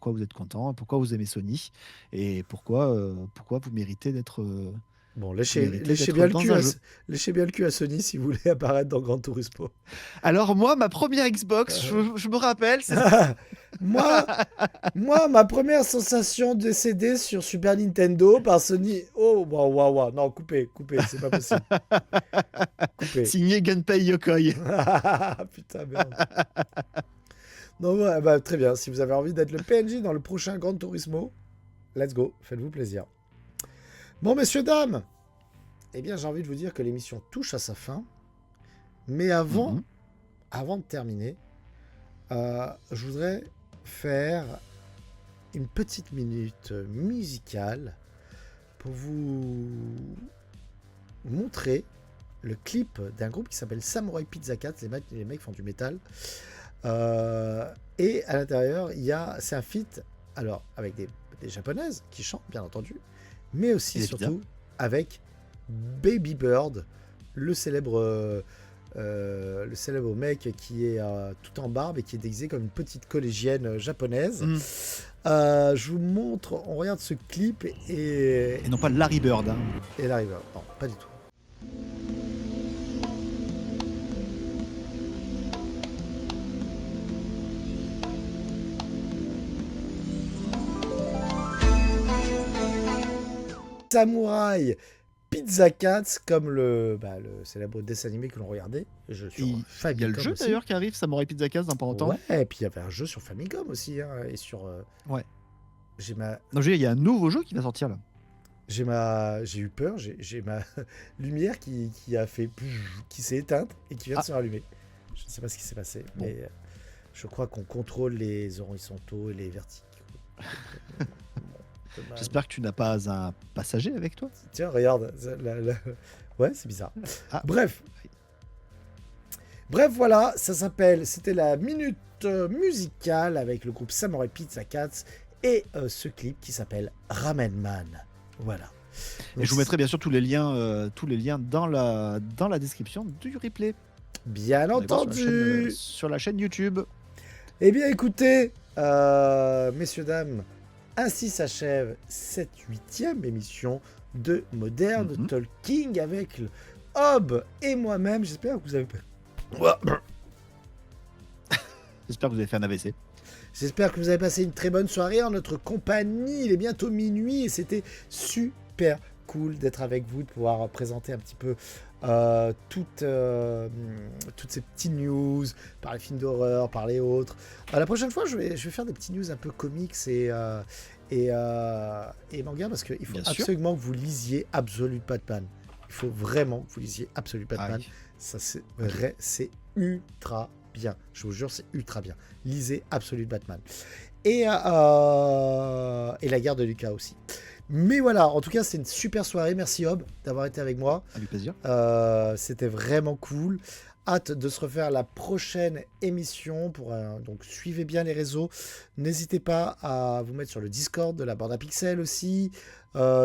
vous êtes content, pourquoi vous aimez Sony, et pourquoi vous méritez d'être... Bon, méritez léchez d'être bien le dans cul un à, jeu. léchez bien le cul à Sony si vous voulez apparaître dans Gran Turismo. Alors moi, ma première Xbox, je me rappelle, c'est moi, ma première sensation de CD sur Super Nintendo par Sony. Oh, waouh. Non, coupez, c'est pas possible. Coupez. signé Gunpei Yokoi. Putain, merde. Non, ouais, bah, très bien. Si vous avez envie d'être le PNJ dans le prochain Gran Turismo, let's go. Faites-vous plaisir. Bon, messieurs, dames, eh bien, j'ai envie de vous dire que l'émission touche à sa fin. Mais avant de terminer, je voudrais faire une petite minute musicale pour vous montrer le clip d'un groupe qui s'appelle Samurai Pizza Cats. Les mecs font du métal. Et à l'intérieur, c'est un feat, alors avec des japonaises qui chantent, bien entendu, mais aussi, surtout, avec Baby Bird, le célèbre mec qui est tout en barbe et qui est déguisé comme une petite collégienne japonaise. Je vous montre, on regarde ce clip et Et non pas Larry Bird. Hein. et Larry Bird. Non, pas du tout. Samurai Pizza Cats, comme le célèbre dessin animé que l'on regardait. Sur Il y a Famicom le jeu aussi. d'ailleurs qui arrive, Samurai Pizza Cats dans pas longtemps. Ouais, et puis il y avait un jeu sur Famicom aussi, hein, et sur. Ouais. J'ai ma, Non, il y a un nouveau jeu qui va sortir là. j'ai eu peur. J'ai ma lumière qui a fait, qui s'est éteinte et qui vient de se rallumer. Je ne sais pas ce qui s'est passé, Bon. mais je crois qu'on contrôle les horizontaux et les verticaux. J'espère que tu n'as pas un passager avec toi. Tiens, regarde. Ouais, c'est bizarre. Ah. Bref, voilà, c'était la minute musicale avec le groupe Samurai Pizza Cats et ce clip qui s'appelle Ramen Man. Voilà. Et je vous mettrai bien sûr tous les liens dans la description du replay. Bien Allez voir entendu. sur la chaîne YouTube. Eh bien, écoutez, messieurs, dames, ainsi s'achève cette 8e émission de Modern Talking avec le Hob et moi-même. J'espère que vous avez... J'espère que vous avez fait un AVC. J'espère que vous avez passé une très bonne soirée en notre compagnie. Il est bientôt minuit et c'était super cool d'être avec vous, de pouvoir présenter un petit peu toutes ces petites news, par les films d'horreur, par les autres. La prochaine fois, je vais faire des petites news un peu comics et manga parce qu'il faut Bien sûr. absolument que vous lisiez Absolute Batman. Il faut vraiment que vous lisiez Absolute Batman. Ah oui. Ça, c'est vrai, c'est ultra bien. Je vous jure, c'est ultra bien. Lisez Absolute Batman. Et la guerre de Lucas aussi. Mais voilà, en tout cas, c'est une super soirée. Merci Hob d'avoir été avec moi. Avec plaisir. C'était vraiment cool. hâte de se refaire la prochaine émission. Donc suivez bien les réseaux. N'hésitez pas à vous mettre sur le Discord de la bande à pixels aussi.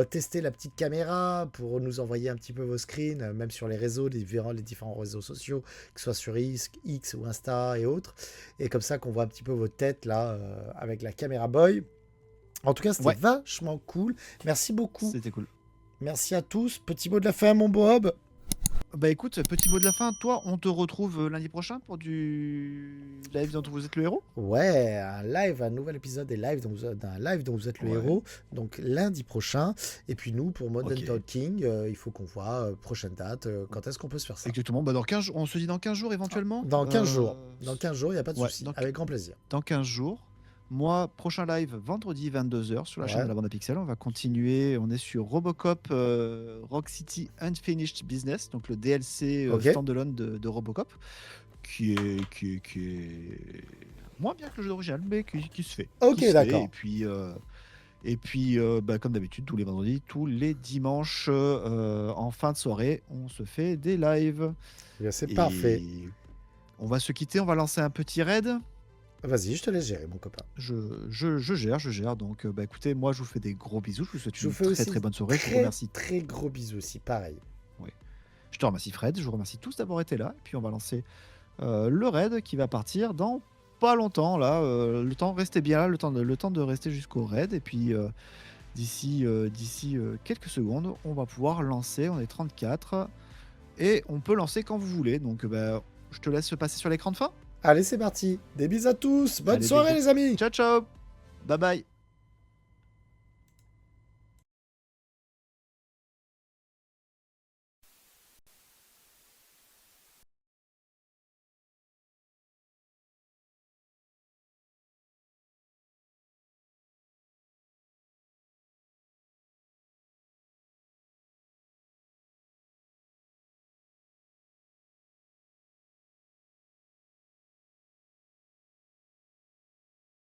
Tester la petite caméra pour nous envoyer un petit peu vos screens, même sur les réseaux, les différents réseaux sociaux, que ce soit sur X ou Insta et autres. Et comme ça qu'on voit un petit peu vos têtes là avec la caméra boy. En tout cas, c'était vachement cool. Merci beaucoup. C'était cool. Merci à tous. Petit mot de la fin, mon Bob. Bah écoute, petit mot de la fin, toi, on te retrouve lundi prochain pour du live dont vous êtes le héros. Ouais, un nouvel épisode d'un live dont vous êtes le héros, donc lundi prochain. Et puis nous, pour Modern Talking, il faut qu'on voit prochaine date, quand est-ce qu'on peut se faire ça. Exactement, bah dans 15 jours, on se dit dans 15 jours éventuellement. Dans 15 jours, dans 15 jours, il n'y a pas de Ouais, souci, avec grand plaisir. Dans 15 jours. Moi, prochain live vendredi 22h sur la chaîne de la bande à pixels. On va continuer. On est sur Robocop Rock City Unfinished Business, donc le DLC standalone de Robocop, qui est moins bien que le jeu original, mais qui se fait. Ok, d'accord. Et puis, comme d'habitude, tous les vendredis, tous les dimanches, en fin de soirée, on se fait des lives. C'est parfait. On va se quitter. On va lancer un petit raid. Vas-y, je te laisse gérer, mon copain. Je gère. Donc, écoutez, moi, je vous fais des gros bisous. Je vous souhaite une très bonne soirée. Je vous remercie. Très gros bisous aussi, pareil. Oui. Je te remercie, Fred. Je vous remercie tous d'avoir été là. Et puis, on va lancer le raid qui va partir dans pas longtemps. Là, le temps, restez bien là. Le temps de rester jusqu'au raid. Et puis, d'ici quelques secondes, on va pouvoir lancer. On est 34. Et on peut lancer quand vous voulez. Donc, je te laisse passer sur l'écran de fin. Allez, c'est parti. Des bisous à tous. Bonne soirée, les amis. Ciao, ciao. Bye bye.